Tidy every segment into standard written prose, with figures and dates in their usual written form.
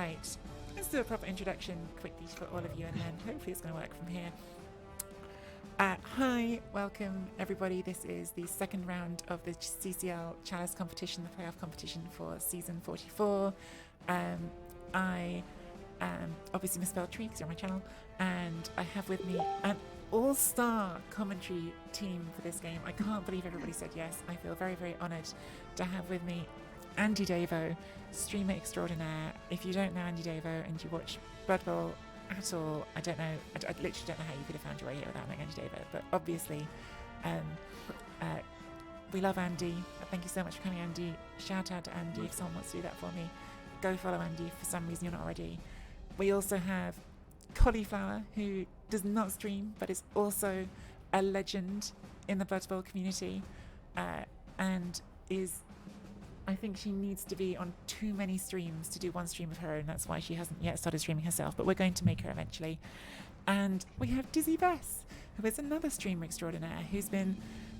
Right, let's do a proper introduction quickly for all of you, and then hopefully it's going to work from here. Hi, welcome everybody. This is the second round of the CCL Chalice competition, the playoff competition for season 44. I obviously misspelled tree because you're on my channel, and I have with me an all-star commentary team for this game. I can't believe everybody said yes. I feel very, very honoured to have with me AndyDavo, streamer extraordinaire. If you don't know AndyDavo and you watch Blood Bowl at all, I don't know, I literally don't know how you could have found your way here without knowing AndyDavo, but obviously we love Andy. Thank you so much for coming, Andy. Shout out to Andy if someone wants to do that for me. Go follow Andy if for some reason you're not already. We also have Cauleeflower, who does not stream but is also a legend in the Blood Bowl community, and is, I think she needs to be on too many streams to do one stream of her own. That's why she hasn't yet started streaming herself, but we're going to make her eventually. And we have DizzyBess, who is another streamer extraordinaire who's been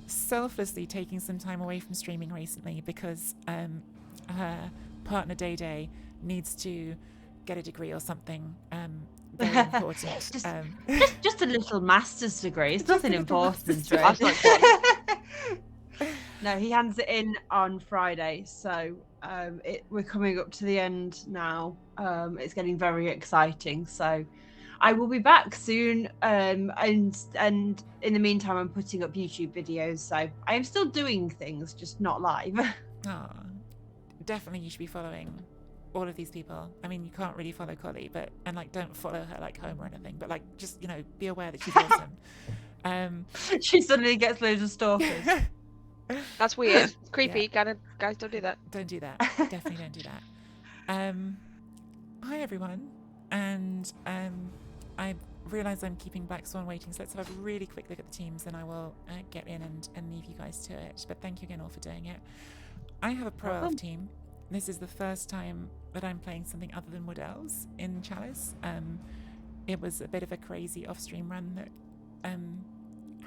selflessly taking some time away from streaming recently because her partner Day Day needs to get a degree or something very important. Just a little master's degree. It's nothing important, right? No, he hands it in on Friday, so we're coming up to the end now. It's getting very exciting. So I will be back soon, and in the meantime, I'm putting up YouTube videos. So I am still doing things, just not live. Definitely, you should be following all of these people. I mean, you can't really follow Collie, but don't follow her like home or anything. But like, just be aware that she's awesome. She suddenly gets loads of stalkers. That's weird. It's creepy. Yeah. Guys, don't do that. Don't do that. Definitely don't do that. Hi everyone, and I realise I'm keeping Blackswan waiting, so let's have a really quick look at the teams, and I will get in and leave you guys to it. But thank you again all for doing it. I have a pro elf team. This is the first time that I'm playing something other than Wood Elves in Chalice. It was a bit of a crazy off-stream run that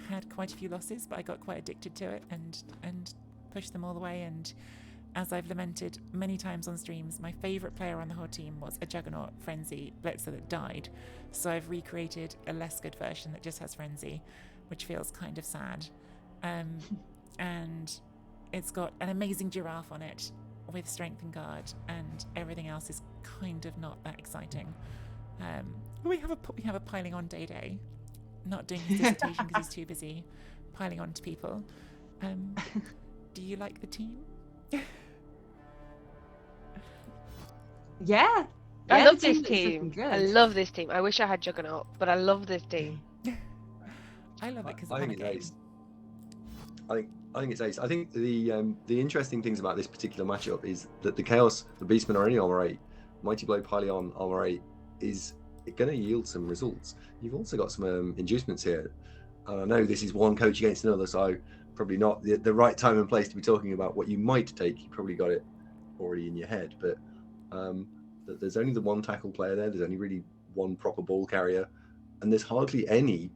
had quite a few losses, but I got quite addicted to it and pushed them all the way. And as I've lamented many times on streams, my favourite player on the whole team was a Juggernaut Frenzy Blitzer that died. So I've recreated a less good version that just has Frenzy, which feels kind of sad. And it's got an amazing giraffe on it with strength and guard, and everything else is kind of not that exciting. We have a piling on Day, not doing his dissertation because he's too busy piling on to people. Do you like the team? Yeah. I love this team. I love this team. I wish I had Juggernaut, but I love this team. I love it because I think it's ace. I think it's ace. I think the interesting things about this particular matchup is that the Beastmen are only armor 8. Mighty Blow piling on armor 8 is going to yield some results. You've also got some inducements here. And I know this is one coach against another, so probably not the right time and place to be talking about what you might take. You probably got it already in your head, but there's only the one tackle player there. There's only really one proper ball carrier, and there's hardly any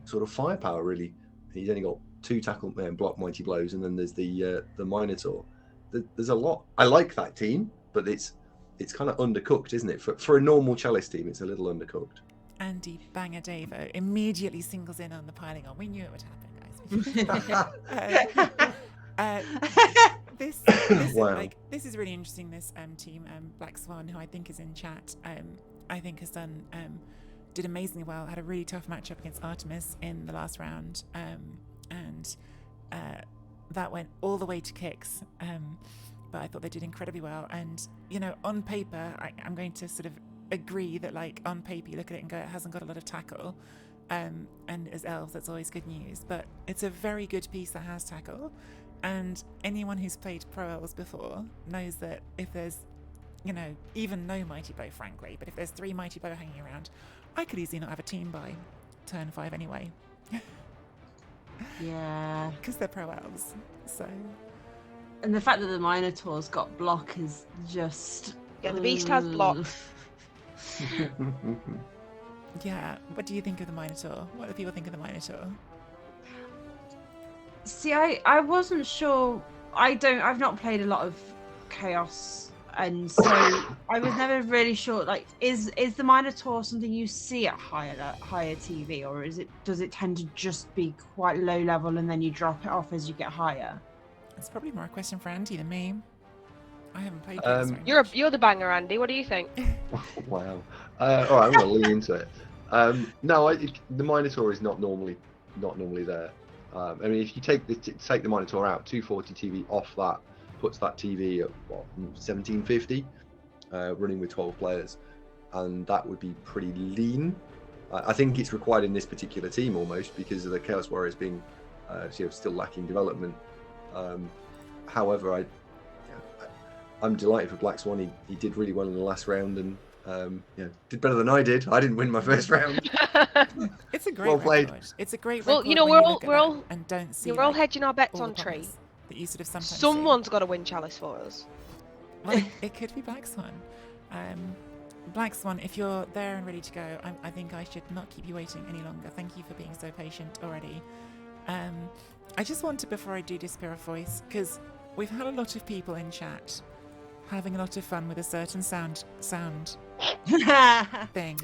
sort of firepower really. He's only got 2 tackle and block Mighty Blows, and then there's the Minotaur. There's a lot. I like that team, but it's kind of undercooked, isn't it? For a normal Chalice team, it's a little undercooked. AndyDavo immediately singles in on the piling on. We knew it would happen, guys. This Wow. this is really interesting. This team, Blackswan, who I think is in chat, I think has did amazingly well. Had a really tough matchup against Artemis in the last round, and that went all the way to kicks. But I thought they did incredibly well. And on paper, I'm going to sort of agree that on paper you look at it and go, it hasn't got a lot of tackle. And as elves, that's always good news. But it's a very good piece that has tackle. And anyone who's played Pro Elves before knows that if there's, even no Mighty Blow, frankly, but if there's 3 Mighty Blow hanging around, I could easily not have a team by turn 5 anyway. Yeah. Because they're Pro Elves, so... And the fact that the Minotaur's got block is just... Yeah, the beast has block. Yeah, what do you think of the Minotaur? What do people think of the Minotaur? See, I wasn't sure. I've not played a lot of Chaos and so I was never really sure. Like, is the Minotaur something you see at higher TV, or does it tend to just be quite low level and then you drop it off as you get higher? It's probably more a question for Andy than me. I haven't played this very much. You're the banger, Andy. What do you think? Wow. All right, I'm going to lean into it. No, the Minotaur is not normally there. I mean, if you take the Minotaur out, 240 TV off that puts that TV at what 1750, running with 12 players, and that would be pretty lean. I think it's required in this particular team almost because of the Chaos Warriors being still lacking development. However, I'm delighted for Blackswan. He did really well in the last round and did better than I did. I didn't win my first round. It's a great well played. record. It's a great well, record. You know, we're all and don't see. We're all hedging our bets on Tree. That you sort of sometimes Someone's got to win Chalice for us. Well, it could be Blackswan. Blackswan, if you're there and ready to go, I think I should not keep you waiting any longer. Thank you for being so patient already. I just wanted, before I do disappear off voice, because we've had a lot of people in chat having a lot of fun with a certain sound thing.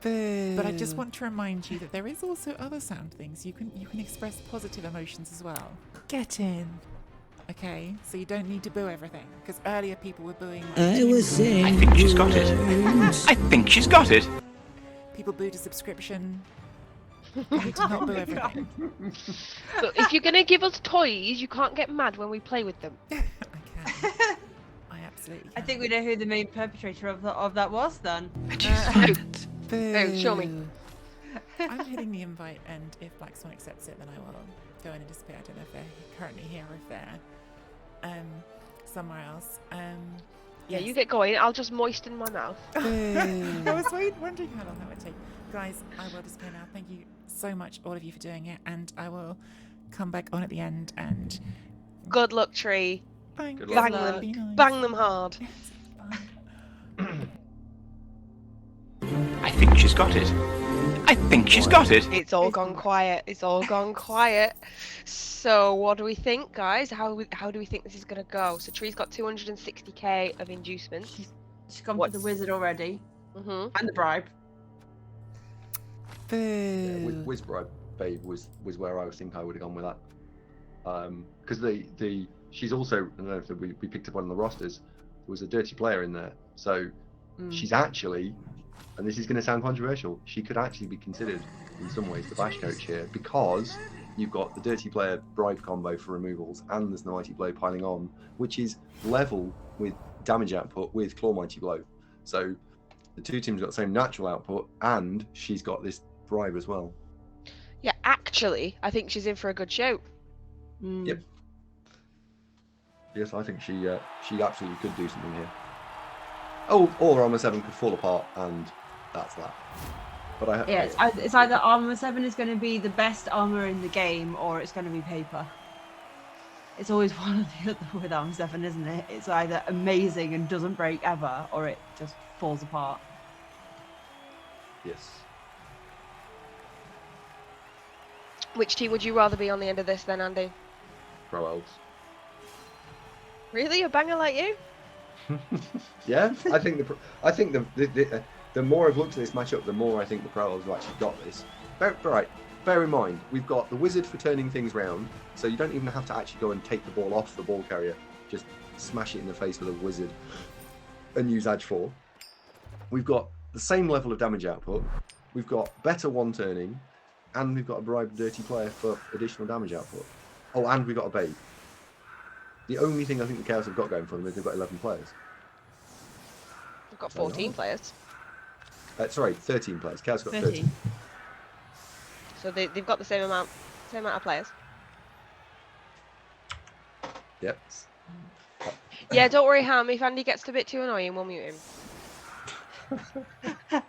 But I just want to remind you that there is also other sound things. You can express positive emotions as well. Get in. Okay, so you don't need to boo everything, because earlier people were booing. I was saying. I think she's got it. I think she's got it. People booed a subscription. You need to not boo everything. So if you're gonna give us toys, you can't get mad when we play with them. I can. I absolutely can. I think we know who the main perpetrator of that was then. Oh, show me. I'm hitting the invite, and if Blackswan accepts it, then I will go in and disappear. I don't know if they're currently here or if they're somewhere else. Yeah, you get going. I'll just moisten my mouth. I was wondering how long that would take. Guys, I will disappear now. Thank you so much, all of you, for doing it, and I will come back on at the end and... Good luck, Tree. Thanks. Bang them. Be nice. Bang them hard. I think she's got it. I think she's got it. It's all gone quiet. It's all gone quiet. So what do we think, guys? How do we think this is going to go? So Tree's got 260k of inducements. She's gone for the wizard already. Mm-hmm. And the bribe. Wiz bribe babe was where I think I would have gone with that. Because she's also, I don't know if we picked up one of the rosters, there was a dirty player in there. So she's actually, and this is going to sound controversial, she could actually be considered in some ways the bash coach here, because you've got the dirty player bribe combo for removals and there's the mighty blow piling on, which is level with damage output with claw mighty blow. So the two teams got the same natural output and she's got this bribe as well. Yeah, actually, I think she's in for a good show. Yep. Yes, I think she absolutely could do something here. Oh, or Armour 7 could fall apart, and that's that. But it's either Armour 7 is going to be the best armour in the game, or it's going to be paper. It's always one or the other with Armour 7, isn't it? It's either amazing and doesn't break ever, or it just falls apart. Yes. Which team would you rather be on the end of this then, Andy? Pro elves. Really, a banger like you? Yeah, I think the more I've looked at this matchup, the more I think the pro elves have actually got this. Bear in mind, we've got the wizard for turning things round, so you don't even have to actually go and take the ball off the ball carrier. Just smash it in the face with a wizard and use Edge 4. We've got the same level of damage output. We've got better one turning, and we've got a bribe dirty player for additional damage output. Oh, and we've got a babe. The only thing I think the Chaos have got going for them is they've got 11 players. We've got 14 players. Sorry, 13 players. Chaos got 13. So they've got the same amount of players. Yep. Yeah, don't worry, Ham. If Andy gets a bit too annoying, we'll mute him.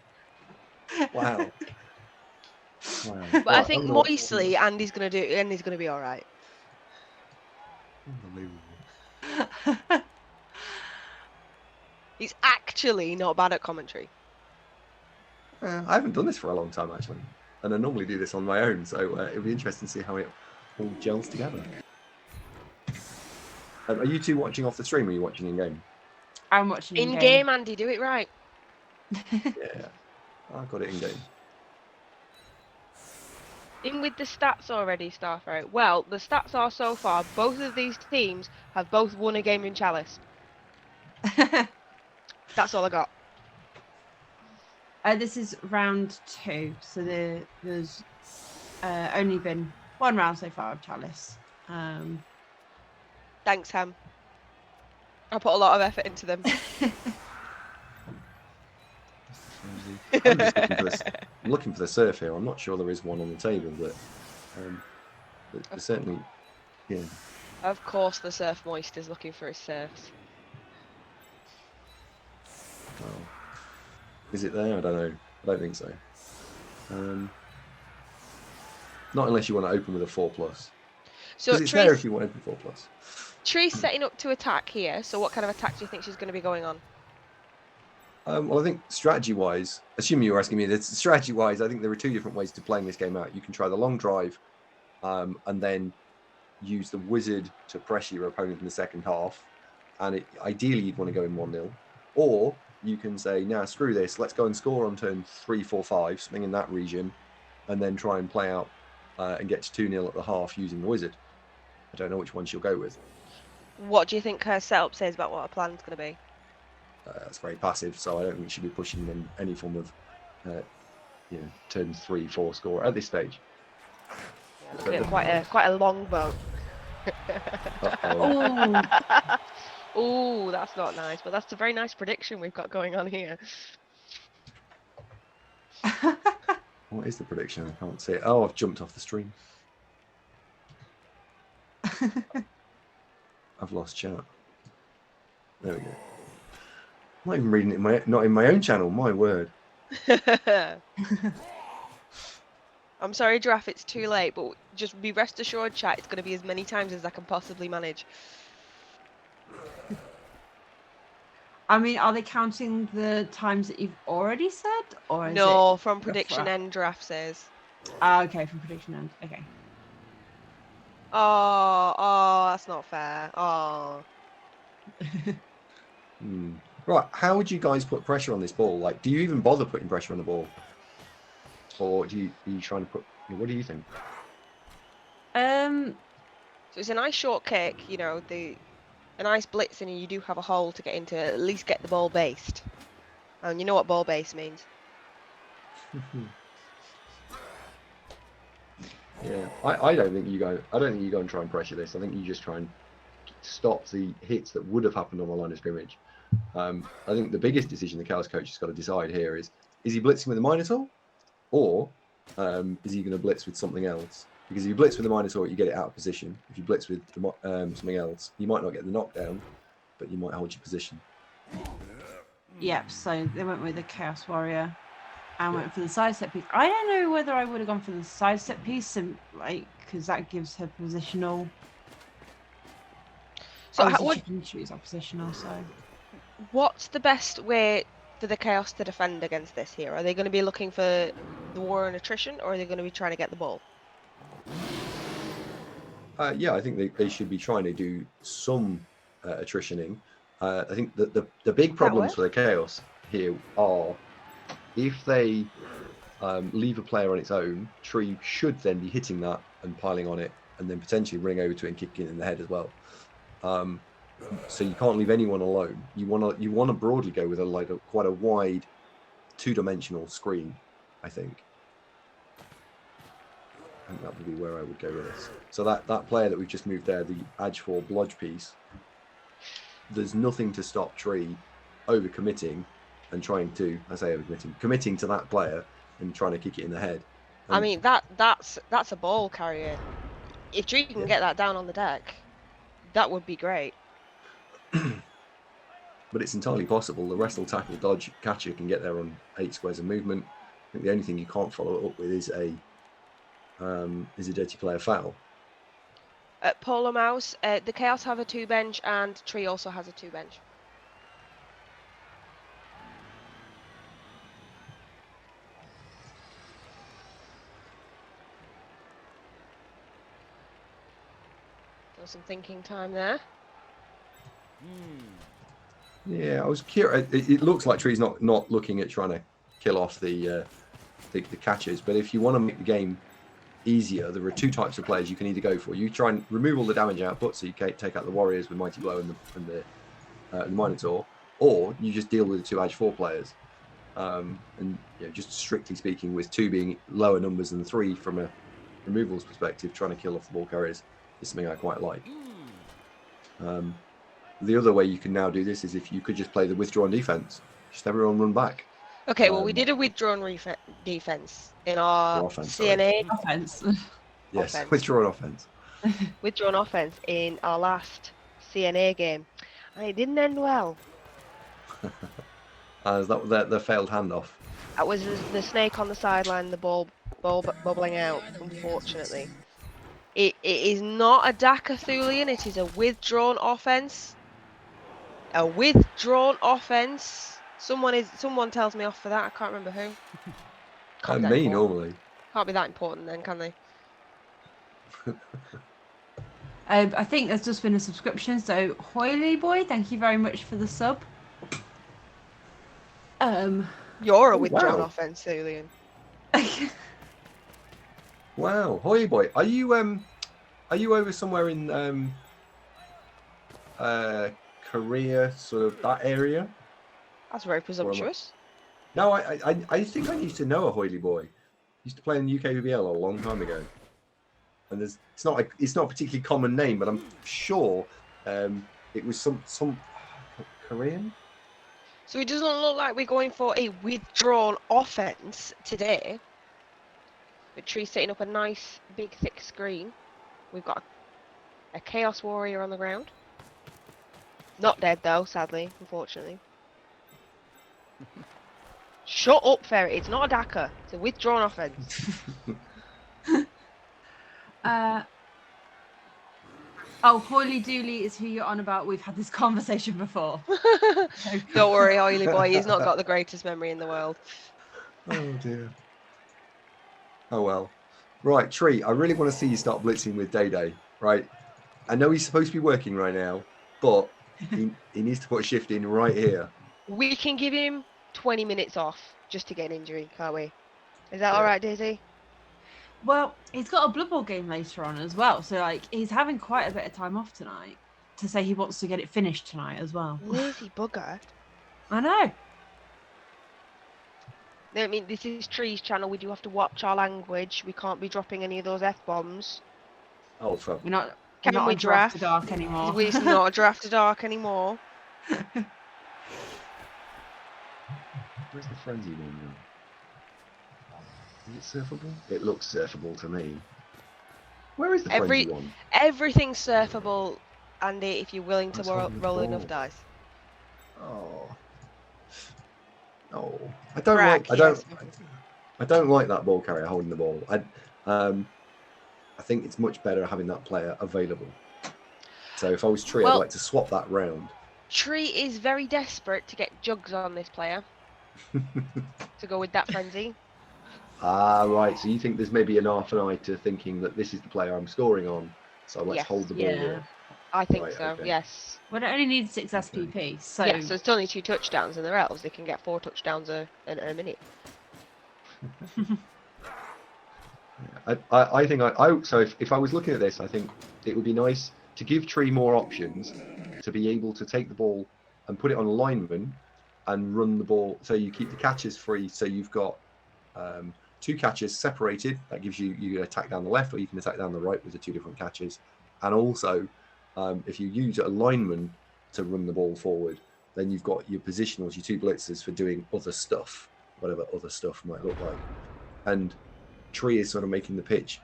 Wow. But I think moistly, Andy's gonna be all right. Unbelievable. He's actually not bad at commentary. I haven't done this for a long time actually, and I normally do this on my own, so it'll be interesting to see how it all gels together. Are you two watching off the stream, or are you watching in game? I'm watching In game, Andy, do it right. Yeah, I got it in game. In with the stats already, Starfire. Well, the stats are so far, both of these teams have both won a game in Chalice. That's all I got. This is round 2, so there's only been 1 round so far of Chalice. Thanks, Ham. I put a lot of effort into them. I'm just looking for the surf here. I'm not sure there is one on the table, but there's certainly, yeah. Of course, the Surf Moist is looking for his surfs. Oh. Is it there? I don't know. I don't think so. Not unless you want to open with a 4+. So Because it's there if you want to open 4+. Tree's setting up to attack here. So what kind of attack do you think she's going to be going on? Well, I think strategy-wise, assuming you were asking me this, strategy-wise, I think there are 2 different ways to playing this game out. You can try the long drive, and then use the wizard to pressure your opponent in the second half, and ideally you'd want to go in 1-0. Or you can say, nah, screw this, let's go and score on turn 3, 4, 5, something in that region, and then try and play out and get to 2-0 at the half using the wizard. I don't know which one she'll go with. What do you think her setup says about what her plan's going to be? That's very passive, so I don't think she'll be pushing in any form of turn 3, 4 score at this stage. Yeah, quite a long bow. Ooh, that's not nice, but that's a very nice prediction we've got going on here. What is the prediction? I can't see it. Oh, I've jumped off the stream. I've lost chat. There we go. I'm not even reading it not in my own channel. My word. I'm sorry, Giraffe, it's too late, but just be rest assured, chat, it's going to be as many times as I can possibly manage. I mean, are they counting the times that you've already said, or is No, it from prediction end, Giraffe says. Okay, from prediction end. Okay. Oh, that's not fair. Oh. Right, how would you guys put pressure on this ball? Like, do you even bother putting pressure on the ball? Or are you trying to put... What do you think? Um, So it's a nice short kick, you know, a nice blitz, and you do have a hole to get into, at least get the ball based. And you know what ball base means. Yeah, I don't think you go and try and pressure this. I think you just try and stop the hits that would have happened on the line of scrimmage. I think the biggest decision the Cows coach has got to decide here is he blitzing with a Minotaur, or is he going to blitz with something else? Because if you blitz with the Minotaur, you get it out of position. If you blitz with something else, you might not get the knockdown, but you might hold your position. Yep, so they went with the Chaos Warrior and went for the side step piece. I don't know whether I would have gone for the side step piece, because that gives her positional. So she can choose oppositional, so. What's the best way for the Chaos to defend against this here? Are they going to be looking for the war and attrition, or are they going to be trying to get the ball? Yeah, I think they should be trying to do some attritioning. I think that the big problems for the Chaos here are if they leave a player on its own, Tree should then be hitting that and piling on it, and then potentially running over to it and kicking it in the head as well. So you can't leave anyone alone. You want to broadly go with quite a wide, 2-dimensional screen, I think. I think that would be where I would go with this. So that player that we've just moved there, the Edge 4 blodge piece, there's nothing to stop Tree overcommitting and trying to, committing to that player and trying to kick it in the head. I mean, that's a ball carrier. If Tree can get that down on the deck, that would be great. But it's entirely possible. The wrestle, tackle, dodge, catcher can get there on 8 squares of movement. I think the only thing you can't follow it up with is a dirty player foul. Polar Mouse, the Chaos have a 2 bench, and Tree also has a 2 bench. So some thinking time there. Yeah, I was curious. It looks like Tree's not looking at trying to kill off the catchers, but if you want to make the game easier, there are two types of players you can either go for. You try and remove all the damage output, so you can take out the warriors with Mighty Blow and the Minotaur, or you just deal with the 2 Edge 4 players. And just strictly speaking, with 2 being lower numbers than 3 from a removals perspective, trying to kill off the ball carriers is something I quite like. The other way you can now do this is if you could just play the withdrawn defense, just everyone run back. Okay, well, we did a withdrawn defense in our offense, CNA Offense. Yes, offense. withdrawn offense. Withdrawn offense in our last CNA game, and it didn't end well. Is that the failed handoff? That was the snake on the sideline, the ball bubbling out, unfortunately. It is not a Dacathulian, it is a withdrawn offense. A withdrawn offense. Someone tells me off for that, I can't remember who. Can't be that Me important. normally. Can't be that important then, can they? I think there's just been a subscription, so Hoily Boy, thank you very much for the sub. You're a withdrawn wow. offense, Thulian. Wow, Hoy boy, are you over somewhere in Korea, sort of that area? That's very presumptuous. No, I think I used to know a Hoily boy. Used to play in UKBBL a long time ago. And it's not a particularly common name, but I'm sure it was some Korean. So it doesn't look like we're going for a withdrawn offense today. But Tree's setting up a nice big thick screen. We've got a Chaos Warrior on the ground. Not dead though, sadly, unfortunately. Shut up, Ferret. It's not a Daka. It's a withdrawn offense. Hoily Dooley is who you're on about. We've had this conversation before. Don't worry, Oily Boy. He's not got the greatest memory in the world. Oh dear. Oh well. Right, Tree, I really want to see you start blitzing with Day Day, right? I know he's supposed to be working right now, but he needs to put a shift in right here. We can give him 20 minutes off just to get an injury, can't we? Is that Yeah. all right, Daisy? Well, he's got a Blood Bowl game later on as well, so he's having quite a bit of time off tonight to say he wants to get it finished tonight as well. Lazy bugger. I know. No, I mean, this is Tree's channel. We do have to watch our language. We can't be dropping any of those F-bombs. Oh, fuck. We're not Can on we Draft draft? Dark anymore. It's not a draft to dark anymore. Where's the frenzy one now? Is it surfable? It looks surfable to me. Where is the frenzy one? Everything's surfable, Andy, if you're willing to That's holding the roll enough ball. dice. Oh. Oh. I don't like that ball carrier holding the ball. I think it's much better having that player available. So if I was Tree, I'd like to swap that round. Tree is very desperate to get jugs on this player to go with that frenzy. Ah, right. So you think there's maybe an half an eye to thinking that this is the player I'm scoring on. So let's Yes. hold the ball Yeah. here. I think Right, so, okay. yes. Well, it only needs 6 SPP, so Yeah, so it's only 2 touchdowns in the elves. They can get 4 touchdowns a minute. I think so if I was looking at this, I think it would be nice to give Tree more options to be able to take the ball and put it on a lineman and run the ball. So you keep the catches free. So you've got 2 catches separated. That gives you can attack down the left or you can attack down the right with the 2 different catches. And also, if you use a lineman to run the ball forward, then you've got your positionals, your 2 blitzers for doing other stuff, whatever other stuff might look like. And Tree is sort of making the pitch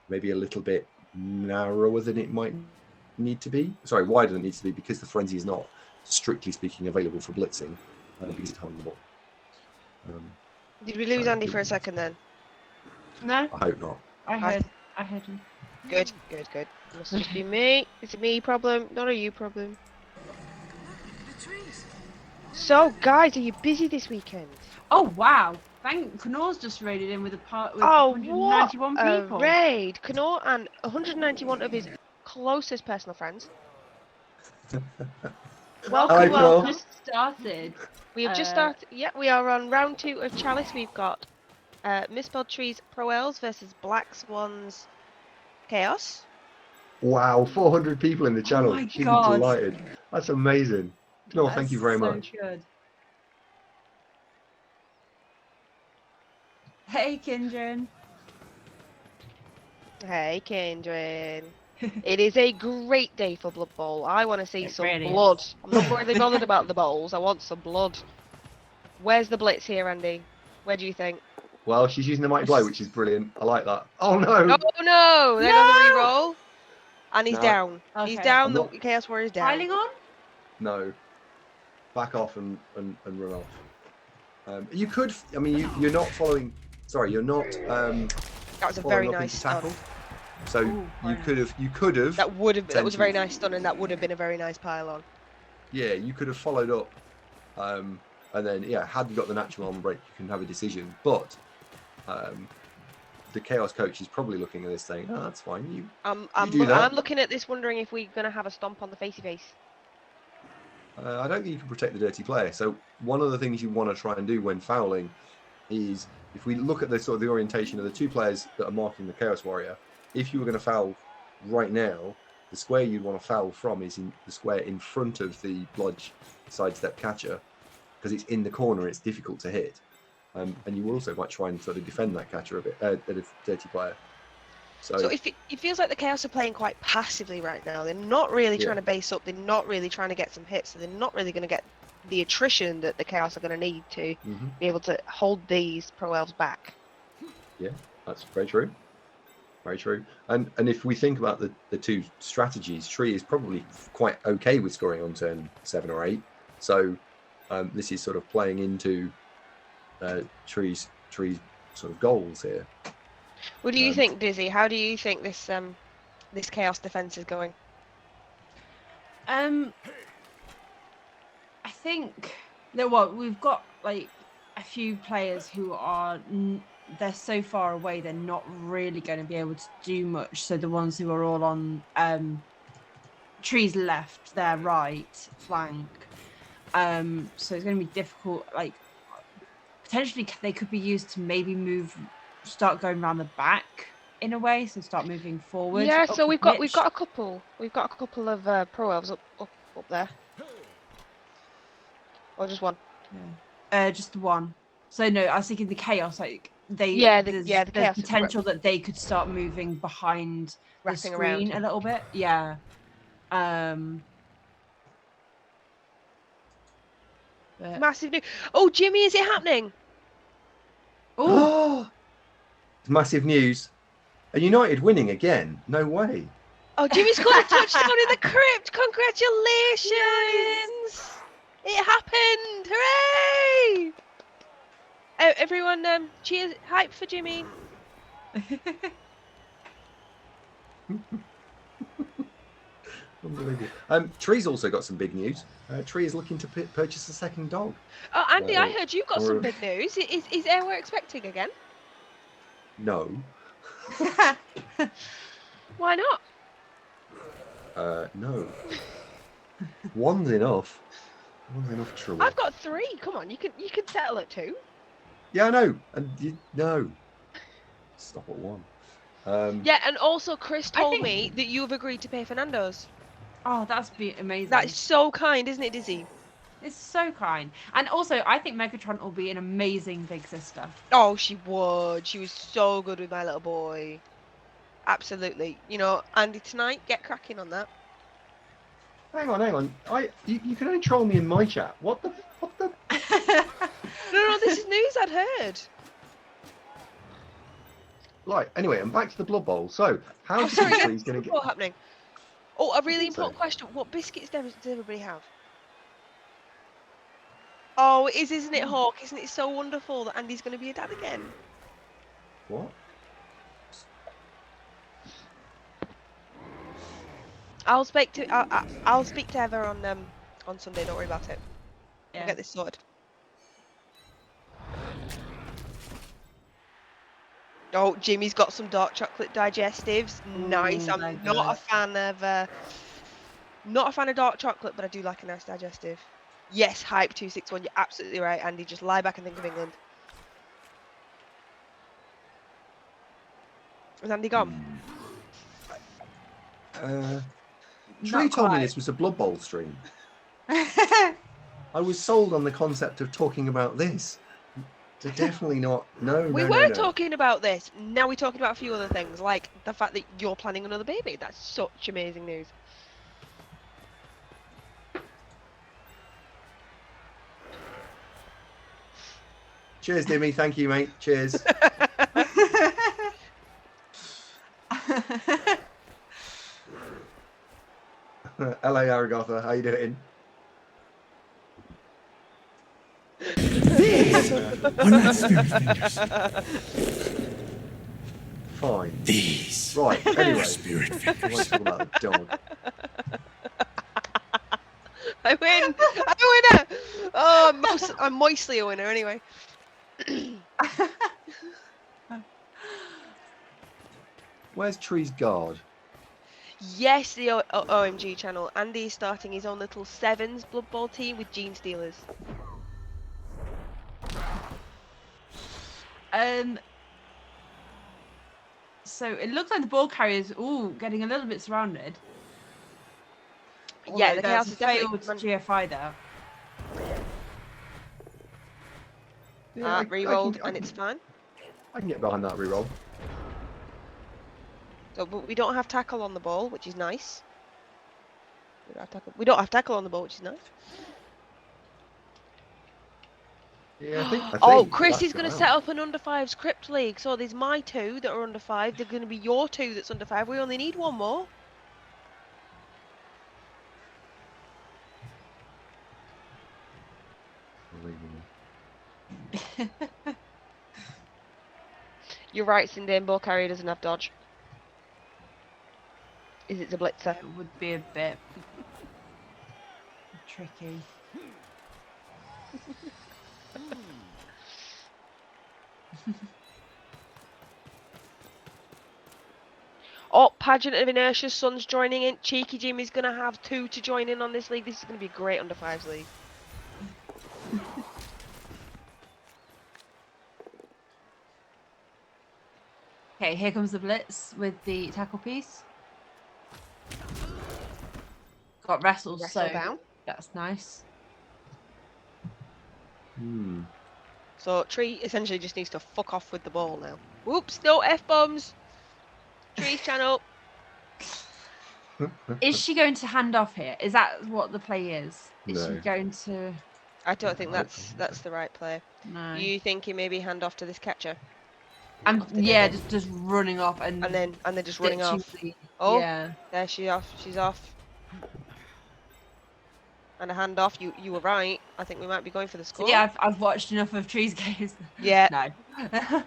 maybe a little bit narrower than it might need to be. Sorry, wider than it needs to be because the frenzy is not, strictly speaking, available for blitzing because it's holding the ball. Did we lose Andy for a second then? no, I hope not. I heard him. Good. Must just be me. It's a me problem, not a you problem. So, guys, are you busy this weekend? Oh wow! Knorr's just raided in with Oh, 191 what people. a raid! Knorr and 191 of his closest personal friends. Hi, Welcome, Knorr. welcome. started. We have just started. Yeah, we are on round 2 of Chalice. We've got Misspelled Trees Pro Elves versus Blackswan's Chaos. Wow, 400 people in the channel. my She's God. delighted. That's amazing. No, thank you very so much. Good. Hey, Kindred. Hey, Kindred. It is a great day for Blood Bowl. I want to see It some really blood. is. I'm not really bothered about the bowls. I want some blood. Where's the blitz here, Andy? Where do you think? Well, she's using the mighty blow, which is brilliant. I like that. Oh no! Oh no! Then on the reroll. And he's No. down. He's Okay. down. I'm The not- Chaos Warrior's down. Piling on? No. Back off and run off. You could. I mean, you're not following. Sorry, you're not. That was a very following up nice into stun. tackle. So Ooh, you very could have. That would have. That was a very potentially- nice stun, and that would have been a very nice pylon. Yeah, you could have followed up, and then had you got the natural armor break, you can have a decision. But the Chaos coach is probably looking at this saying, "Oh, that's fine. I'm do that. I'm looking at this, wondering if we're gonna have a stomp on the facey face. I don't think you can protect the dirty player. So one of the things you want to try and do when fouling is, if we look at the sort of the orientation of the two players that are marking the Chaos Warrior, if you were going to foul right now, the square you'd want to foul from is in the square in front of the bludge sidestep catcher, because it's in the corner, it's difficult to hit. And you also might try and sort of defend that catcher a bit, the dirty player. So it feels like the Chaos are playing quite passively right now. They're not really Yeah. trying to base up. They're not really trying to get some hits. So they're not really going to get the attrition that the Chaos are going to need to be able to hold these Pro Elves back. Yeah, that's very true. Very true. And if we think about the two strategies, Tree is probably quite okay with scoring on turn 7 or 8. So this is sort of playing into Tree's sort of goals here. What do you think, Dizzy? How do you think this this Chaos defense is going? I think that we've got like a few players who are they're so far away they're not really going to be able to do much. So the ones who are all on Tree's left, their right flank. So it's going to be difficult. Like potentially they could be used to maybe start going around the back in a way, so start moving forward. Yeah, up so the we've got pitch. a couple of Pro Elves up there. Or just one. Just the one. So no, I was thinking the Chaos, like the Chaos potential that they could start moving behind the Wrapping screen around. a little bit. Yeah. But- Massive news. Oh, Jimmy, is it happening? Oh, Massive news. Are United winning again? No way. Oh, Jimmy's got a touchdown in the crypt. Congratulations! It happened! Hooray! Everyone, cheers, hype for Jimmy. Unbelievable. Tree's also got some big news. Tree is looking to purchase a second dog. Oh, Andy, I Or- heard you've got or- some big news. Is Air we're expecting again? No. Why not? No. One's enough. One's enough trouble. I've got 3. Come on, you can settle at 2. Yeah, I know. And no. Stop at 1. Yeah, and also Chris I told think- me that you've agreed to pay Fernando's. oh, that's be amazing. That's so kind, isn't it, Dizzy? It's so kind. And also, I think Megatron will be an amazing big sister. Oh, she would. She was so good with my little boy. Absolutely. You know, Andy, tonight, get cracking on that. Hang on. You can only troll me in my chat. What the? No, this is news I'd heard. Right. Anyway, I'm back to the Blood Bowl. So, how Oh, is sorry, Tree's going to get? what's happening? Oh, a really think so. important question. What biscuits does everybody have? Oh, it is, isn't it, Hawk? Isn't it so wonderful that Andy's going to be a dad again? What? I'll speak to Ever on Sunday. Don't worry about it. We'll get this sorted. Oh, Jimmy's got some dark chocolate digestives. Nice. Ooh, I'm they're not a good. fan of dark chocolate, but I do like a nice digestive. Yes, hype 261. You're absolutely right, Andy. Just lie back and think of England. Was Andy gone? Tree Not told me quite. this was a Blood Bowl stream. I was sold on the concept of talking about this. So definitely not. No, We no, were no, no. talking about this. Now we're talking about a few other things, like the fact that you're planning another baby. That's such amazing news. Cheers, Dimmy. Thank you, mate. Cheers. Hello, Aragotha. How you doing? These are not spirit fingers. Fine. These Right. are Anyway, spirit I want fingers. to talk about the dog. I win! I'm a winner! Oh, I'm moistly a winner anyway. Where's Tree's guard? Yes, the OMG channel. Andy is starting his own little sevens Blood Bowl team with Gene Stealers. So it looks like the ball carrier's getting a little bit surrounded. Yeah, the there's chaos a is definitely failed GFI there. Yeah, re-rolled and it's fine. I can get behind that reroll. So, but we don't have tackle on the ball, which is nice. We don't have tackle on the ball, which is nice. Yeah, I think. Oh, Chris that's is going to gone set out. up an under fives crypt league. So there's my two that are under five. They're going to be your two that's under five. We only need one more. You're right, Sindane. Ball carrier doesn't have dodge. Is it a blitzer? It would be a bit tricky. Oh, Pageant of Inertia's son's joining in. Cheeky Jim is going to have two to join in on this league. This is going to be a great under fives league. Okay, here comes the blitz with the tackle piece. Got wrestled, Wrestle so down. that's nice. So Tree essentially just needs to fuck off with the ball now. Whoops, no F-bombs. Tree's channel. Is she going to hand off here? Is that what the play is? Is No. she going to? I don't think I don't that's think so. the right play. No. You thinking maybe hand off to this catcher I'm off the yeah, Dizzy. just running off and and then just running ditching off. the- Oh, yeah. there she's off. And a hand off. You were right. I think we might be going for the score. Yeah, I've watched enough of Tree's games. Yeah. No.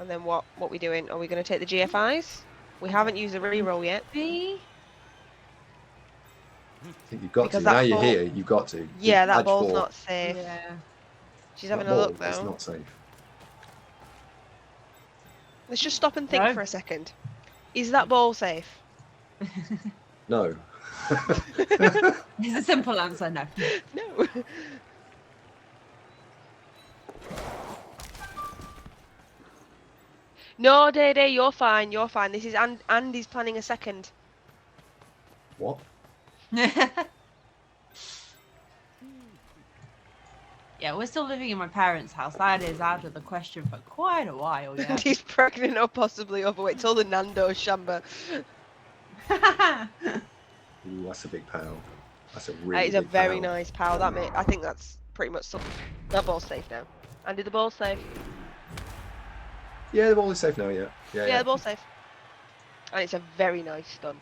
And then what we doing? Are we going to take the GFIs? We haven't used the reroll yet. Me? I think you've got Because to. that Now you're ball- here, you've got to. Yeah, that Edge ball's ball, not safe. Yeah. She's that having a look ball is though. not safe. Let's just stop and think No. for a second. Is that ball safe? No. It's a simple answer, no. No. No, Day, you're fine. You're fine. This is Andy's planning a second. What? Yeah, we're still living in my parents' house. That is out of the question for quite a while, yeah. Andy's pregnant or possibly overweight. It's all the Nando Shamba. Ooh, that's a big pal. That's a really That is a big very pal. nice pal. I think that's pretty much something. That ball's safe now. Andy, the ball's safe. Yeah, the ball is safe now, yeah. Yeah, the ball's safe. And it's a very nice stun.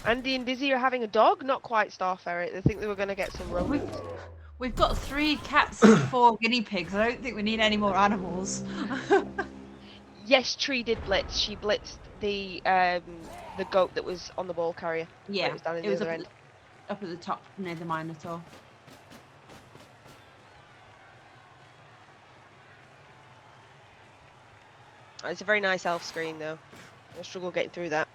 Andy and Dizzy are having a dog, not quite Star Ferret. I think they were going to get some rodents. We've got 3 cats and 4 guinea pigs. I don't think we need any more animals. Yes, Tree did blitz. She blitzed the goat that was on the ball carrier. Yeah, It was down in it the was other end. up at the top near the Minotaur. It's a very nice elf screen though. I struggle getting through that.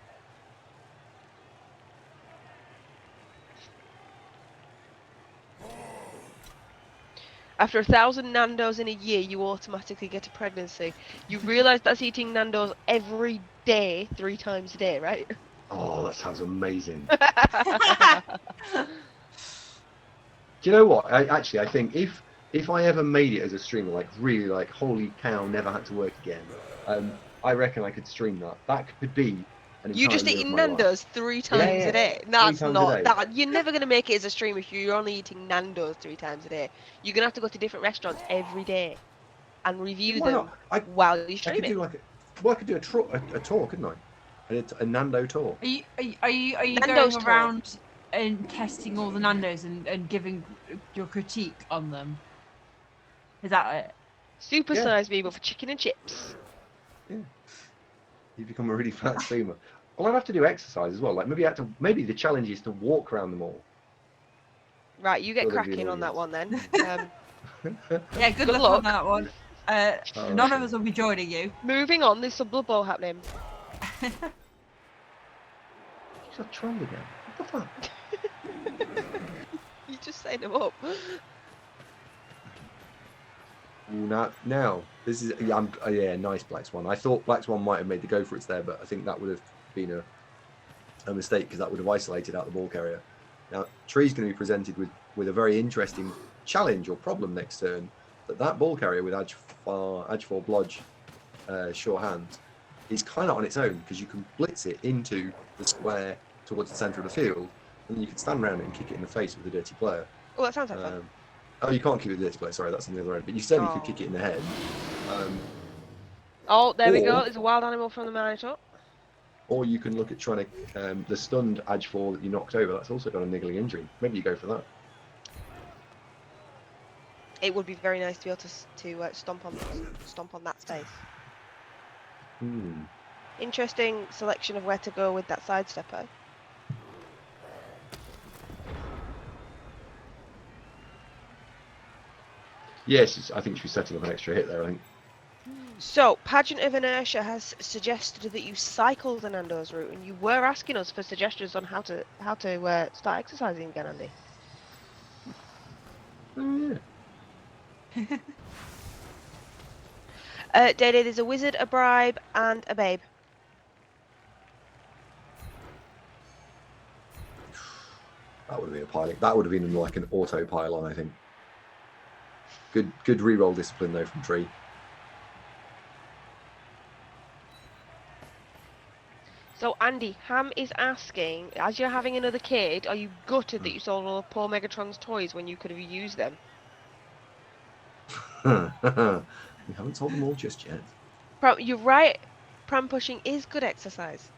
After 1,000 Nandos in a year, you automatically get a pregnancy. You realise that's eating Nandos every day, 3 times a day, right? Oh, that sounds amazing. Do you know what? I think if I ever made it as a streamer, like really, like holy cow, never had to work again. I reckon I could stream that. That could be an You just entire year of eating my life. Nandos 3 times Yeah, a day. 3 That's times a not day. that. You're never gonna make it as a streamer if you're only eating Nandos 3 times a day. You're gonna have to go to different restaurants every day and review Why them not? while you're I could streaming. do I could do a tour, couldn't I? A Nando tour. Are you Nando's going tour. around and testing all the Nandos and giving your critique on them? Is that it? Super Yeah. size me, but for chicken and chips. Yeah. You become a really fat streamer. Well, I'd have to do exercise as well. Like maybe the challenge is to walk around them all. Right, you get Well, there'll be cracking an on that one then. Yeah, good Good luck luck. on that one. None of us will be joining you. Moving on, there's some Blood Bowl happening. He's a troll again. What the fuck? You just setting them up. Now this is yeah, nice Blackswan. I thought Blackswan might have made the go for it there, but I think that would have been a mistake because that would have isolated out the ball carrier. Now Tree's going to be presented with a very interesting challenge or problem next turn. That ball carrier with Edge 4 Blodge sure hand is kind of on its own because you can blitz it into the square towards the centre of the field, and then you can stand around it and kick it in the face with a dirty player. Oh, that sounds like fun. Oh, you can't kick it with a dirty player. Sorry, that's on the other end. But you certainly could Oh. kick it in the head. Oh, there we go. or- There's a wild animal from the monitor. Or you can look at trying to the stunned Edge 4 that you knocked over. That's also got a niggling injury. Maybe you go for that. It would be very nice to be able to stomp on that space. Interesting selection of where to go with that sidestepper. Yes, I think she's setting up an extra hit there. I think. So, Pageant of Inertia has suggested that you cycle the Nando's route, and you were asking us for suggestions on how to start exercising again, Andy. Oh yeah. Day-Day, there's a wizard, a bribe, and a babe. That would have been a pilot. That would have been like an auto pylon, I think. Good re-roll discipline though from Tree. So, Andy, Ham is asking, as you're having another kid, are you gutted that you sold all of poor Megatron's toys when you could have used them? We haven't told them all just yet. You're right. Pram pushing is good exercise.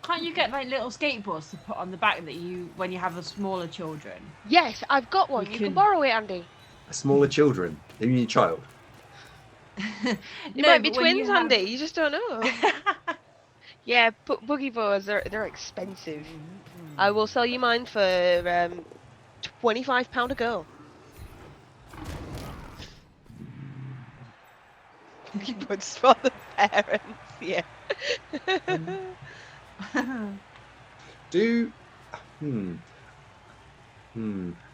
Can't you get like little skateboards to put on the back that when you have the smaller children? Yes, I've got one. You can borrow it, Andy. Smaller children. You mean your child? You might be twins, Andy. You just don't know. Yeah, boogie boards, they're expensive. I will sell you mine for £25 a go. Boogie boards for the parents, yeah.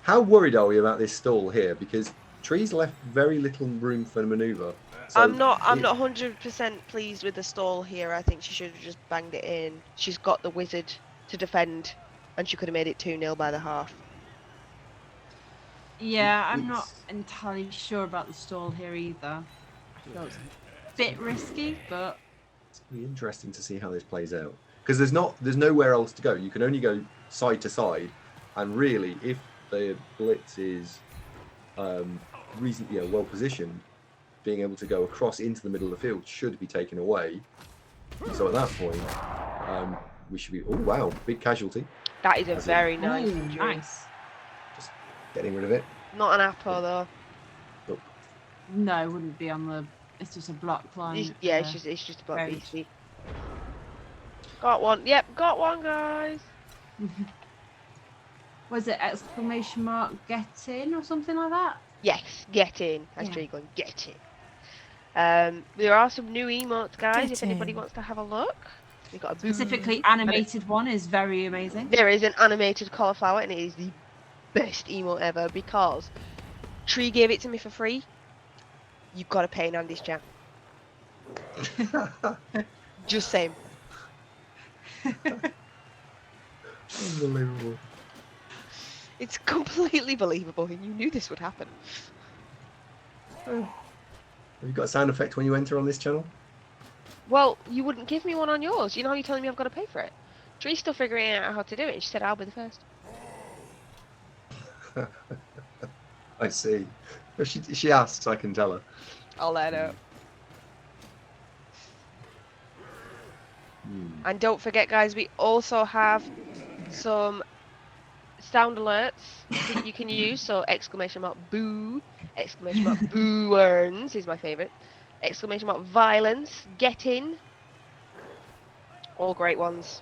How worried are we about this stall here? Because Tree's left very little room for manoeuvre. So I'm not 100% pleased with the stall here. I think she should have just banged it in. She's got the wizard to defend, and she could have made it 2-0 by the half. Yeah, I'm not entirely sure about the stall here either. I feel it's a bit risky, but It's gonna be interesting to see how this plays out. Because there's nowhere else to go. You can only go side to side, and really, if the blitz is reasonably well positioned, being able to go across into the middle of the field should be taken away. So at that point, we should be. Oh wow, big casualty. That is a That's very ooh, nice injury. nice. Just getting rid of it. Not an apple though. No, it wouldn't be on the. It's just a block line. Yeah, it's just a block road. beastie. Got one. Yep, got one, guys. Was it exclamation mark get in or something like that? Yes, get in. That's Yeah. Tree going, get in. There are some new emotes, guys, Get if anybody in. wants to have a look. We've got a Specifically, animated one is very amazing. There is an animated cauliflower, and it is the best emote ever because Tree gave it to me for free. You've got to pay in Andy's chat. Just saying. Unbelievable. It's completely believable, and you knew this would happen. Have you got a sound effect when you enter on this channel? Well, you wouldn't give me one on yours. You know, you're telling me I've got to pay for it. Tree's still figuring out how to do it. She said I'll be the first. I see. If she asks, I can tell her. I'll let her know. Hmm. And don't forget, guys, we also have some sound alerts that you can use. So exclamation mark boo, exclamation mark boo earns is my favourite. Exclamation mark violence, get in. All great ones.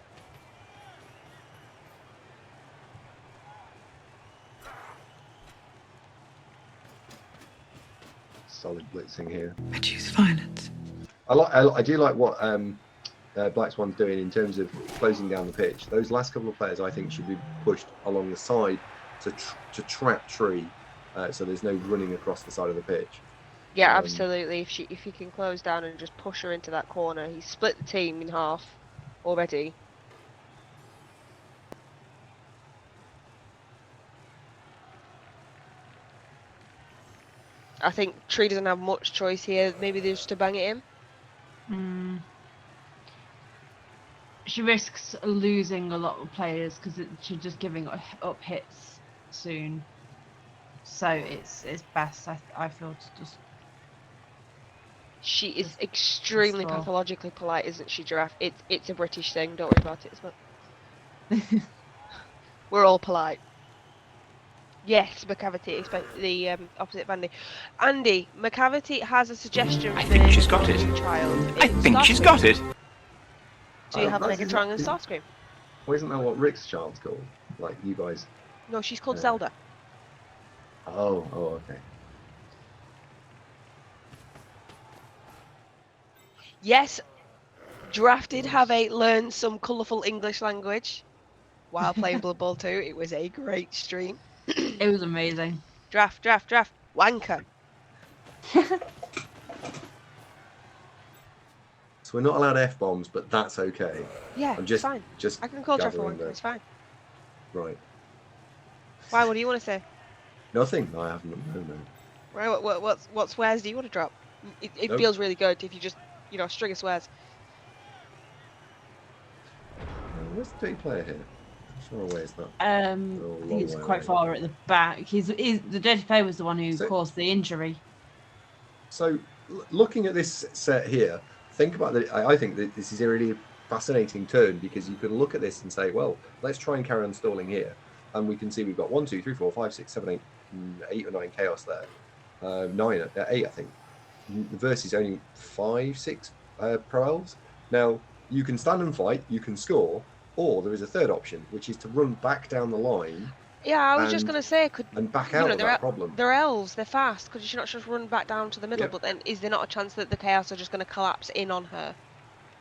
Solid blitzing here. I choose violence. I do like what Blackswan's doing in terms of closing down the pitch. Those last couple of players, I think, should be pushed along the side to trap Tree, so there's no running across the side of the pitch. Yeah, absolutely. If he can close down and just push her into that corner, he's split the team in half already. I think Tree doesn't have much choice here. Maybe they're just to bang it in. She risks losing a lot of players because she's just giving up hits soon. So it's best, I feel, to just. She is extremely Sure. pathologically polite, isn't she, Giraffe? It's a British thing. Don't worry about it. It's not. We're all polite. Yes, McCavity, the opposite of Andy. Andy, McCavity has a suggestion for I think she's got it. your child. I think she's got it. Do you have That's- Megatron and Starscream? Well, isn't that what Rick's child's called? Like you guys? No, she's called Yeah. Zelda. Oh, okay. Yes, Giraffe did have learn some colourful English language while playing Blood Bowl 2. It was a great stream. It was amazing. Giraffe, wanker. So we're not allowed F-bombs, but that's okay. Yeah, I'm just fine. just I can call Giraffe a gathering wanker. that. It's fine. Right. Why? What do you want to say? Nothing. I haven't. No. Right, what swears do you want to drop? It Nope. feels really good if you just, string of swears. Where's the dirty player here? How far away is that? I long think it's way quite away. far at the back. He's the dirty player was the one who So- caused the injury. So, looking at this set here, think about that. I think that this is a really fascinating turn because you can look at this and say, well, let's try and carry on stalling here, and we can see we've got 1, 2, 3, 4, 5, 6, 7, 8 or 9 chaos there. 8, I think. The verse is only 5, 6 pro elves. Now you can stand and fight, you can score, or there is a third option, which is to run back down the line Yeah, I was just And- gonna say, and back out of that problem. they're elves, they're fast. Could you not just run back down to the middle? Yep. But then, is there not a chance that the chaos are just gonna collapse in on her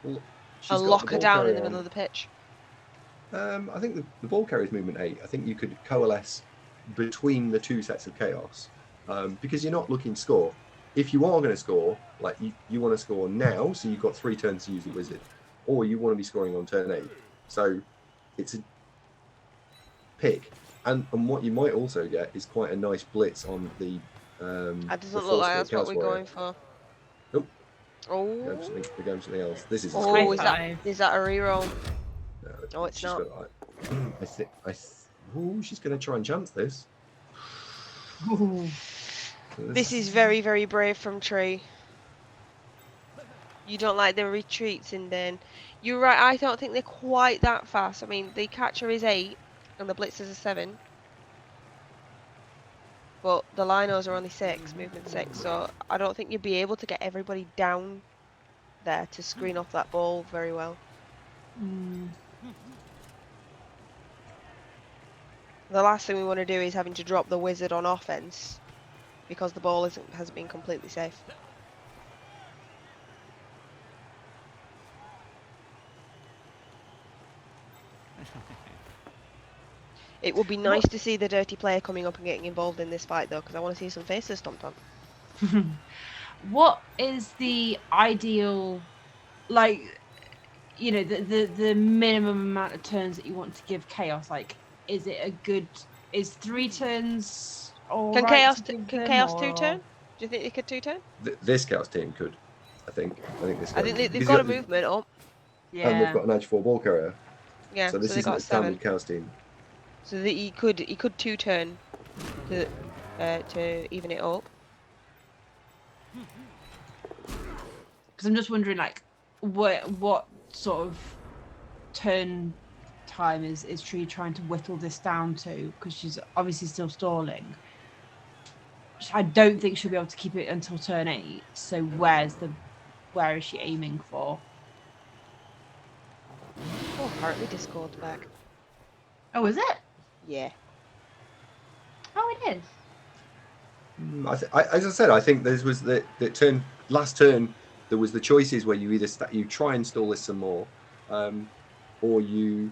Well, she's and got lock the her ball down in carrier the on. middle of the pitch? I think the ball carries movement 8. I think you could coalesce between the two sets of chaos because you're not looking to score. If you are going to score, like you want to score now, so you've got 3 turns to use the wizard, or you want to be scoring on turn 8. So it's a pick, and what you might also get is quite a nice blitz on the. That the doesn't look like that's what Chaos we're Warrior. going for. Nope. Oh, We're going for something else. This is. oh, High is that five. a reroll? No, Oh, it's she's not. got, I think. Oh, she's going to try and chance this. Ooh. This is very, very brave from Tree. You don't like the retreats in then. You're right, I don't think they're quite that fast. I mean, the catcher is 8 and the blitz is a 7. But the linos are only 6, movement 6, so I don't think you'd be able to get everybody down there to screen off that ball very well. Mm. The last thing we want to do is having to drop the wizard on offense because the ball hasn't been completely safe. It would be nice to see the dirty player coming up and getting involved in this fight, though, because I want to see some faces stomped on. What is the ideal, like, you know, the minimum amount of turns that you want to give Chaos? Like, is it a good? Is 3 turns all Can right Chaos to give can them, Chaos or- 2-turn? Do you think they could 2-turn? This Chaos team could, I think. I think this. I think they've because got a you movement up. Yeah. And they've got an edge 4 ball carrier. Yeah, So this they isn't got a standard 7. Chaos team. So that he could 2-turn to even it up. Because I'm just wondering, like, what sort of turn time is Tree trying to whittle this down to? Because she's obviously still stalling. I don't think she'll be able to keep it until turn 8. So where is she aiming for? Oh, apparently Discord's back. Oh, is it? Yeah. Oh, it is. As I said, I think this was the last turn. There was the choices where you either you try and stall this some more, or you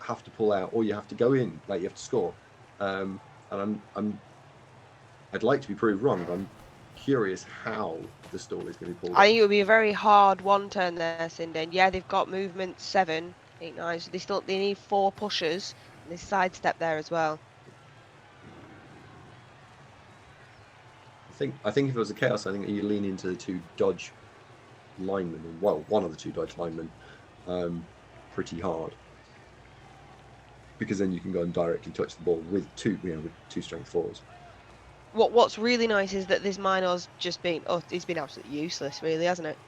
have to pull out, or you have to go in, like you have to score. And I'd like to be proved wrong, but I'm curious how the stall is going to be pulled. I think it would be a very hard 1 turn there, Sinden. Yeah, they've got movement 7, 8, 9. So they need 4 pushers. And they sidestep there as well. I think if it was a Chaos, I think you lean into the 2 dodge linemen, well, one of the 2 dodge linemen, pretty hard, because then you can go and directly touch the ball with 2 strength 4s. What's really nice is that this Minor's just been it's been absolutely useless, really, hasn't it?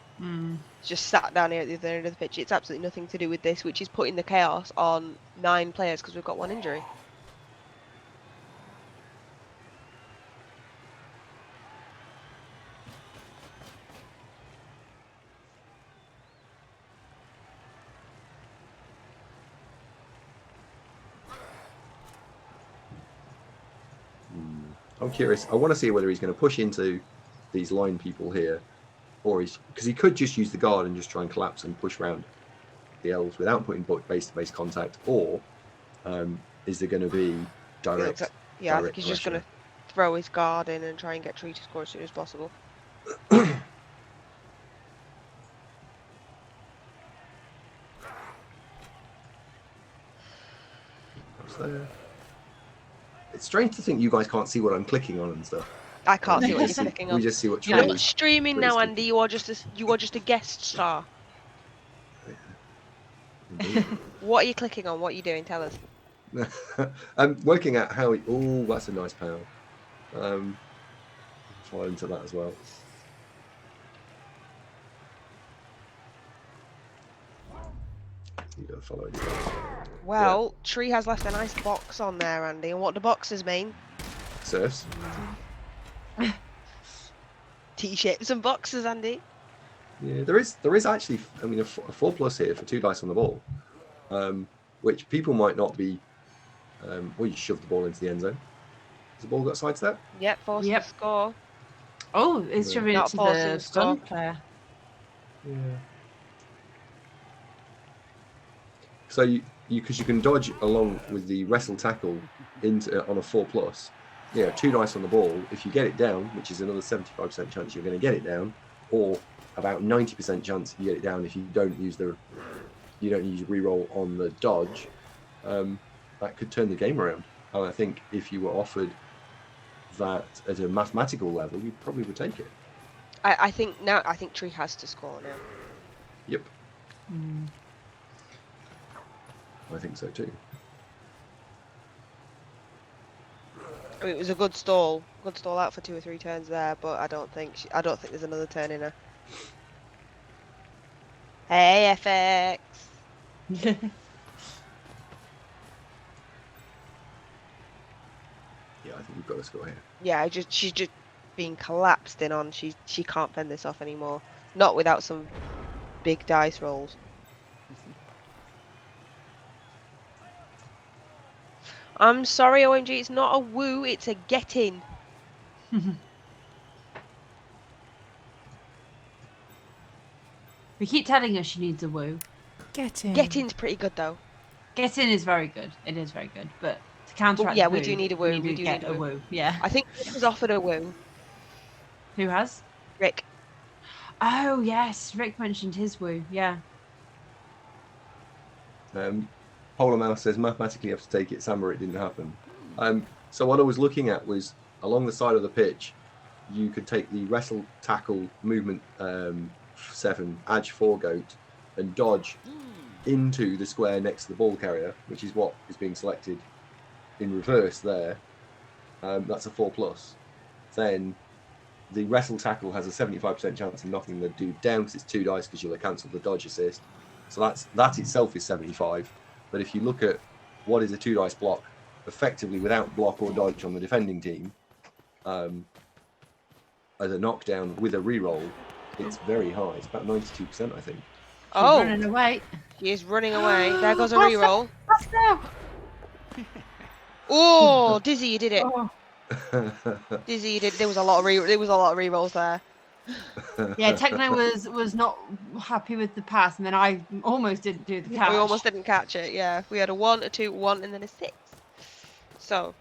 It's just sat down here at the other end of the pitch. It's absolutely nothing to do with this, which is putting the Chaos on 9 players because we've got 1 injury. I'm curious. I want to see whether he's going to push into these line people here, or because he could just use the guard and just try and collapse and push around the elves without putting base-to-base contact, or is there going to be direct? I think he's just going to throw his guard in and try and get Tree to score as soon as possible. It's strange to think you guys can't see what I'm clicking on and stuff. I can't see what you're clicking on. We just see what You're not streaming now, Andy. You are just a guest star. What are you clicking on? What are you doing? Tell us. I'm working out how. Oh, that's a nice pound. Fall into that as well. You gotta follow it. Well, yeah. Tree has left a nice box on there, Andy. And what do boxes mean? Surfs. T-shapes and boxes, Andy. Yeah, there is actually, I mean, a 4+ here for 2 dice on the ball, which people might not be. Well, you shove the ball into the end zone. Has the ball got sidestep? Yep, force to score. Oh, it's shoving it to the stun player. Yeah. So because you can dodge along with the wrestle tackle into on a 4+. Yeah, 2 dice on the ball. If you get it down, which is another 75% chance you're going to get it down, or about 90% chance you get it down if you don't use reroll on the dodge, that could turn the game around. And I think if you were offered that at a mathematical level, you probably would take it. I think Tree has to score now. Yep. I think so too. I mean, it was a good stall out for 2 or 3 turns there, but I don't think there's another turn in her. Hey, FX. Yeah, I think we've got to score here. Yeah, she's just being collapsed in on. She can't fend this off anymore. Not without some big dice rolls. I'm sorry, OMG, it's not a woo, it's a get in. We keep telling her she needs a woo. Get in. Get in's pretty good though. Get in is very good. It is very good, but to counteract yeah, the we do need a woo. we We do do get need a a woo. woo. Yeah. I think Rick was offered a woo. Who has? Rick. Oh yes, Rick mentioned his woo. Yeah. Polar Mouse says mathematically you have to take it. Samba, it didn't happen. So what I was looking at was along the side of the pitch, you could take the wrestle, tackle, movement 7, edge 4 goat, and dodge into the square next to the ball carrier, which is what is being selected in reverse there. That's a 4+. Then the wrestle tackle has a 75% chance of knocking the dude down because it's 2 dice because you'll have cancelled the dodge assist. So that itself is 75. But if you look at what is a 2 dice block, effectively without block or dodge on the defending team, as a knockdown with a reroll, it's very high. It's about 92%, I think. She's Oh, running away. he is running away. There goes a reroll. Let's go. Oh, Dizzy, you did it. Oh. Dizzy, you did. There was a lot of rerolls there. Yeah, Techno was not happy with the pass, and then I almost didn't do the catch. We almost didn't catch it. Yeah, we had a 1, a 2, 1, and then a 6. So,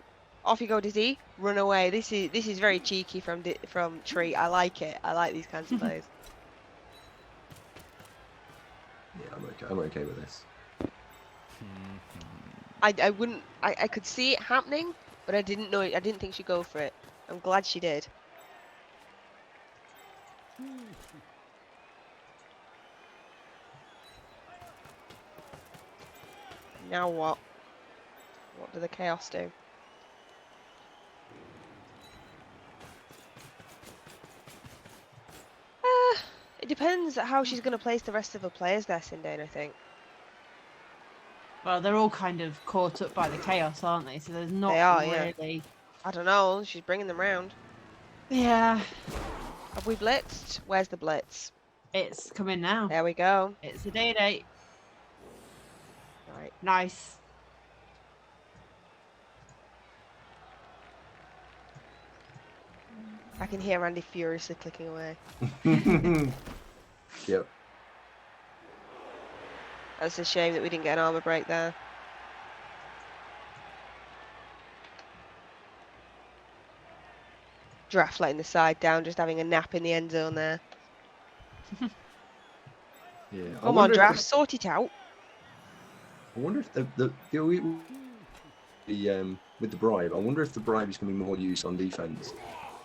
off you go, Dizzy. Run away. This is very cheeky from Tree. I like it. I like these kinds of plays. Yeah, I'm okay with this. I wouldn't. I could see it happening, but I didn't know. I didn't think she'd go for it. I'm glad she did. Now what? What do the chaos do? It depends how she's going to place the rest of her players there, Sindane, I think. Well, they're all kind of caught up by the chaos, aren't they? So there's not They are, yeah. really. I don't know. She's bringing them round. Yeah. Have we blitzed? Where's the blitz? It's coming now. There we go. It's a day. Right. Nice. I can hear Andy furiously clicking away. Yep. That's a shame that we didn't get an armor break there. Giraffe letting the side down, just having a nap in the end zone there. Yeah. Come on, Giraffe, sort it out. I wonder if the with the bribe. I wonder if the bribe is going to be more used on defense.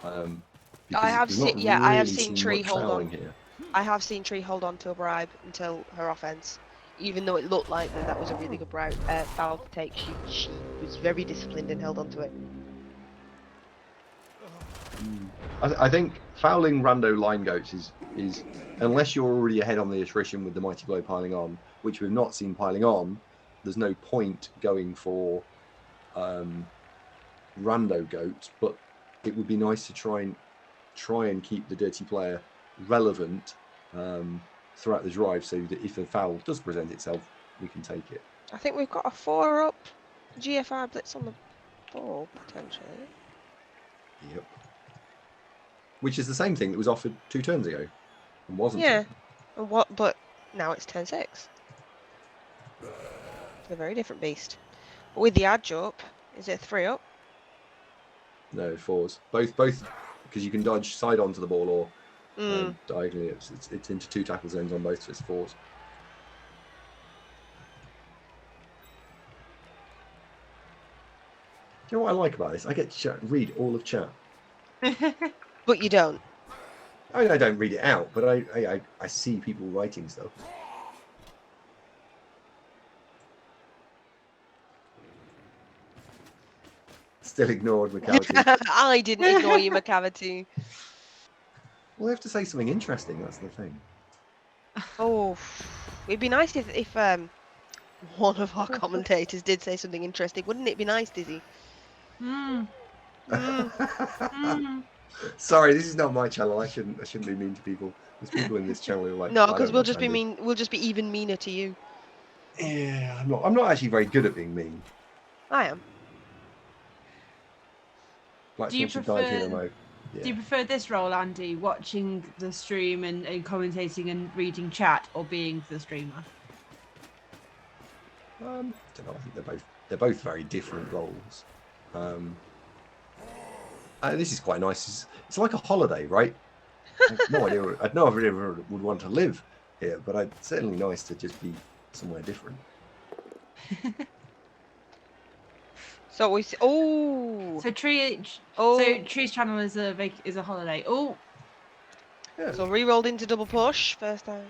I have seen, yeah, I have seen seen Tree much hold fouling on. here. I have seen Tree hold on to a bribe until her offense, even though it looked like that was a really good foul to take. She was very disciplined and held on to it. I think fouling rando line goats is unless you're already ahead on the attrition with the mighty blow piling on, which we've not seen piling on. There's no point going for rando goats, but it would be nice to try and keep the dirty player relevant throughout the drive, so that if a foul does present itself, we can take it. I think we've got a 4-up GFR blitz on the ball potentially. Yep. Which is the same thing that was offered 2 turns ago, and wasn't. Yeah. It? And what? But now it's turn 6. It's a very different beast. But with the edge up, is it a 3-up? No, 4s. Both, because you can dodge side onto the ball or diagonally. It's into 2 tackle zones on both, so it's 4s. Do you know what I like about this? I get to read all of chat. But you don't. I mean, I don't read it out, but I see people writing stuff. Still ignored McCavity. I didn't ignore you, McCavity. Well, they have to say something interesting. That's the thing. Oh, it'd be nice if one of our commentators did say something interesting. Wouldn't it be nice, Dizzy? Sorry, this is not my channel. I shouldn't be mean to people. There's people in this channel who are like. No, because we'll just be mean. We'll just be even meaner to you. Yeah, I'm not actually very good at being mean. I am. Do you prefer this role, Andy, watching the stream and commentating and reading chat, or being the streamer? I don't know. I think they're both they're both very different roles. And this is quite nice. It's like a holiday, right? I'd no idea would want to live here, but it's certainly nice to just be somewhere different. So we see. Oh. So Tree's channel is a holiday. Oh. Yeah. So re-rolled into double push first time.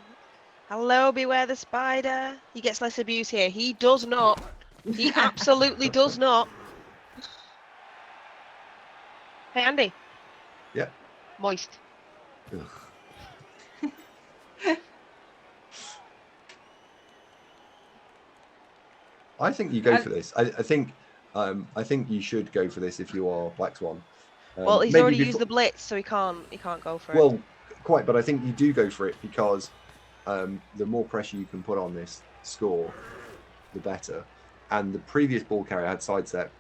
Hello, beware the spider. He gets less abuse here. He does not. He absolutely does not. Hey, Andy. Yeah. Moist. Ugh. I think you go for this. I think you should go for this if you are Blackswan. Well, he's already used the blitz, so he can't go for it. Well, quite, but I think you do go for it because the more pressure you can put on this score, the better. And the previous ball carrier had sidestep.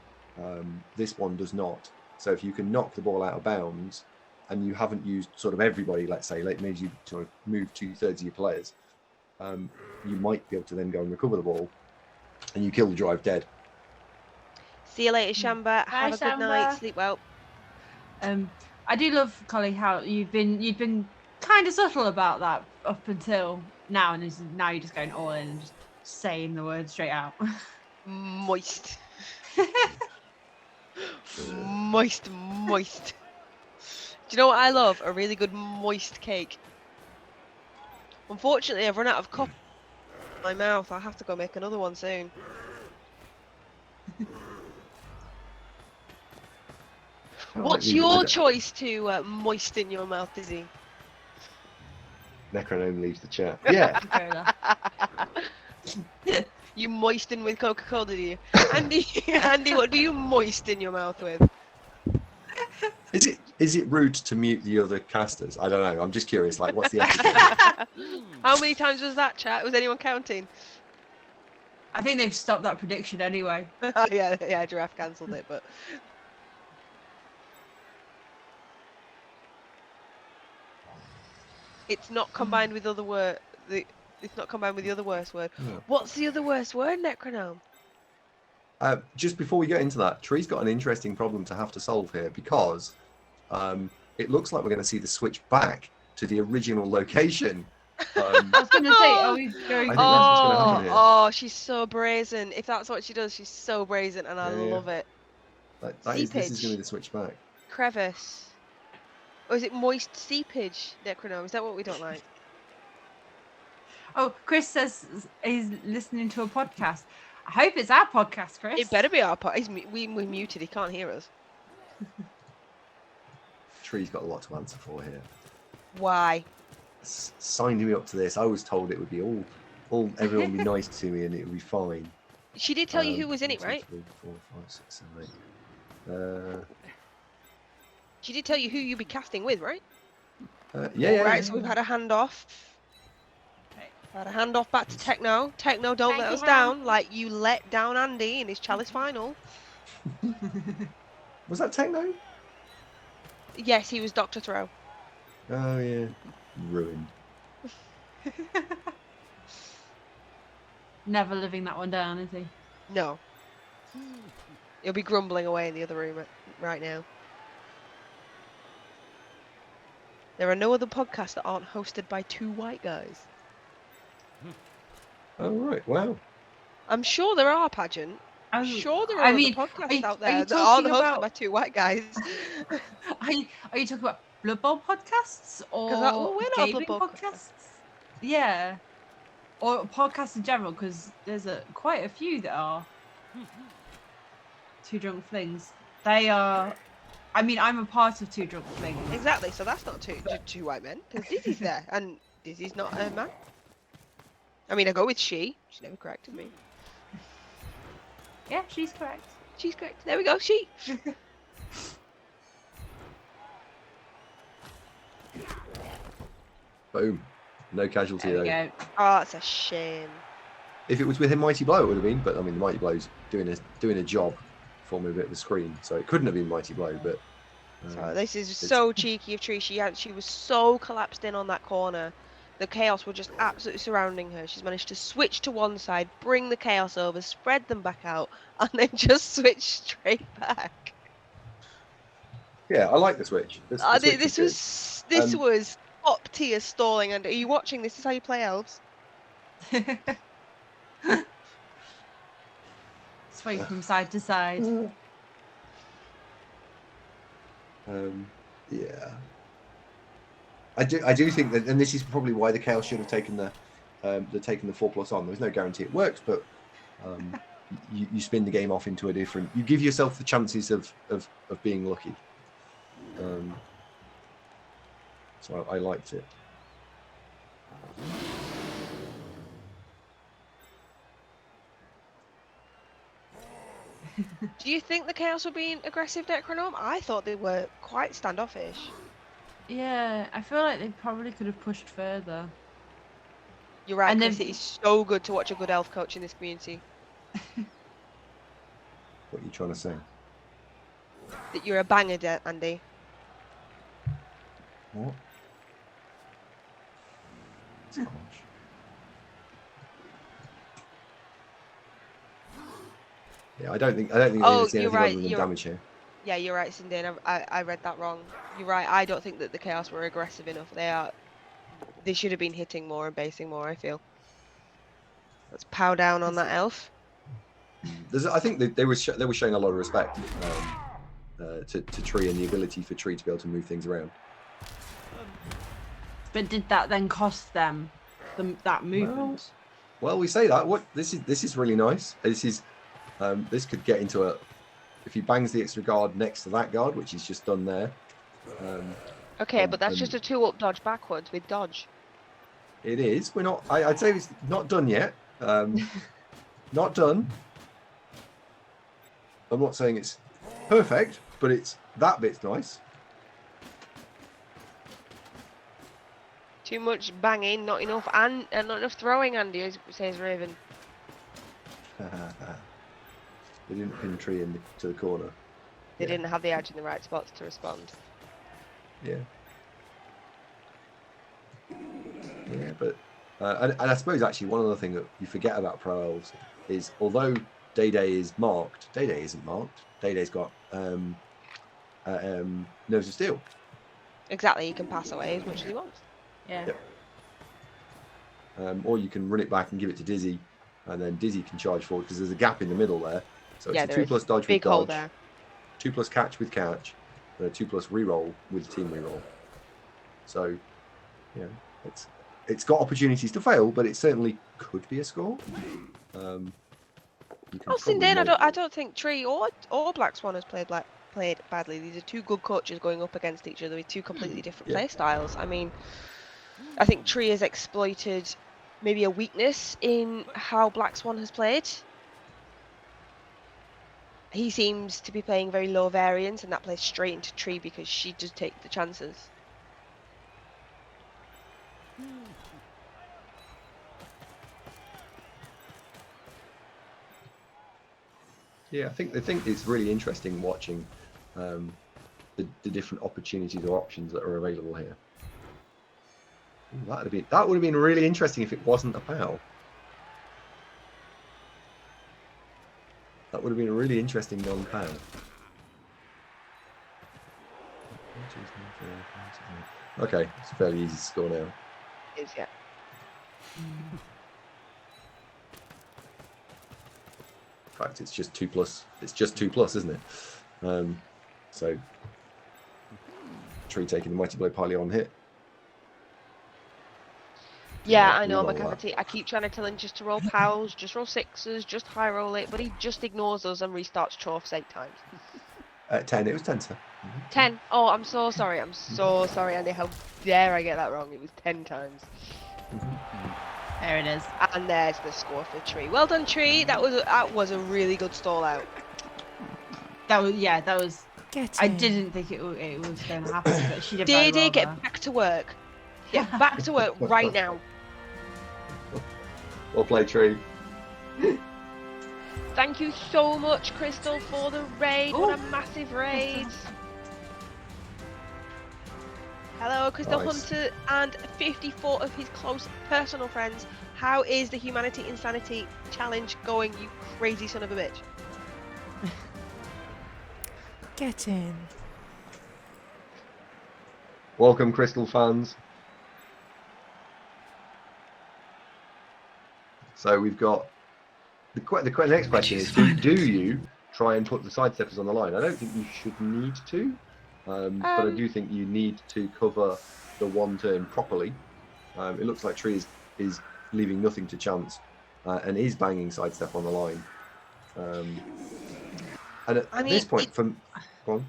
This one does not. So if you can knock the ball out of bounds, and you haven't used sort of everybody, let's say, like maybe you sort of move 2/3 of your players, you might be able to then go and recover the ball, and you kill the drive dead. See you later, Shamba. Have a good night. Shamba. Sleep well. I do love, Collie, how you've been kind of subtle about that up until now, and now you're just going all in and just saying the word straight out. Moist. Moist. Do you know what I love? A really good moist cake. Unfortunately, I've run out of cup in my mouth. I'll have to go make another one soon. What's your choice to moisten your mouth, Dizzy? Necronome leaves the chat. Yeah. Fair enough. You moisten with Coca-Cola, do you? Andy, what do you moisten your mouth with? Is it rude to mute the other casters? I don't know. I'm just curious. Like, what's the etiquette? How many times was that, chat? Was anyone counting? I think they've stopped that prediction anyway. yeah, Giraffe cancelled it, but it's not combined with other word. It's not combined with the other worst word. No. What's the other worst word, Necronome? Just before we get into that, Tree's got an interesting problem to have to solve here because it looks like we're going to see the switch back to the original location. I was going to say, are we going? I think that's what's gonna happen here. Oh, she's so brazen. If that's what she does, she's so brazen, and I love it. This is going to be the switch back. Crevice. Or is it moist seepage, Necronome? Is that what we don't like? Oh, Chris says he's listening to a podcast. I hope it's our podcast, Chris. It better be our part. We muted. He can't hear us. Tree's got a lot to answer for here. Why? Signed me up to this. I was told it would be all everyone would be nice to me and it would be fine. She did tell you who was in it, 1, 2, right? 3, 4, 5, 6, 7, 8. She did tell you who you'd be casting with, right? Yeah. Right, so we've had a handoff. Had a handoff back to Techno. Techno, don't let us down like you let down Andy in his Chalice final. Was that Techno? Yes, he was Dr. Throw. Oh yeah. Ruined. Never living that one down, is he? No. He'll be grumbling away in the other room right now. There are no other podcasts that aren't hosted by two white guys. Oh right, wow. I'm sure there are, Pageant. I'm sure there are other podcasts out there that aren't hosted by two white guys. Are you talking about Blood Bowl podcasts or we're not gaming Blood Bowl podcasts? Yeah, or podcasts in general, because there's quite a few that are Two Drunk Flings. They are. I mean, I'm a part of Two Drunk Flings. Exactly. So that's not two white men. Because Dizzy's there, and Dizzy's not a man. I mean, I go with she. She never corrected me. Yeah, she's correct. She's correct. There we go. She. Boom. No casualty There we though. go. Oh, it's a shame. If it was with him, Mighty Blow, it would have been. But I mean, the Mighty Blow's doing a job, forming a bit of a screen, so it couldn't have been Mighty Blow. But So this is so cheeky of Tree. She was so collapsed in on that corner The chaos were just absolutely surrounding her. She's managed to switch to one side, bring the chaos over, spread them back out, and then just switch straight back. Yeah, I like the switch. The switch This was top tier stalling. And are you watching? This is how you play elves. Swing from side to side. Yeah. I do think that, and this is probably why the chaos should have taken the 4+ on. There's no guarantee it works, but you spin the game off into a different. You give yourself the chances of being lucky. So I liked it. Do you think the chaos were being aggressive, Necronome? I thought they were quite standoffish. Yeah, I feel like they probably could have pushed further. You're right, And Chris. then- It is so good to watch a good elf coach in this community. What are you trying to say? That you're a banger, Andy. What? Gosh. Yeah, I don't think Oh, there's you're anything right, other than damage here. Yeah, you're right, Cindy. I read that wrong. You're right. I don't think that the chaos were aggressive enough. They should have been hitting more and basing more, I feel. Let's pow down on that elf. I think they were showing a lot of respect to Tree and the ability for Tree to be able to move things around. But did that then cost them that movement? Well, we say that. This is really nice. This could get into a. If he bangs the extra guard next to that guard, which he's just done there. Okay, but that's just a 2-up dodge backwards with dodge. It is. We're not. I'd say it's not done yet. Not done. I'm not saying it's perfect, but that bit's nice. Too much banging, not enough, and not enough throwing. Andy says Raven. They didn't pin Tree to the corner. They didn't have the edge in the right spots to respond. Yeah. Yeah, but and I suppose actually one other thing that you forget about Pro Elves is although Day is marked, Day isn't marked. Day's got Nerves of Steel. Exactly, he can pass away as much as he wants. Yeah. Yep. Or you can run it back and give it to Dizzy, and then Dizzy can charge forward because there's a gap in the middle there. So it's Yeah, a there 2+ is. dodge Big with hole dodge, there. 2+ catch with catch, and a 2+ reroll with team reroll. So, yeah, it's got opportunities to fail, but it certainly could be a score. Sindane, I don't think Tree or Blackswan has played badly. These are two good coaches going up against each other with two completely different play styles. I mean, I think Tree has exploited maybe a weakness in how Blackswan has played. He seems to be playing very low variance, and that plays straight into Tree because she does take the chances. Yeah, I think it's really interesting watching the different opportunities or options that are available here. Ooh, that would have been really interesting if it wasn't a POW. That would have been a really interesting non-POW. Okay, it's fairly easy to score now. It is, yeah. In fact, it's just 2+. It's just 2+, isn't it? So Tree taking the mighty blow partly on hit. Yeah, I know, McCafferty. I keep trying to tell him just to roll POWs, just roll 6s, just high roll it, but he just ignores us and restarts Chorfs 8 times. 10. It was 10, sir. 10. Oh, I'm so sorry. I'm so sorry, Andy. How dare I get that wrong? It was 10 times. There it is. And there's the score for Tree. Well done, Tree. That was a really good stall out. That was. Get I in. didn't think it was going to happen, but she did. very Dede, well get there. back to work. Get back to work right now. Well played, Tree. Thank you so much, Crystal, for the raid. What a massive raid. Hello, focus the Nice. hunter and 54 of his close personal friends. How is the Humanity Insanity Challenge going, you crazy son of a bitch? Get in. Welcome, Crystal fans. So we've got the next question is: do you try and put the sidesteppers on the line? I don't think you should need to, but I do think you need to cover the one turn properly. It looks like Tree is leaving nothing to chance and is banging sidestep on the line. And at this point, go on.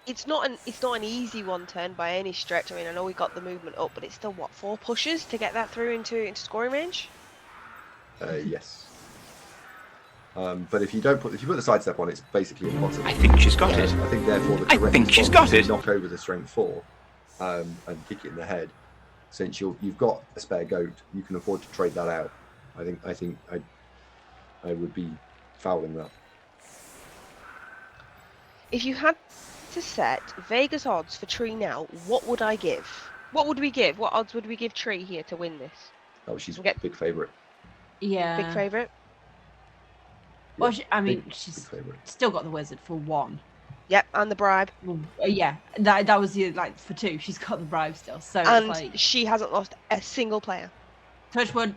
It's not an easy one turn by any stretch. I mean, I know we got the movement up, but it's still what, 4 pushes to get that through into scoring range. Yes. But if you put the sidestep on, it's basically impossible. I think she's got it. I think therefore the I correct think she's response got is it. knock over the strength 4 and kick it in the head. Since you've got a spare goat, you can afford to trade that out. I think I would be fouling that. If you had to set Vegas odds for Tree now, what would I give? What would we give? What odds would we give Tree here to win this? Oh, she's Okay. big favourite. Yeah. Big favourite? Well, Yeah, she's big favourite. still got the wizard for 1. Yep, and the bribe. Well, yeah, that was the for 2. She's got the bribe still, so And it's like she hasn't lost a single player. touch wood.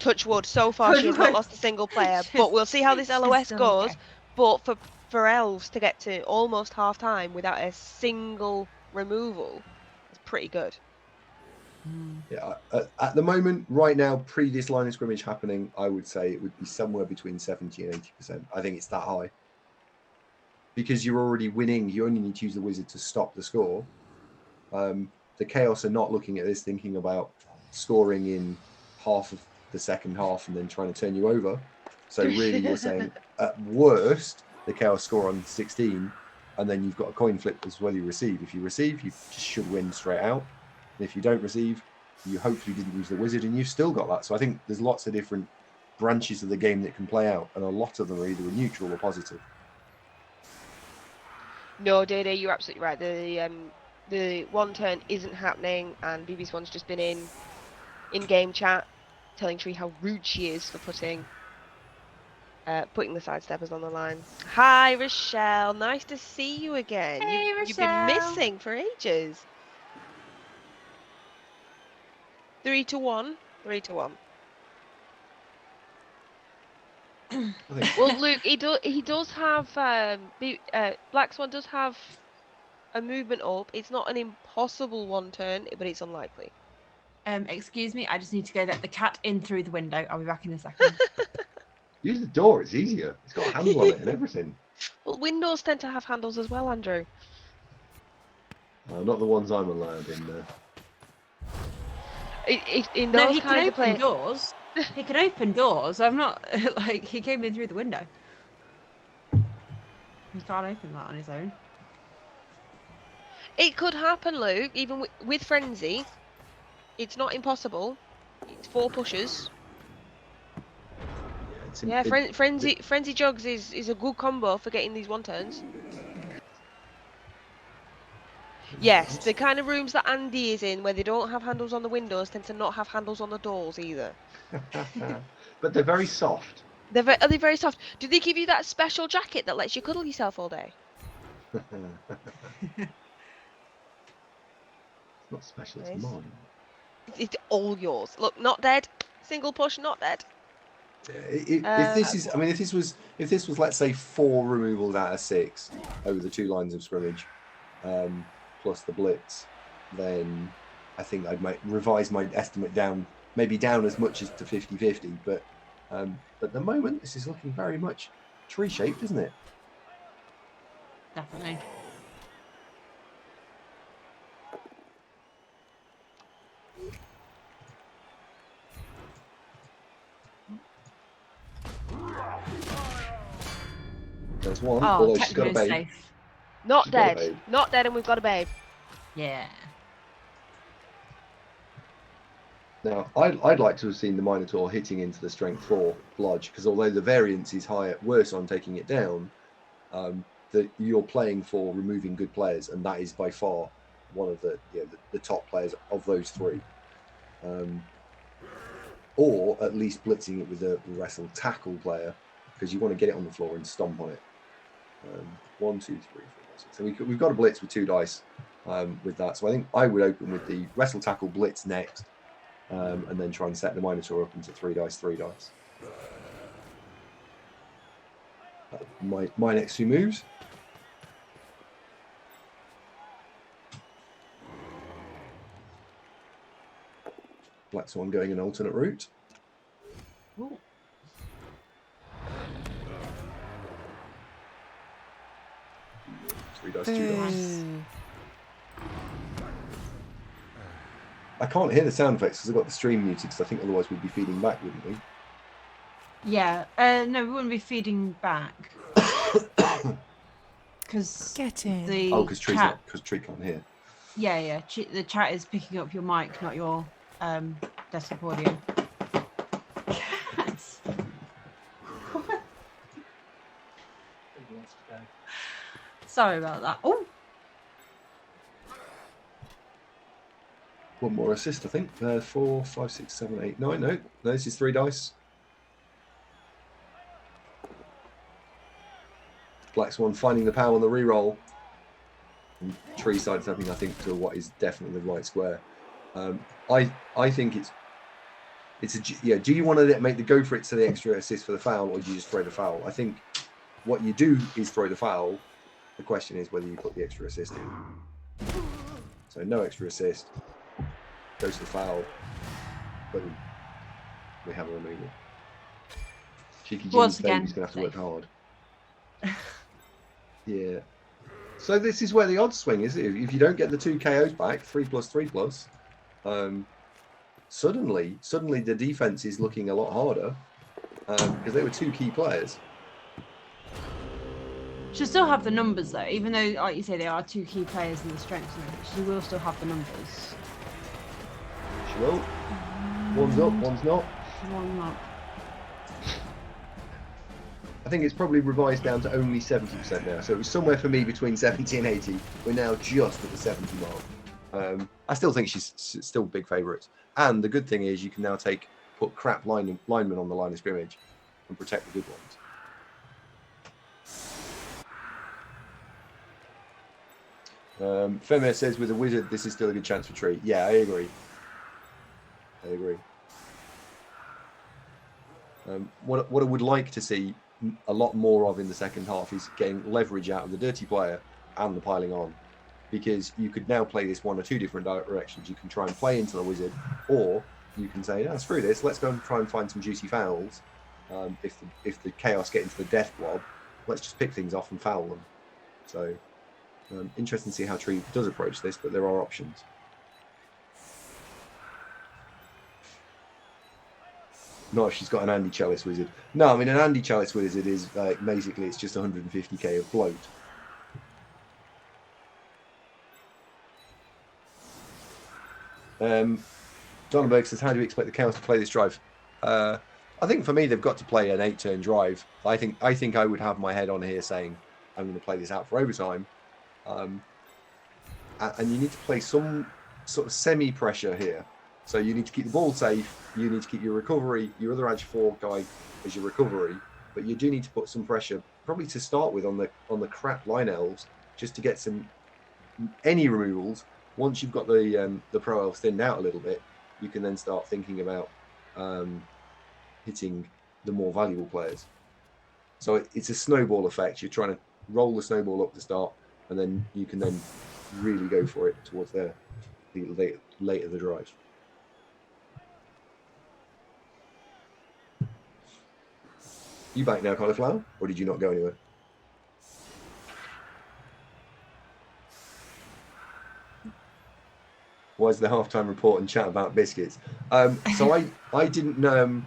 Touch wood. So far, she has not lost a single player. But we'll see how this She's LOS still goes. okay. But for elves to get to almost half time without a single removal, is pretty good. Yeah, at the moment, right now, pre this line of scrimmage happening, I would say it would be somewhere between 70 and 80%. I think it's that high. Because you're already winning, you only need to use the wizard to stop the score. The Chaos are not looking at this thinking about scoring in half of the second half and then trying to turn you over. So really you're saying, at worst, the Chaos score on 16, and then you've got a coin flip as well you receive. If you receive, you just should win straight out. And if you don't receive, you hopefully didn't use the wizard and you've still got that. So I think there's lots of different branches of the game that can play out, and a lot of them are either neutral or positive. No, Dede, you're absolutely right. The one turn isn't happening, and BB1's just been in game chat telling Tree how rude she is for putting the sidesteppers on the line. Hi, Rochelle. Nice to see you again. Hey, You've been Rochelle. missing for ages. 3-1. 3-1. Well, Luke, he does have Blackswan does have a movement up. It's not an impossible one turn, but it's unlikely. Excuse me, I just need to go let the cat in through the window. I'll be back in a second. Use the door, it's easier. It's got a handle on it and everything. Well, windows tend to have handles as well, Andrew. Not the ones I'm allowed in there. In No, those he kinds can of play, open doors. He can open doors. I'm not like he came in through the window. He can't open that on his own. it could happen, Luke. Even with Frenzy, it's not impossible. It's 4 pushes. Yeah, Frenzy Jugs is a good combo for getting these one turns. Yes, the kind of rooms that Andy is in, where they don't have handles on the windows, tend to not have handles on the doors either. But they're very soft. Are they very soft? Do they give you that special jacket that lets you cuddle yourself all day? It's not special, it's Nice. mine. It's all yours. Look, not dead. Single push, not dead. If this was, let's say, 4 removals out of 6 over the 2 lines of scrimmage, plus the blitz, then I think I might revise my estimate down, maybe down as much as to 50-50. But at the moment, this is looking very much tree-shaped, isn't it? Definitely. There's one, Oh, although she's got a Techno's babe. safe. Not She's got a dead. babe. Not dead, and we've got a babe. Yeah. Now, I'd like to have seen the Minotaur hitting into the strength 4 blodge, because although the variance is worse on taking it down, that you're playing for removing good players, and that is by far one of the top players of those three, or at least blitzing it with a wrestle tackle player, because you want to get it on the floor and stomp on it. 1, 2, 3, 4, 5, 6. So we've got a blitz with 2 dice with that. So I think I would open with the wrestle tackle blitz next, and then try and set the Minotaur up into 3 dice, 3 dice. My next 2 moves. Blackswan going an alternate route. Ooh. 3 dice, 2 dice. Ooh. I can't hear the sound effects because I've got the stream muted, because I think otherwise we'd be feeding back, wouldn't we? Yeah. No, we wouldn't be feeding back. Because Get in. the Oh, because chat. Tree can't hear. Yeah. The chat is picking up your mic, not your desktop audio. Cats. Sorry about that. Oh. One more assist, I think. 4, 5, 6, 7, 8, 9. No, this is 3 dice. Blackswan finding the power on the reroll. And Tree sidestepping, I think, to what is definitely the right square. I think it's a do you want to make the go for it to the extra assist for the foul, or do you just throw the foul? I think what you do is throw the foul. The question is whether you put the extra assist in. So no extra assist. Goes to the foul. Boom. We have a removal. Cheeky Once Jimmy's again, baby's going to have to work safe. hard. Yeah. So this is where the odds swing, is it? If you don't get the 2 KOs back, 3+3+, suddenly the defense is looking a lot harder, because they were 2 key players. She'll still have the numbers though, even though, like you say, there are 2 key players in the strength zone. She will still have the numbers. She will. One's up, one's not. One not. I think it's probably revised down to only 70% now. So it was somewhere for me between 70 and 80. We're now just at the 70 mark. I still think she's still big favourites. And the good thing is you can now put crap linemen on the line of scrimmage and protect the good ones. Femir says with a wizard, this is still a good chance for Tree. Yeah, I agree. What I would like to see a lot more of in the second half is getting leverage out of the dirty player and the piling on, because you could now play this 1 or 2 different directions. You can try and play into the wizard, or you can say, no, screw this, let's go and try and find some juicy fouls. If the chaos get into the death blob, let's just pick things off and foul them. So interesting to see how Tree does approach this, but there are options. Not if she's got an Andy Chalice Wizard. No, I mean, an Andy Chalice Wizard is basically it's just 150k of bloat. Donenberg says, how do you expect the Chaos to play this drive? I think for me, they've got to play an 8-turn drive. I think I would have my head on here saying, I'm going to play this out for overtime. And you need to play some sort of semi-pressure here. So you need to keep the ball safe. You need to keep your recovery, your other edge 4 guy as your recovery. But you do need to put some pressure, probably to start with, on the crap line elves, just to get any removals. Once you've got the pro elves thinned out a little bit, you can then start thinking about hitting the more valuable players. So it's a snowball effect. You're trying to roll the snowball up to start, and then you can then really go for it towards the later the drive. You back now, Cauleeflower, or did you not go anywhere? Why is the halftime report and chat about biscuits? So I didn't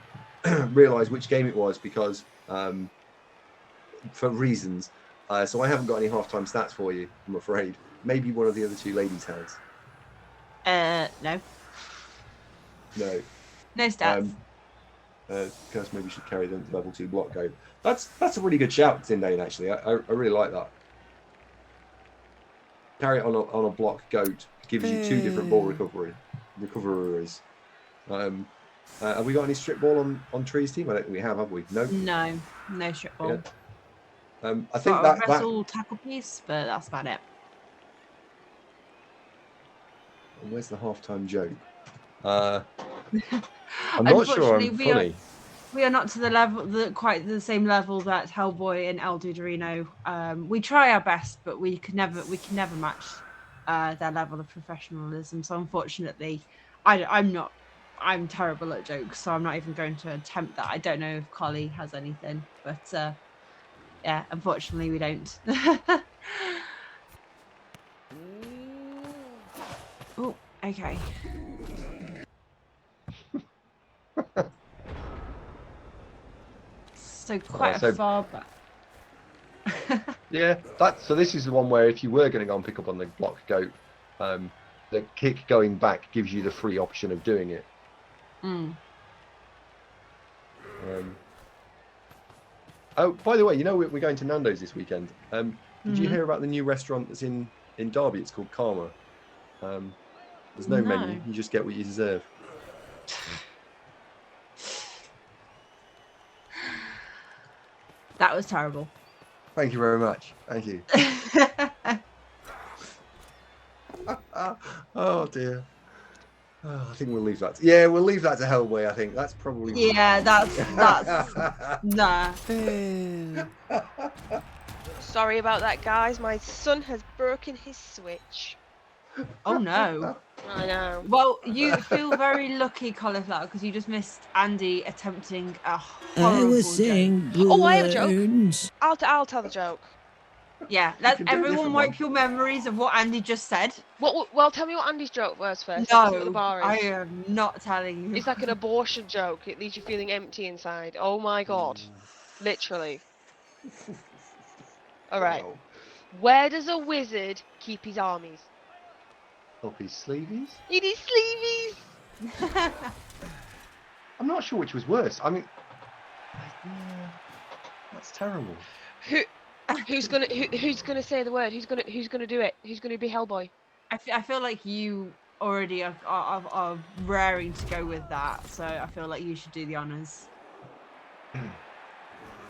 realise which game it was because for reasons. So I haven't got any halftime stats for you, I'm afraid. Maybe one of the other 2 ladies has. No. No. No stats. Curse maybe should carry them to level 2 block go. That's a really good shout, Zindane, actually. I really like that. carry it on a block goat gives you 2 different ball recoverers. Have we got any strip ball on Tree's team? I don't think we have we? No. No strip ball. Yeah. I think got a that wrestle tackle piece, but that's about it. Where's the halftime joke? I'm not sure I'm funny. We are not to the level, quite the same level that Hellboy and El Duderino. We try our best, but we can never match their level of professionalism. So unfortunately, I'm terrible at jokes, so I'm not even going to attempt that. I don't know if Collie has anything, but yeah, unfortunately we don't. Oh, okay. So quite a far back. Yeah, so this is the one where if you were going to go and pick up on the block goat, the kick going back gives you the free option of doing it. Oh, by the way, you know we're going to Nando's this weekend. Did you hear about the new restaurant that's in Derby? It's called Karma. There's no menu. You just get what you deserve. That was terrible. Thank you very much. Thank you. Oh dear. Oh, I think we'll leave that. We'll leave that to Hellboy. I think that's probably. Yeah, that's nah. Sorry about that, guys. My son has broken his Switch. Oh no. I know. Well, you feel very lucky, Cauleeflower, because you just missed Andy attempting a horrible I was saying joke. Oh, I have a joke. balloons. I'll tell the joke. Yeah, let can do a everyone different wipe one. your memories of what Andy just said. Well, tell me what Andy's joke was first. Let's see what the No, bar is. I am not telling you. It's like an abortion joke. It leaves you feeling empty inside. Oh my god. Literally. Alright. Wow. Where does a wizard keep his armies? Up his sleeveys. In his sleeveys! I'm not sure which was worse. I mean, that's terrible. Who's gonna say the word? Who's gonna do it? Who's gonna be Hellboy? I feel like you already are raring to go with that, so I feel like you should do the honours.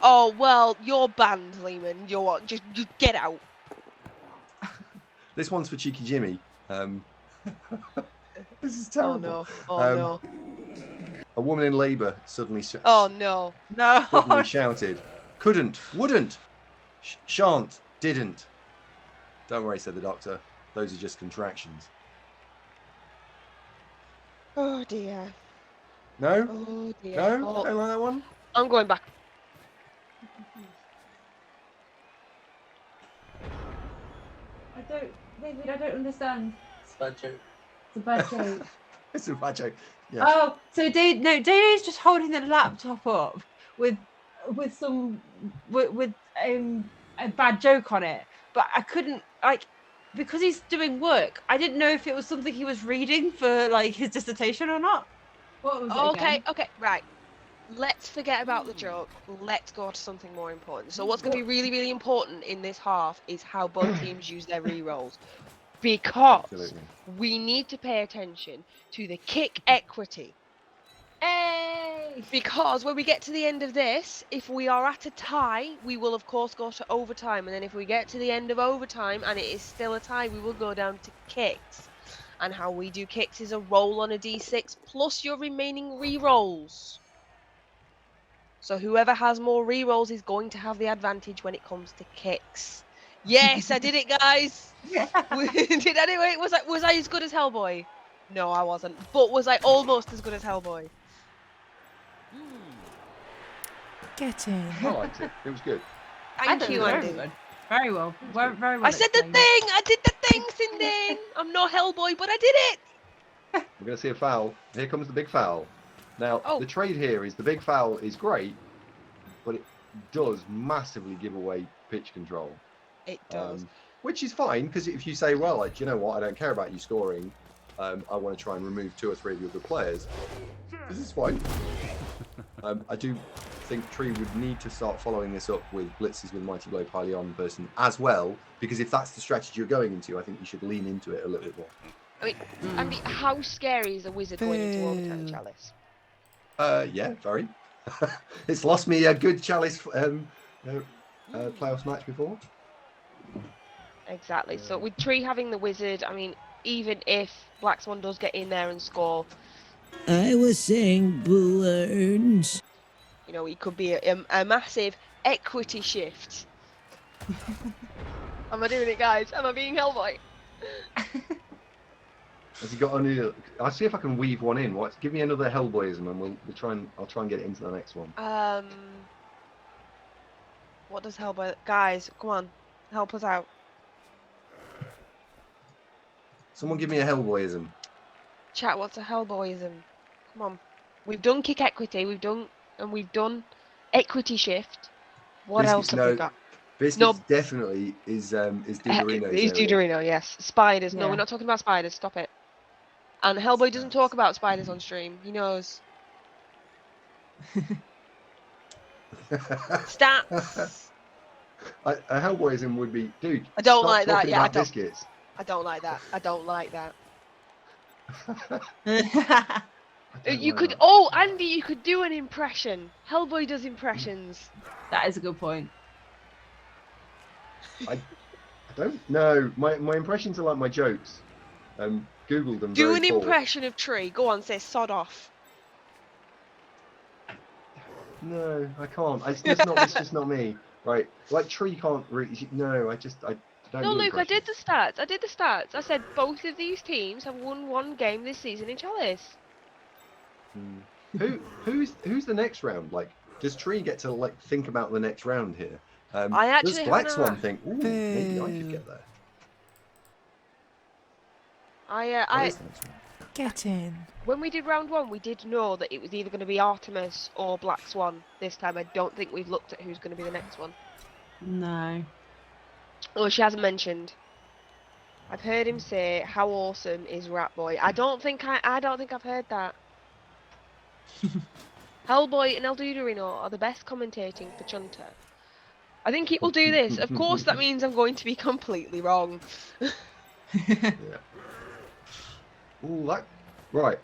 Oh well, you're banned, Lehman. You're just get out. This one's for Cheeky Jimmy. This is terrible. Oh no! Oh no! A woman in labour suddenly Oh no! No. suddenly shouted, "Couldn't, wouldn't, shan't, didn't." Don't worry, said the doctor. Those are just contractions. Oh dear! No? Oh dear! No? Oh, Don't like that one? I'm going back. David, I don't understand. It's a bad joke. It's a bad joke. It's a bad joke. Yeah. Oh, so David's just holding the laptop up with a bad joke on it, but I couldn't because he's doing work. I didn't know if it was something he was reading for his dissertation or not. What was it again? Okay, right. Let's forget about the joke. Let's go to something more important. So what's going to be really, really important in this half is how both teams use their re-rolls. Because Absolutely. we need to pay attention to the kick equity. Hey! Because when we get to the end of this, if we are at a tie, we will of course go to overtime. And then if we get to the end of overtime and it is still a tie, we will go down to kicks. And how we do kicks is a roll on a d6 plus your remaining re-rolls. So whoever has more re-rolls is going to have the advantage when it comes to kicks. Yes, I did it, guys. Yeah. Did anyway? Was I as good as Hellboy? No, I wasn't. But was I almost as good as Hellboy? Get in. I liked it. It was good. Thank you, very Andy. good. Very well. Very well. I said the explained. thing. I did the thing, Cindy. I'm not Hellboy, but I did it. We're going to see a foul. Here comes the big foul. Now, Oh. the trade here is the big foul is great, but it does massively give away pitch control. It does. Which is fine, because if you say, well, you know what, I don't care about you scoring, I want to try and remove 2 or 3 of your good players, this is fine. I do think Tree would need to start following this up with blitzes with Mighty Blow Pyleon person as well, because if that's the strategy you're going into, I think you should lean into it a little bit more. I mean, Andy, how scary is a wizard going into Overtime Chalice? Yeah, very. It's lost me a good Chalice playoffs match before. Exactly. So with Tree having the wizard, I mean, even if Blackswan does get in there and score, I was saying Boo Earns. you know, it could be a massive equity shift. Am I doing it, guys? Am I being Hellboy? Has he got any? I'll see if I can weave one in. What? Give me another Hellboyism, and we'll try and I'll try and get it into the next one. What does Hellboy? Guys, come on, help us out. Someone give me a Hellboyism. Chat, what's a Hellboyism? Come on, we've done kick equity, we've done equity shift. What else have we got? Biscuits definitely is Dudorino's It's area. Dudorino, yes. Spiders. No, Yeah. we're not talking about spiders. Stop it. And Hellboy doesn't talk about spiders on stream. He knows. Stats. A Hellboyism would be, dude. I don't stop like that. talking Yeah, I about don't. biscuits. I don't like that. I don't like that. I don't You like could. that. Oh, Andy, you could do an impression. Hellboy does impressions. That is a good point. I don't know. My impressions are like my jokes. Google them. Do very an full. impression of Tree. Go on, say sod off. No, I can't. It's just not me. Right, like Tree can't really. No, I don't. No, do Luke, I did impressions. the stats. I said both of these teams have won one game this season in Chalice. Who's the next round? Like, does Tree get to like think about the next round here? I actually does haven't Blackswan asked. think? Ooh, maybe I could get there. I Get in. when we did round one, we did know that it was either going to be Artemis or Black Swan. This time, I don't think we've looked at who's going to be the next one. No. Oh, she hasn't mentioned. I've heard him say how awesome is Rat Boy. I don't think I've heard that. Hellboy and Eldudorino are the best commentating for Chunter. I think he will do this. Of course, that means I'm going to be completely wrong. Yeah. Ooh, right.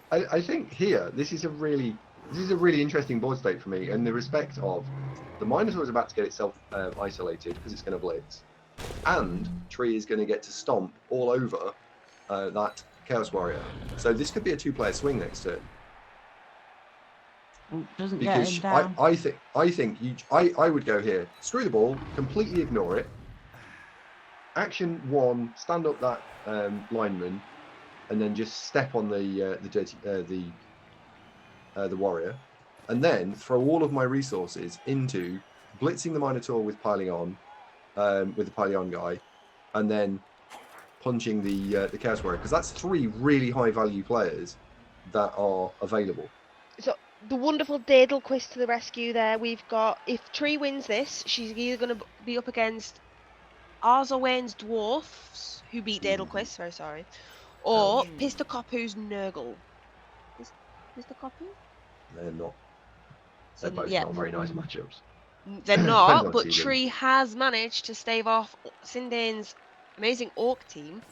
I think here this is a really interesting board state for me in the respect of the Minotaur is about to get itself isolated because it's going to blitz, and Tree is going to get to stomp all over that Chaos Warrior. So this could be a two-player swing next turn. Ooh, doesn't get him Because down. I would go here, screw the ball, completely ignore it. Action one, stand up that lineman, and then just step on the warrior, and then throw all of my resources into blitzing the Minotaur with piling on, with the Pyleon guy, and then punching the Chaos Warrior, because that's three really high value players that are available. So the wonderful Daedalquist to the rescue there. We've got, if Tree wins this, she's either going to be up against Arzawain's Dwarfs, who beat Daedalquist, very sorry, or Pistakopu's Nurgle. Pistakopu? They're not. They're both yeah. not very nice matchups. They're Depends not, on but season. Tree has managed to stave off Sindane's amazing Orc team,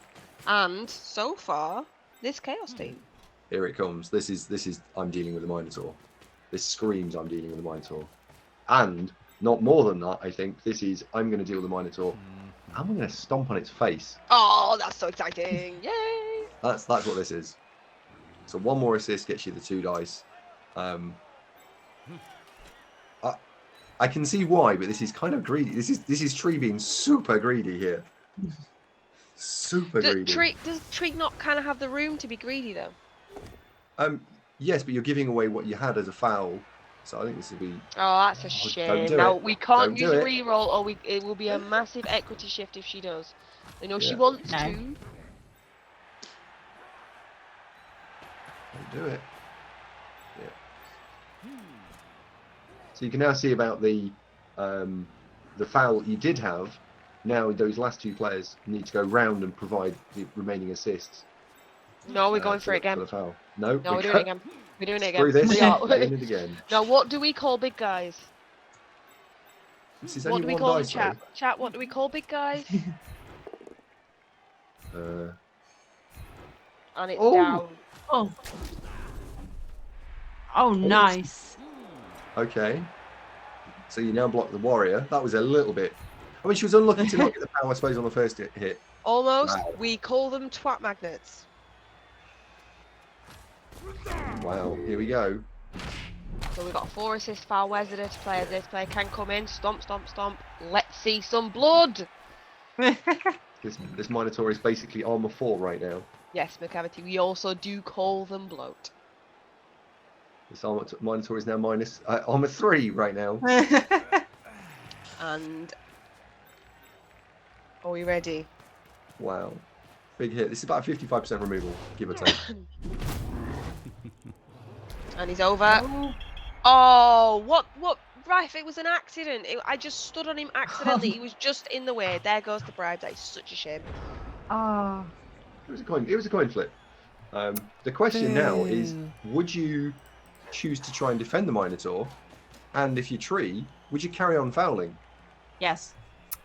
and so far, this Chaos team. Here it comes. This is I'm dealing with the Minotaur. This screams I'm dealing with the Minotaur. And not more than that, I think this is I'm going to deal with the Minotaur. I'm going to stomp on its face. Oh, that's so exciting! Yay! That's what this is. So one more assist gets you the 2 dice. I can see why, but this is kind of greedy. This is Tree being super greedy here. Super greedy. Does Tree not kind of have the room to be greedy though? Yes, but you're giving away what you had as a foul. So I think this will be. Oh, that's a don't shame. do Now it. we can't Don't use do a it. reroll, or it will be a massive equity shift if she does. I know she Yeah. wants No. to. Don't do it. Yeah. So you can now see about the foul you did have. Now those last 2 players need to go round and provide the remaining assists. No, we're going for it For again. the foul. No, No, we're doing it again. We're doing it Screw again. this. We are. Doing it again. Now, what do we call big guys? This is What only do we one call them, dice, chat? Chat, what do we call big guys? though. And it's Oh. down. Oh. Oh, nice. Okay. So you now block the warrior. That was a little bit. I mean, she was unlucky to not get the power, I suppose, on the first hit. Almost. Wow. We call them twat magnets. Wow. Here we go. So we've got 4 assist foul. Where's the dirty player? This player can come in. Stomp, stomp, stomp. Let's see some blood. This Minotaur is basically armor 4 right now. Yes, McCavity. We also do call them bloat. This Minotaur is now minus armor 3 right now. And are we ready? Wow. Big hit. This is about a 55% removal, give or take. And he's over. Oh, what? Right, it was an accident. I just stood on him accidentally. He was just in the way. There goes the bribe. That is such a shame. Oh. It was a coin flip. The question now is, would you choose to try and defend the Minotaur? And if you tree, would you carry on fouling? Yes.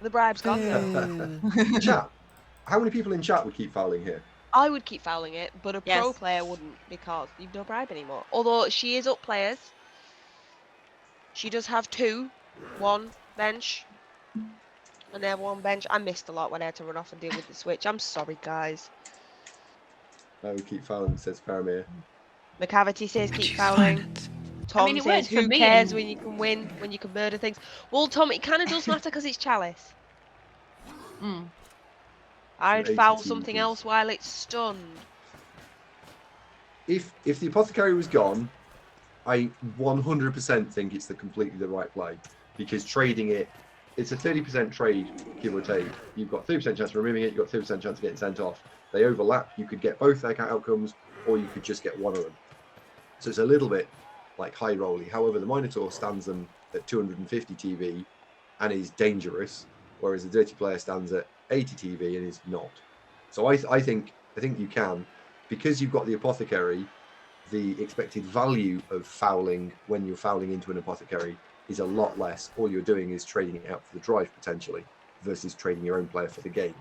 The bribe's gone though. Chat. How many people in chat would keep fouling here? I would keep fouling it, but a pro Yes. player wouldn't because you've no bribe anymore. Although she is up players. She does have 1 bench. And they have 1 bench. I missed a lot when I had to run off and deal with the switch. I'm sorry, guys. No, we keep fouling, says Faramir. McCavity says But keep she's fouling. violent. Tom it says worked for who me cares and- when you can win, when you can murder things. Well, Tom, it kind of does matter because it's Chalice. Mm. I'd 80 foul to something use. else while it's stunned. If the apothecary was gone, I 100% think it's completely the right play, because trading it, it's a 30% trade, give or take. You've got 30% chance of removing it, you've got 30% chance of getting sent off. They overlap. You could get both their outcomes, or you could just get one of them. So it's a little bit like high rolly. However, the Minotaur stands them at 250 TV and is dangerous, whereas the dirty player stands at 80 TV and is not. So I think you can, because you've got the apothecary. The expected value of fouling when you're fouling into an apothecary is a lot less. All you're doing is trading it out for the drive potentially, versus trading your own player for the game.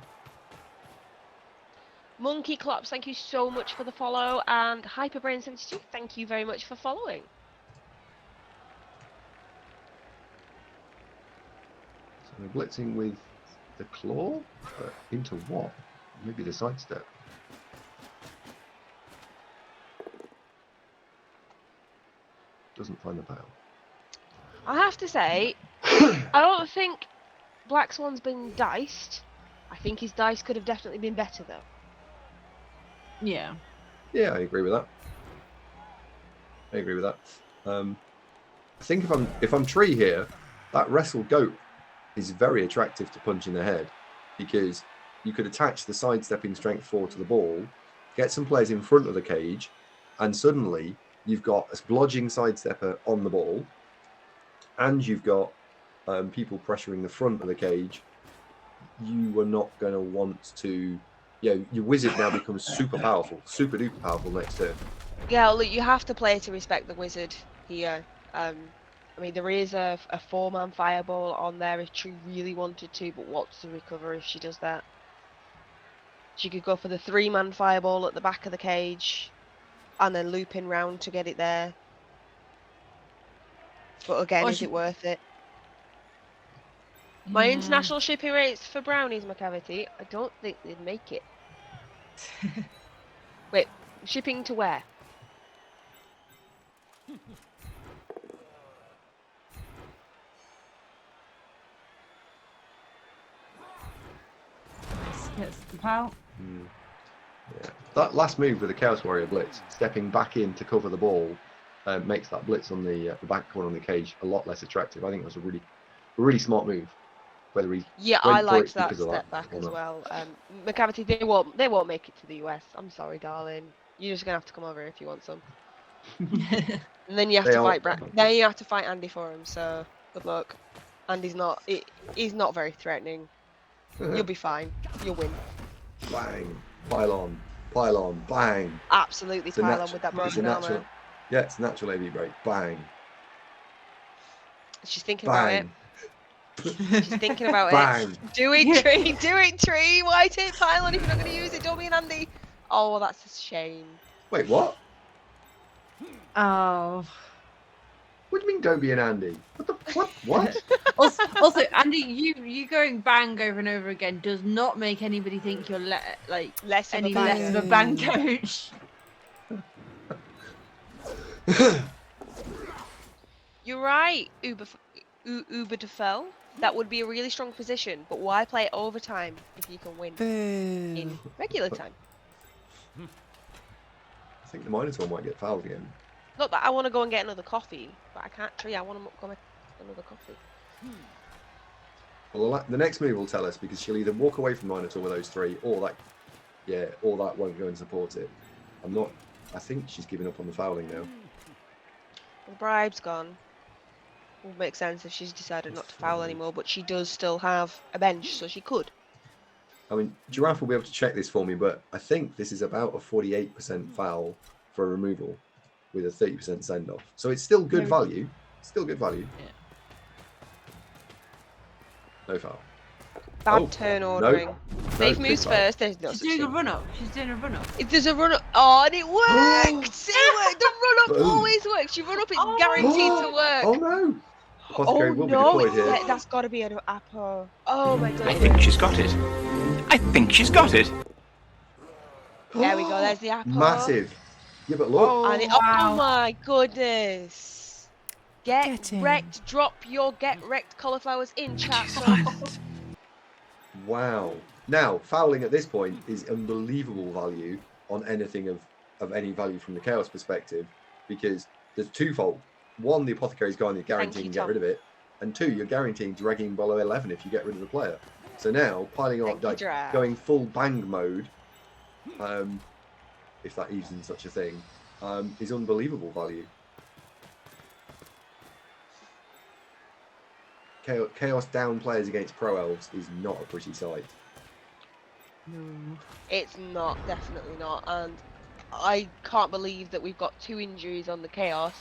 Monkey Clops, thank you so much for the follow, and Hyperbrain72, thank you very much for following. So we're blitzing with the claw, but into what? Maybe the sidestep. Doesn't find the bow. I have to say, I don't think Blackswan's been diced. I think his dice could have definitely been better though. Yeah. Yeah, I agree with that. I think if I'm tree here, that wrestle goat is very attractive to punch in the head, because you could attach the sidestepping strength 4 to the ball, get some players in front of the cage, and suddenly you've got a blodging sidestepper on the ball, and you've got people pressuring the front of the cage. You are not going to want to. Yeah, your wizard now becomes super powerful, super duper powerful next turn. Yeah, look, you have to play to respect the wizard here. I mean, there is a 4-man fireball on there if she really wanted to, but what's the recover if she does that? She could go for the 3-man fireball at the back of the cage, and then looping round to get it there. But again, Or is she- it worth it? My international shipping rates for brownies, McCavity, I don't think they'd make it. Wait, shipping to where? Gets the pow. Yeah. That last move with the Chaos Warrior Blitz, stepping back in to cover the ball, makes that blitz on the back corner of the cage a lot less attractive. I think it was a really smart move. Whether he Yeah, went I for liked it that because of step back or as not. well. McCavity, they won't make it to the US. I'm sorry, darling. You're just gonna have to come over if you want some. And then you have They to are- fight then you have to fight Andy for him. So good luck. Andy's he's not very threatening. You'll be fine. You'll win. Bang, pile on, bang. Absolutely It's a pile on natu- with that it's a broken armor. Yeah, it's natural AV break. Bang. She's thinking about it. Bang. She's thinking about Bang. it. Do it, Tree. Do it, Tree. Why take pylon if you're not going to use it? Don't be an Andy. Oh, well, that's a shame. Wait, what? Oh. What do you mean don't be an Andy? What? Also, Andy, you going bang over and over again does not make anybody think you're Less of a any banger. less of a bang coach. You're right, Uber to Fell. That would be a really strong position, but why play overtime if you can win in regular time? I think the Minotaur might get fouled again. Not that I want to go and get another coffee, but I can't. Tree, I want to go get another coffee. Well, the next move will tell us because she'll either walk away from Minotaur with those three, or that won't go and support it. I think she's given up on the fouling now. The bribe's gone. Would make sense if she's decided not to foul anymore, but she does still have a bench, so she could. I mean, Giraffe will be able to check this for me, but I think this is about a 48% foul for a removal with a 30% send off. So it's still good value. Still good value. Yeah. No foul. Bad turn ordering. Safe moves first. There's no She's such doing a thing. run up. She's doing a run up. If there's a run up, oh, and it worked! It worked. The run up Boom. always works. You run up, it's guaranteed to work. Oh no! Apothecary will be no, deployed here. that's got to be an Apo. Oh my I goodness. think she's got it. I think she's got it. There we go. There's the Apo. Massive. Yeah, but look. Oh, And wow. oh my goodness. Get Get in. wrecked. Drop your get wrecked cauliflowers in chat. She's violent. Wow. Now, fouling at this point is unbelievable value on anything of any value from the Chaos perspective, because there's twofold. One, the Apothecary's gone, you're guaranteeing to get rid of it. And two, you're guaranteeing dragging below 11 if you get rid of the player. So now, piling on, Thank you, Giraffe. going full bang mode, if that even such a thing, is unbelievable value. Chaos down players against Pro Elves is not a pretty sight. No. It's not, definitely not. And I can't believe that we've got 2 injuries on the Chaos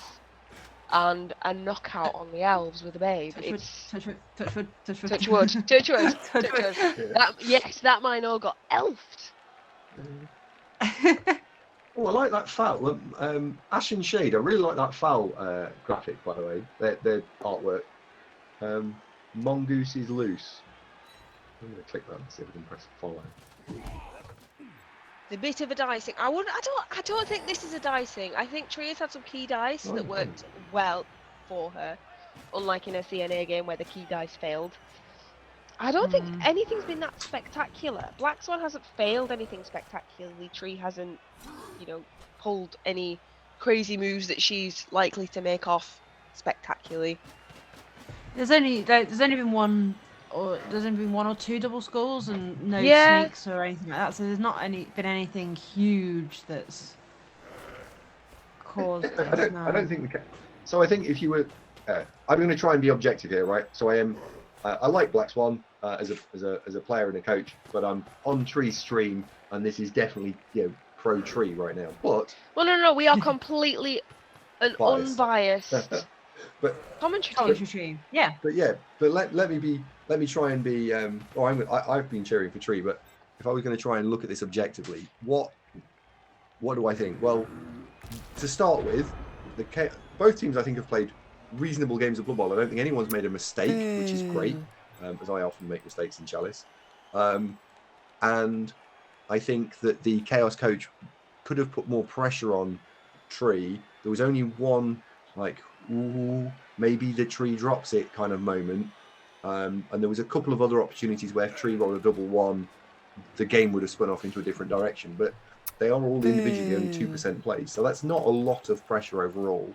and a knockout on the Elves with a babe. Touch wood, touch wood, touch wood, Touch wood, touch wood, Touch touch wood. wood. Yes, that Minor got elfed. Oh, I like that foul. Ash and Shade, I really like that foul graphic, by the way. Their artwork. Mongoose is loose. I'm going to click that and see if I can press follow. It's a bit of a dicing. I don't think this is a dicing. I think Tree has had some key dice that worked well for her, unlike in a CNA game where the key dice failed. I don't think anything's been that spectacular. Blackswan hasn't failed anything spectacularly. Tree hasn't, pulled any crazy moves that she's likely to make off spectacularly. There's only been one or 2 double scores and no Yeah. sneaks or anything like that. So there's not been anything huge that's caused. I don't think so. I think if you were, I'm going to try and be objective here, right? So I am. I like Blackswan as a player and a coach, but I'm on Tree's stream, and this is definitely pro Tree right now. But Well, no, we are completely an Biased. unbiased but commentary. Stream. Yeah. but let me try and be. I've been cheering for Tree, but if I was going to try and look at this objectively, what do I think? Well, to start with, both teams I think have played reasonable games of Blood Bowl. I don't think anyone's made a mistake, which is great, as I often make mistakes in Chalice. And I think that the Chaos coach could have put more pressure on Tree. There was only one, ooh, maybe the Tree drops it kind of moment. And there was a couple of other opportunities where if Tree rolled a double one, the game would have spun off into a different direction. But they are all individually only 2% plays. So that's not a lot of pressure overall.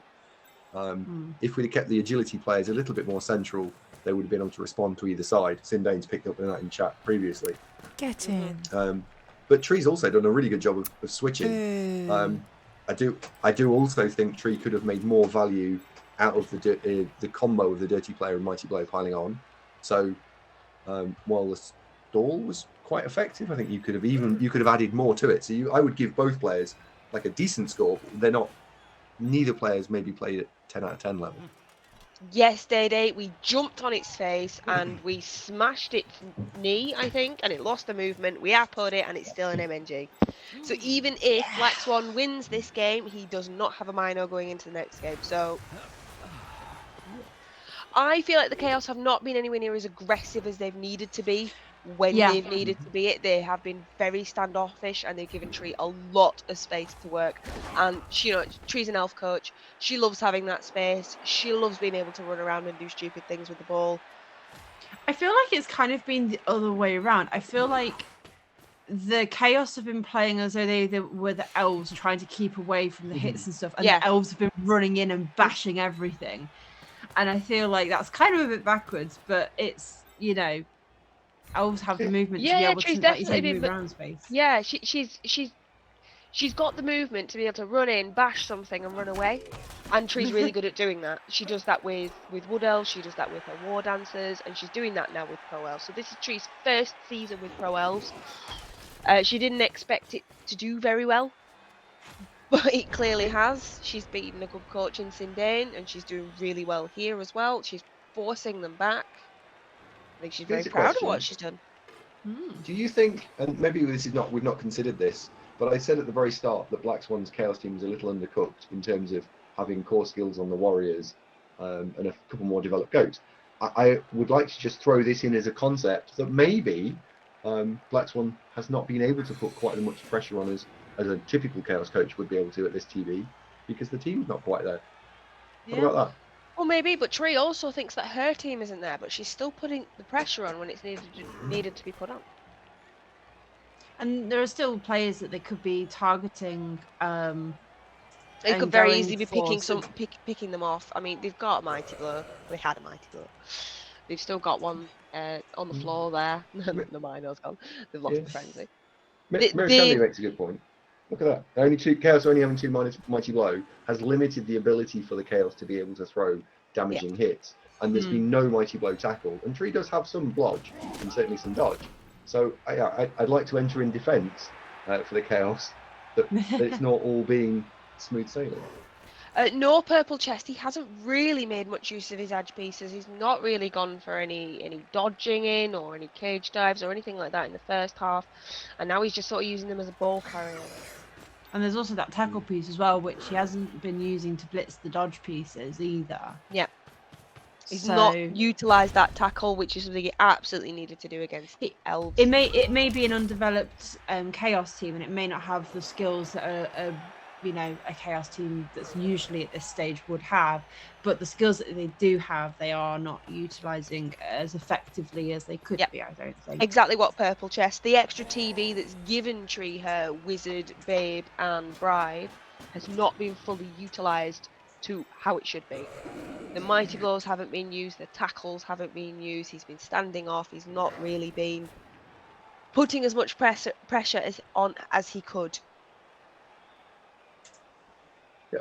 If we'd have kept the agility players a little bit more central, they would have been able to respond to either side. Sindane's picked up on that in chat previously. Get in. But Tree's also done a really good job of switching. I do also think Tree could have made more value out of the combo of the Dirty Player and Mighty Blow piling on. So while the stall was quite effective, I think you could have added more to it. So I would give both players a decent score. They're not neither players maybe played at 10 out of 10 level. Yes, Day, we jumped on its face and we smashed its knee, I think, and it lost the movement. We output it and it's still an MNG. So even if Blackswan wins this game, he does not have a minor going into the next game. So I feel like the Chaos have not been anywhere near as aggressive as they've needed to be when Yeah. they've needed to be it. They have been very standoffish and they've given Tree a lot of space to work. And Tree's an elf coach. She loves having that space. She loves being able to run around and do stupid things with the ball. I feel like it's kind of been the other way around. I feel like the Chaos have been playing as though they were the elves trying to keep away from the hits and stuff, and the elves have been running in and bashing everything. And I feel like that's kind of a bit backwards, but it's, elves have the movement to be able to, like you say, move around space. Yeah, she's got the movement to be able to run in, bash something, and run away. And Tree's really good at doing that. She does that with Wood Elves, she does that with her War Dancers, and she's doing that now with Pro Elves. So this is Tree's first season with Pro Elves. She didn't expect it to do very well, but it clearly has. She's beaten a good coach in Sindane, and she's doing really well here as well. She's forcing them back. I think she's very proud of what she's done. Do you think, and maybe we've not considered this, but I said at the very start that Blackswan's Chaos team was a little undercooked in terms of having core skills on the Warriors and a couple more developed goats. I would like to just throw this in as a concept that maybe Blackswan has not been able to put quite as much pressure on us as a typical Chaos coach would be able to at this TV because the team's not quite there. What about that? Well, maybe, but Tree also thinks that her team isn't there, but she's still putting the pressure on when it's needed to be put on. And there are still players that they could be targeting. They could very easily be picking them off. I mean, they've got a Mighty Blow. They had a Mighty Blow. They've still got one on the floor there. The minor's gone. They've lost the frenzy. Mary makes a good point. Look at that. Chaos only having 2 Mighty Blow has limited the ability for the Chaos to be able to throw damaging hits. And there's been no Mighty Blow tackle. And Tree does have some blodge and certainly some dodge. So I'd like to enter in defence for the Chaos that it's not all being smooth sailing. No Purple Chest. He hasn't really made much use of his edge pieces. He's not really gone for any dodging in or any cage dives or anything like that in the first half. And now he's just sort of using them as a ball carrier. And there's also that tackle piece as well, which he hasn't been using to blitz the dodge pieces either. Yeah. He's not utilised that tackle, which is something he absolutely needed to do against the elves. It may be an undeveloped Chaos team, and it may not have the skills that a Chaos team that's usually at this stage would have. But the skills that they do have, they are not utilising as effectively as they could be, I don't think. Exactly what Purple Chest. The extra TV that's given Tree her Wizard, Babe, and Bride has not been fully utilised to how it should be. The Mighty Blows haven't been used, the tackles haven't been used, he's been standing off, he's not really been putting as much pressure as he could. Yeah.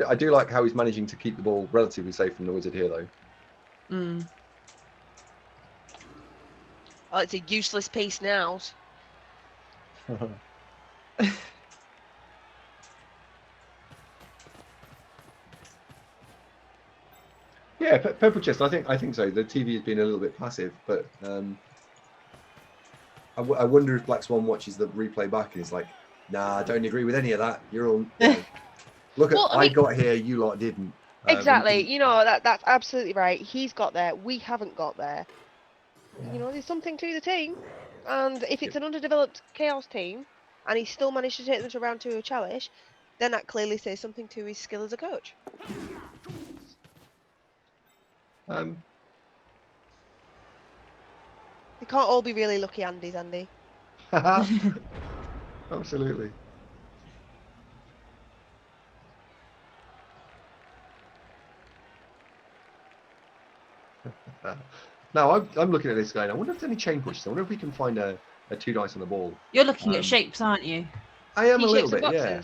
I do like how he's managing to keep the ball relatively safe from the Wizard here, though. Oh, it's a useless piece now. Yeah, Purple Chest. I think so. The TV has been a little bit passive, but I wonder if Blackswan watches the replay back and is like, "Nah, I don't agree with any of that. You're all look at I got here, you lot didn't." Exactly. That's absolutely right. He's got there. We haven't got there. There's something to the team, and if it's an underdeveloped Chaos team, and he still managed to take them to round 2 of challenge, then that clearly says something to his skill as a coach. They can't all be really lucky Andys, Andy. Absolutely. Now I'm looking at this guy and I wonder if there's any chain pushes. I wonder if we can find a 2 dice on the ball. You're looking at shapes, aren't you? I am a little bit, yeah.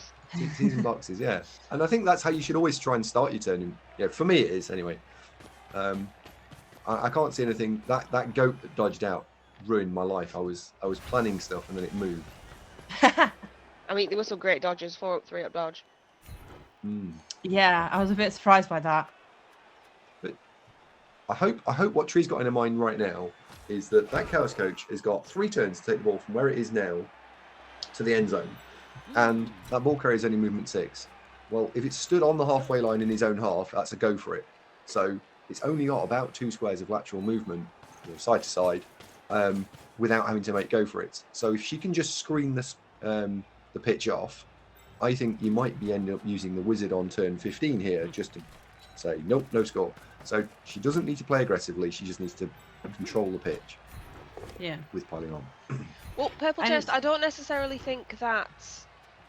Season boxes, yeah. And I think that's how you should always try and start your turn. Yeah, for me it is anyway. I can't see anything. That goat that dodged out ruined my life. I was planning stuff and then it moved. I mean, there were some great dodges. 4-up, 3-up dodge. Yeah, I was a bit surprised by that. But I hope what Tree's got in her mind right now is that Chaos Coach has got 3 turns to take the ball from where it is now to the end zone, and that ball carrier is only movement 6. Well, if it's stood on the halfway line in his own half, that's a go for it. So it's only got about 2 squares of lateral movement, side to side, without having to make go for it. So if she can just screen the pitch off, I think you might be ending up using the wizard on turn 15 here, just to say nope, no score. So she doesn't need to play aggressively. She just needs to control the pitch. Yeah. With piling on. Well, Purple Chest, I don't necessarily think that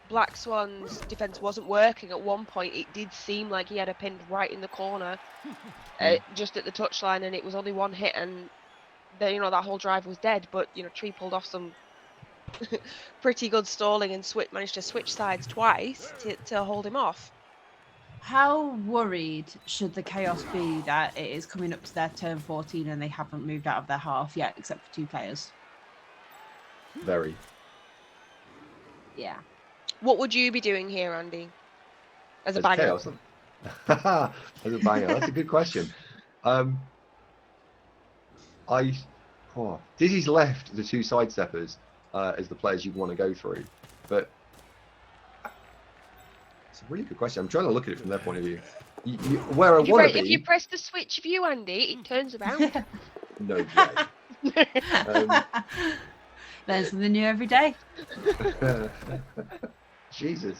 Blackswan's defense wasn't working at one point. It did seem like he had a pin right in the corner, just at the touchline, and it was only one hit, and that whole drive was dead. But Tree pulled off some pretty good stalling and managed to switch sides twice to hold him off. How worried should the Chaos be that it is coming up to their turn 14 and they haven't moved out of their half yet, except for 2 players? Very. Yeah. What would you be doing here, Andy? As a banger? Chaos. As a banger. That's a good question. Dizzy's left the 2 sidesteppers as the players you want to go through, but it's a really good question. I'm trying to look at it from their point of view. Where I want to be. If you press the switch view, Andy, it turns around. No way. Learn something new every day. Jesus.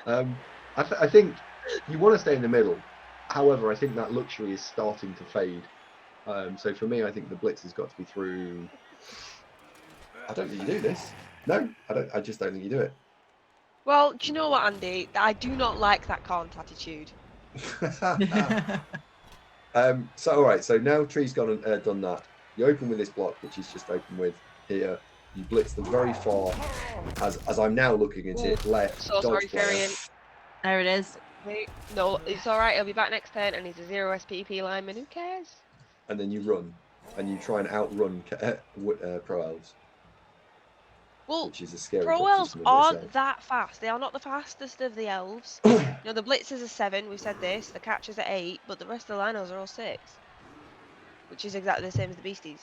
I think you want to stay in the middle. However, I think that luxury is starting to fade. So for me, I think the blitz has got to be through. I don't think you do this. No, I just don't think you do it. Well, do you know what, Andy? I do not like that can't attitude. So all right. So now Tree's gone and done that. You open with this block, which is just open with here. You blitz them very far. As I'm now looking at it, left. So sorry, Farian. There it is. No, it's all right. He'll be back next turn, and he's a 0 SPP lineman. Who cares? And then you run, and you try and outrun Pro Elves. Well, which is a scary Pro Elves proposition in aren't itself. that fast. They are not the fastest of the elves. The blitzers are 7. We've said this. The catchers are 8, but the rest of the linos are all 6, which is exactly the same as the beasties.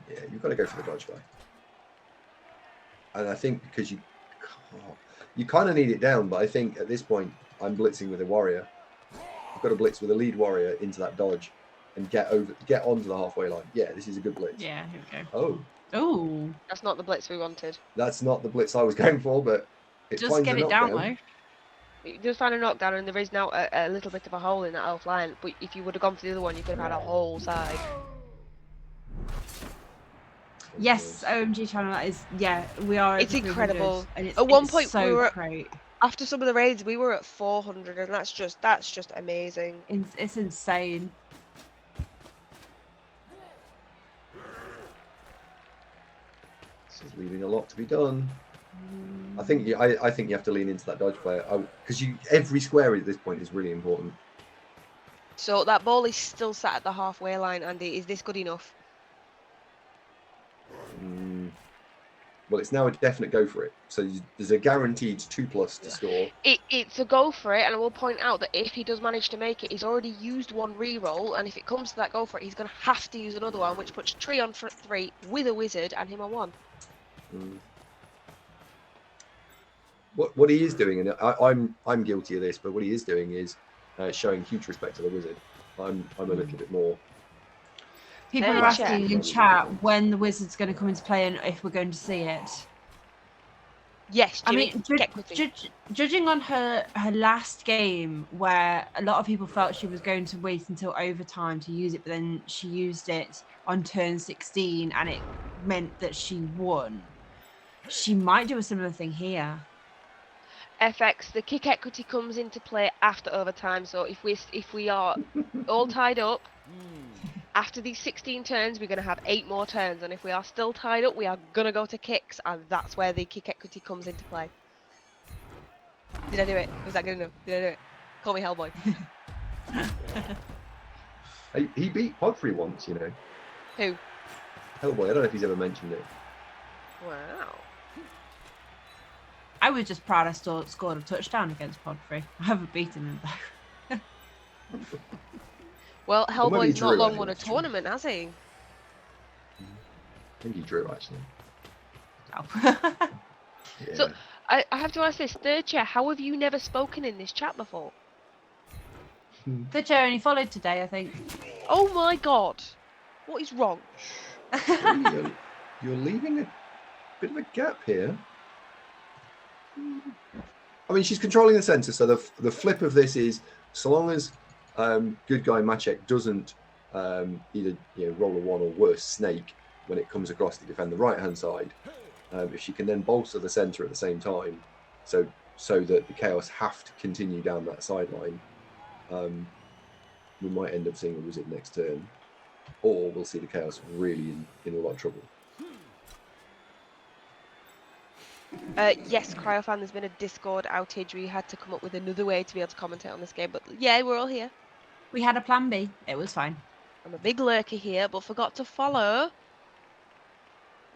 Yeah, you've got to go for the dodge guy. And I think because you kind of need it down, but I think at this point I'm blitzing with a warrior. I've got to blitz with a lead warrior into that dodge and get onto the halfway line. Yeah, this is a good blitz. Yeah, here we go. Oh. Oh. That's not the blitz we wanted. That's not the blitz I was going for, but just get it down though. You just find a knockdown, and there is now a little bit of a hole in that elf line. But if you would have gone for the other one, you could have had a whole side. Yes, OMG channel is we are. It's incredible. And it's, at one it's point so we were great. After some of the raids, we were at 400, and that's just amazing. It's insane. This is leaving a lot to be done. I think you have to lean into that dodge player because every square at this point is really important. So that ball is still sat at the halfway line, Andy. Is this good enough? Well, it's now a definite go for it. So there's a guaranteed 2+ to score. It's a go for it, and I will point out that if he does manage to make it, he's already used one re-roll, and if it comes to that go for it, he's going to have to use another one, which puts Tree on 3 with a wizard and him on 1. What he is doing, and I'm guilty of this, but what he is doing is showing huge respect to the wizard. I'm a little bit more. People are asking in chat when the wizard's going to come into play and if we're going to see it. Yes, Jimmy, I mean, judging on her last game, where a lot of people felt she was going to wait until overtime to use it, but then she used it on turn 16 and it meant that she won. She might do a similar thing here. FX, the kick equity comes into play after overtime, so if we are all tied up, after these 16 turns, we're going to have 8 more turns, and if we are still tied up, we are going to go to kicks, and that's where the kick equity comes into play. Did I do it? Was that good enough? Did I do it? Call me Hellboy. He beat Podfrey once, you know. Who? Hellboy, I don't know if he's ever mentioned it. Wow. I was just proud I scored a touchdown against Podfrey. I haven't beaten him though. Well, maybe Hellboy's he not drew, long I won a think, drew. tournament, has he? I think he drew actually. Oh. Yeah. So I have to ask this, third chair, how have you never spoken in this chat before? The chair only followed today, I think. Oh my god. What is wrong? You're leaving a bit of a gap here. I mean, she's controlling the center, so the flip of this is so long as good guy Maciek doesn't either roll a 1 or worse snake when it comes across to defend the right hand side. If she can then bolster the center at the same time, so that the Chaos have to continue down that sideline, we might end up seeing a wizard next turn, or we'll see the Chaos really in a lot of trouble. Yes, Cryofan, there's been a Discord outage. We had to come up with another way to be able to commentate on this game, but yeah, we're all here. We had a plan B. It was fine. I'm a big lurker here, but forgot to follow.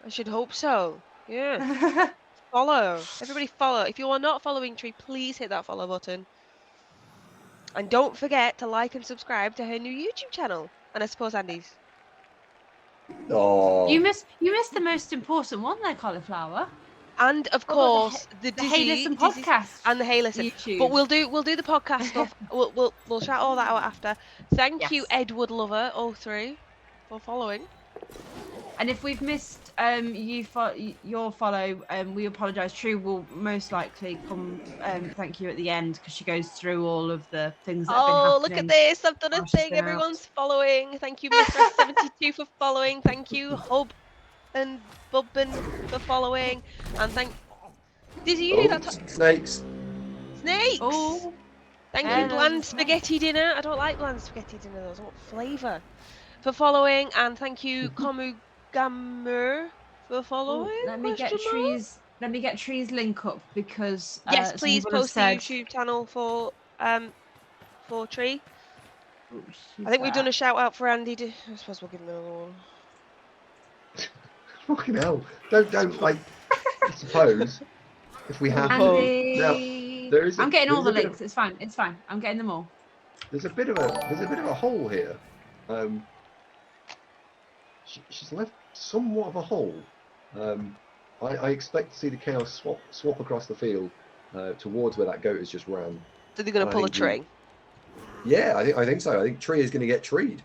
I should hope so. Yeah. Follow. Everybody follow. If you are not following Tree, please hit that follow button. And don't forget to like and subscribe to her new YouTube channel. And I suppose Andy's. Oh, You missed the most important one there, Cauliflower. And of What about course the the Hey Dizzy Listen podcast and the Hey Listen. YouTube. But we'll do the podcast stuff. We'll shout all that out after. Thank you, Yes. Edward Lover 03 for following. And if we've missed your follow, we apologise. True will most likely come thank you at the end because she goes through all of the things that have been Oh, happening. look at this. I've done a while she's thing. been out. Everyone's following. Thank you, Mr. 72 for following. Thank you, Hub and Bubbin for following. And thank Dizzy, you do that. snakes. Snakes! Oh, Thank yeah, you, bland that's spaghetti dinner. I don't like bland spaghetti dinner, those. I want flavour. For following, and thank you, Komugamur, for following. let me get question mark? trees. Let me get trees link up because Yes, some please people have post the said, YouTube channel for Tree. oh, I think we've done a shout out for Andy. I suppose we'll give him another one. Fucking hell! Don't like. I suppose if we have Andy. now, there is. I'm getting all the bit links. It's fine. It's fine. I'm getting them all. There's a bit of a hole here. She's left somewhat of a hole. I expect to see the Chaos swap across the field towards where that goat has just ran. So they're going to pull a tree. Yeah, I think so. I think Tree is going to get treed.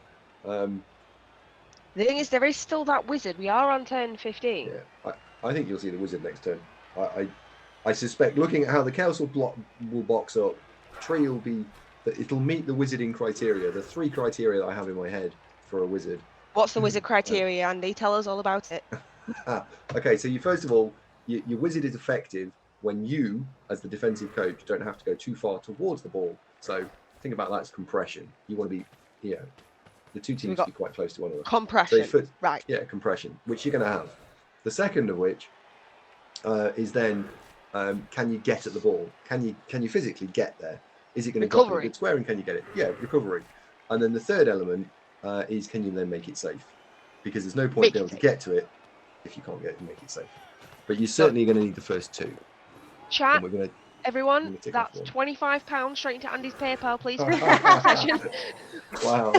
The thing is, there is still that wizard. We are on turn 15. Yeah, I think you'll see the wizard next turn. I suspect, looking at how the Chaos will box up, Tree will be. It'll meet the wizarding criteria. The 3 criteria that I have in my head for a wizard. What's the wizard criteria, Andy? Tell us all about it. Okay, so first of all, your wizard is effective when you, as the defensive coach, don't have to go too far towards the ball. So think about that as compression. You want to be, the two teams to be quite close to one another. Compression, So right. Yeah, compression, which you're going to have. The second of which is then, can you get at the ball? Can you physically get there? Is it going to go to a good square and can you get it? Yeah, recovery. And then the third element is, can you then make it safe? Because there's no point being able to get to it if you can't make it safe. But you're certainly going to need the first 2. Chat, And everyone, tick that's off one. £25 straight into Andy's PayPal, please, for his session. Wow.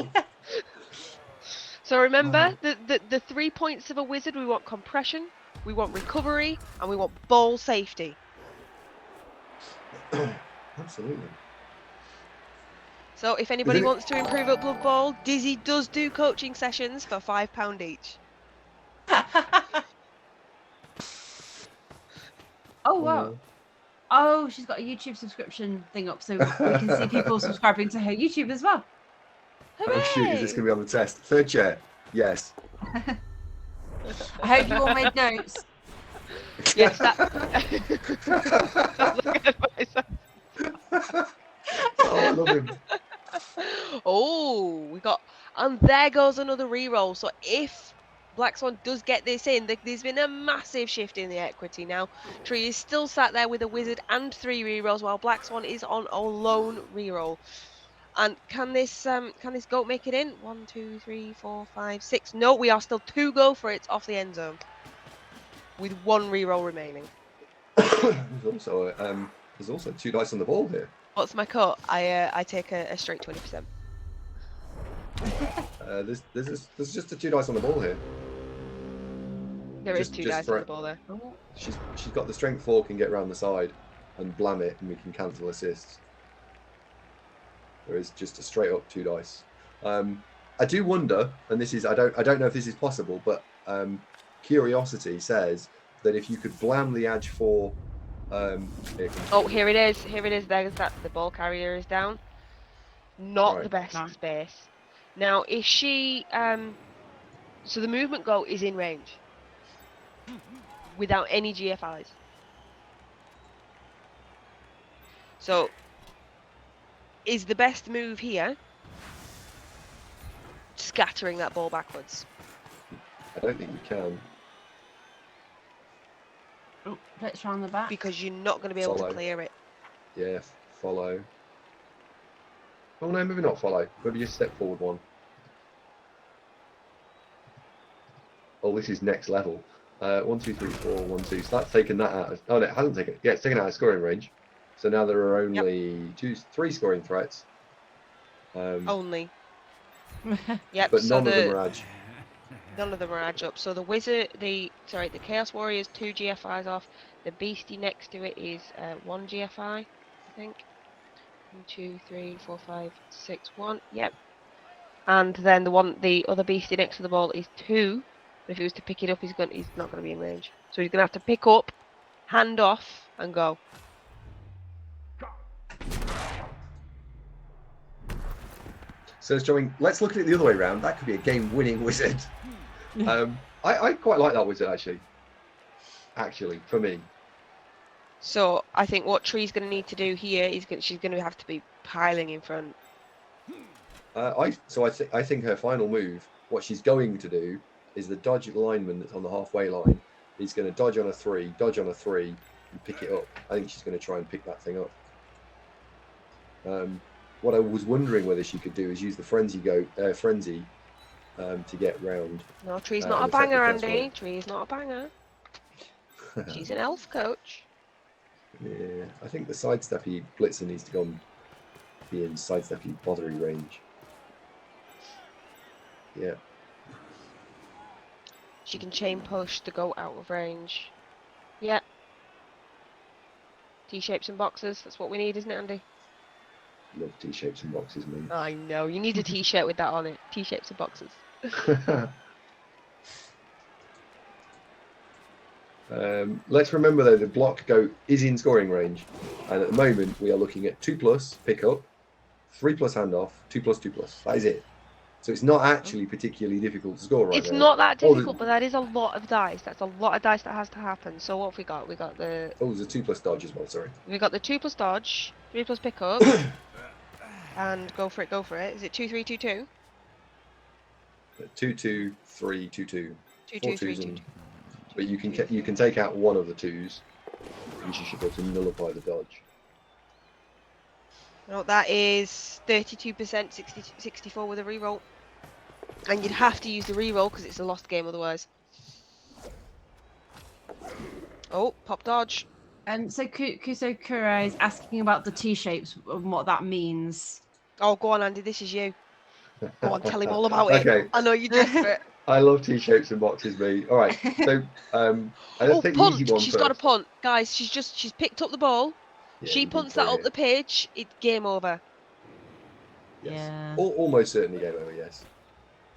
So remember, the 3 points of a wizard, we want compression, we want recovery, and we want ball safety. Absolutely. So if anybody wants to improve at Blood Bowl, Dizzy does do coaching sessions for £5 each. Oh wow. Oh, she's got a YouTube subscription thing up, so we can see people subscribing to her YouTube as well. Oh shoot, is this going to be on the test? Third chair. Yes. I hope you all made notes. Yes, that. Oh, I love him. Oh, we got, and there goes another reroll. So if Blackswan does get this in, there's been a massive shift in the equity now. Tree is still sat there with a wizard and 3 rerolls, while Blackswan is on a lone reroll. And can this goat make it in? 1, 2, 3, 4, 5, 6. No, we are still 2 go for it off the end zone, with 1 reroll remaining. There's also 2 dice on the ball here. What's my cut? I take a straight 20%. There's just the 2 dice on the ball here. There is Just- 2 just dice for on it. the ball there. She's got the strength 4, can get round the side and blam it, and we can cancel assists. There is just a straight up 2 dice. I do wonder, and this is I don't know if this is possible, but Curiosity says that if you could blam the edge 4. Oh, here it is. Here it is. There's that. The ball carrier is down. Not the Right. best No. space. Now, if she so the movement goal is in range without any GFIs. So, is the best move here scattering that ball backwards? I don't think we can. Oh, let's round the back. Because you're not going to be able Follow. to clear it. Yeah, follow. Oh no, maybe not follow. Maybe just step forward 1. Oh, this is next level. 1, 2, 3, 4, 1, 2. So that's taken that out. Oh no, it hasn't taken. Yeah, it's taken out of scoring range. So now there are only 3 scoring threats. Only. Yep. But so none of them are edge. None of them are edge up. So the wizard, the Chaos Warrior is 2 GFIs off. The beastie next to it is 1 GFI, I think. 1, 2, 3, 4, 5, 6, 1. Yep. And then the other beastie next to the ball is 2. But if he was to pick it up, he's not going to be in range. So he's going to have to pick up, hand off, and go. So it's showing. Let's look at it the other way around. That could be a game-winning wizard. I quite like that wizard actually. Actually, for me. So I think what Tree's going to need to do here is she's going to have to be piling in front. I think her final move, what she's going to do, is the dodge lineman that's on the halfway line. He's going to dodge on a 3, dodge on a 3, and pick it up. I think she's going to try and pick that thing up. What I was wondering whether she could do is use the frenzy to get round. No, Tree's not a and affect the banger, first Andy. one. Tree's not a banger. She's an elf coach. Yeah, I think the sidesteppy blitzer needs to go and be in sidesteppy bothery range. Yeah. She can chain push to go out of range. Yeah. T-shapes and boxes. That's what we need, isn't it, Andy? Love T-shapes and boxes, man. I know. You need a T-shirt with that on it. T-shapes and boxes. Let's remember though, the block is in scoring range, and at the moment we are looking at 2+ pick up, 3+ handoff, 2+, 2+. That is it. So it's not actually particularly difficult to score right It's now. not that Or difficult, but that is a lot of dice. That's a lot of dice that has to happen. So what have we got? We got the Oh, there's a 2+ dodge as well. Sorry. we got the 2+ dodge, 3+ pick up, and go for it. Go for it. Is it 2, 3, 2, 2? 2, 2, 3, 2, 2. 2, 4 2, 3, 2s 2, and- 2. But you can take out one of the 2s, and you should be able to nullify the dodge. No, that is 32%, 64 with a reroll. And you'd have to use the reroll because it's a lost game otherwise. Oh, pop dodge. And so Kuso Kure is asking about the T-shapes and what that means. Oh, go on, Andy. This is you. Go on, tell him all about it. Okay. I know you just for it. I love T-shapes and boxes, me. All right. So let's take the punt. easy one She's first. got a punt, guys. She's picked up the ball. Yeah, She you punts can that play up it. the pitch. It's game over. Yes. Yeah. Almost certainly game over, yes.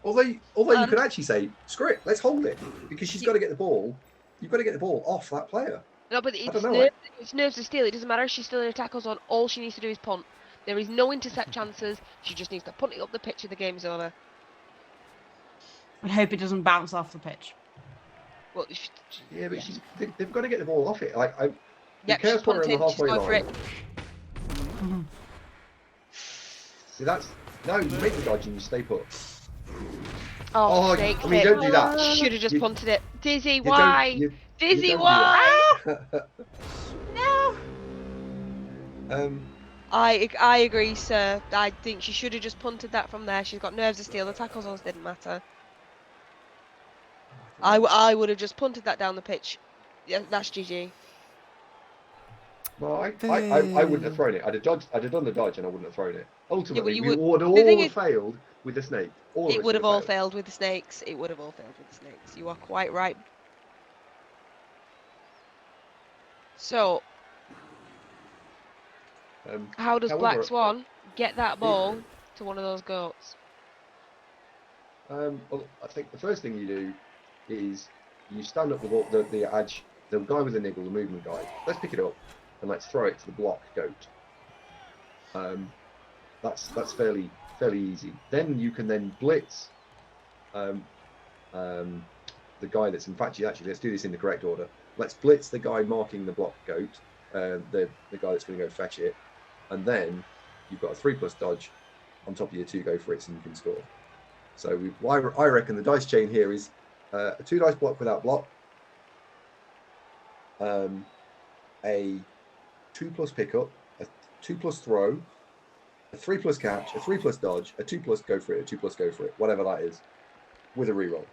Although you And- could actually say, screw it, let's hold it. Because she's got to get the ball. You've got to get the ball off that player. No, but don't it's know, it's nerves of steel. It doesn't matter if she's still in a tackle zone. All she needs to do is punt. There is no intercept chances. She just needs to punt it up the pitch and the game's over. I hope it doesn't bounce off the pitch. Well, Yeah, but they've got to get the ball off it. Like, yep, Chaos she's Warrior on the punting. She's halfway going for it. line. See, no, you make the dodge and you stay put. Oh, Oh, sake, I mean, don't do that. Should have just You- punted it. Dizzy, You why? don't- you Dizzy, don't do why? that. No. I agree, sir. I think she should have just punted that from there. She's got nerves of steel. The tackle zones didn't matter. I would have just punted that down the pitch. Yeah, that's GG. No, I wouldn't have thrown it. I'd have done the dodge and I wouldn't have thrown it. Ultimately, you we would- would the all thing have is- failed with the snake. All of It us would have all failed. failed with the snakes. It would have all failed with the snakes. You are quite right. So, how does However, Blackswan get that ball to one of those goats? well, I think the first thing you do is you stand up the edge, the guy with the niggle, the movement guy. Let's pick it up and let's throw it to the block goat. That's fairly easy. Then you can then blitz the guy that's in fact actually let's do this in the correct order. Let's blitz the guy marking the block goat, the guy that's going to go fetch it, and then you've got a 3+ dodge on top of your 2 go for it, and you can score. So I reckon the dice chain here is a 2 dice block without block, a 2+ pickup, a 2+ throw, a 3+ catch, a 3+ dodge, a 2+ go for it, a 2+ go for it, whatever that is, with a reroll.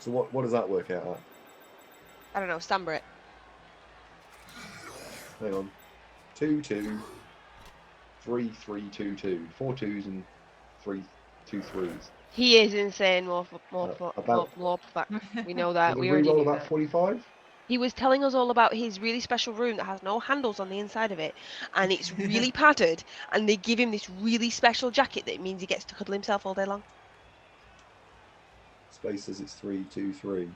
So what does that work out at? I don't know. Stamber it. Hang on. 2 2 3 3 2 2. 4 2s and 2 3s. He is insane. More fact. We know that. With a We already reroll knew about that. 45. He was telling us all about his really special room that has no handles on the inside of it, and it's really padded, and they give him this really special jacket that means he gets to cuddle himself all day long. Space says it's 3 2 3.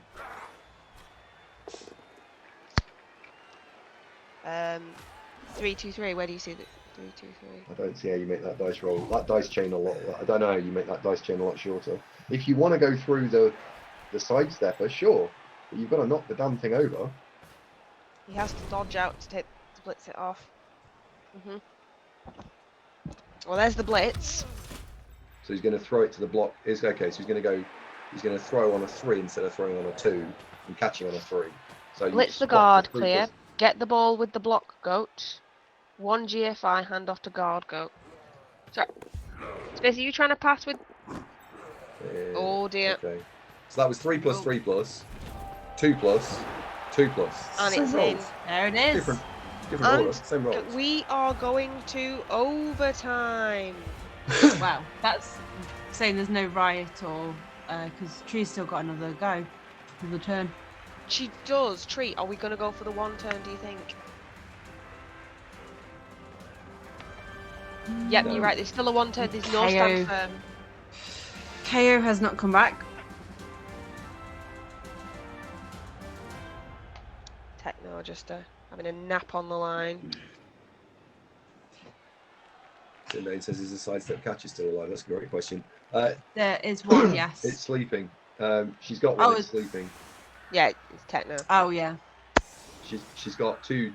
3 2 3. Where do you see that? 3 2 3. I don't see how you make that dice roll. That dice chain a lot. I don't know how you make that dice chain a lot shorter. If you want to go through the sidestepper, sure, but you've got to knock the damn thing over. He has to dodge out to blitz it off. Well, there's the blitz. So he's going to throw it to the block. Okay, so he's going to throw on a 3 instead of throwing on a 2 and catching on a 3. So Blitz the guard, clear. Get the ball with the block goat. 1 GFI, hand off to guard goat. Sorry. Space, are you trying to pass with... Oh dear. Okay. So that was 3+, 3+, 2+, 2+. And Same it's rolls. in. There it is. Different And order, same rolls. we are going to overtime. Wow, that's saying there's no riot or because Tree's still got another go for the turn. She does. Tree, are we going to go for the 1 turn, do you think? Yep, No. you're right. There's still a 1 turn. There's no KO. stand firm. KO has not come back. Techno just having a nap on the line. It says, is the sidestep catcher still alive? That's a great question. There is one, yes. It's sleeping. She's got one. Oh, It's sleeping. Yeah, it's Techno. Oh yeah. She's got 2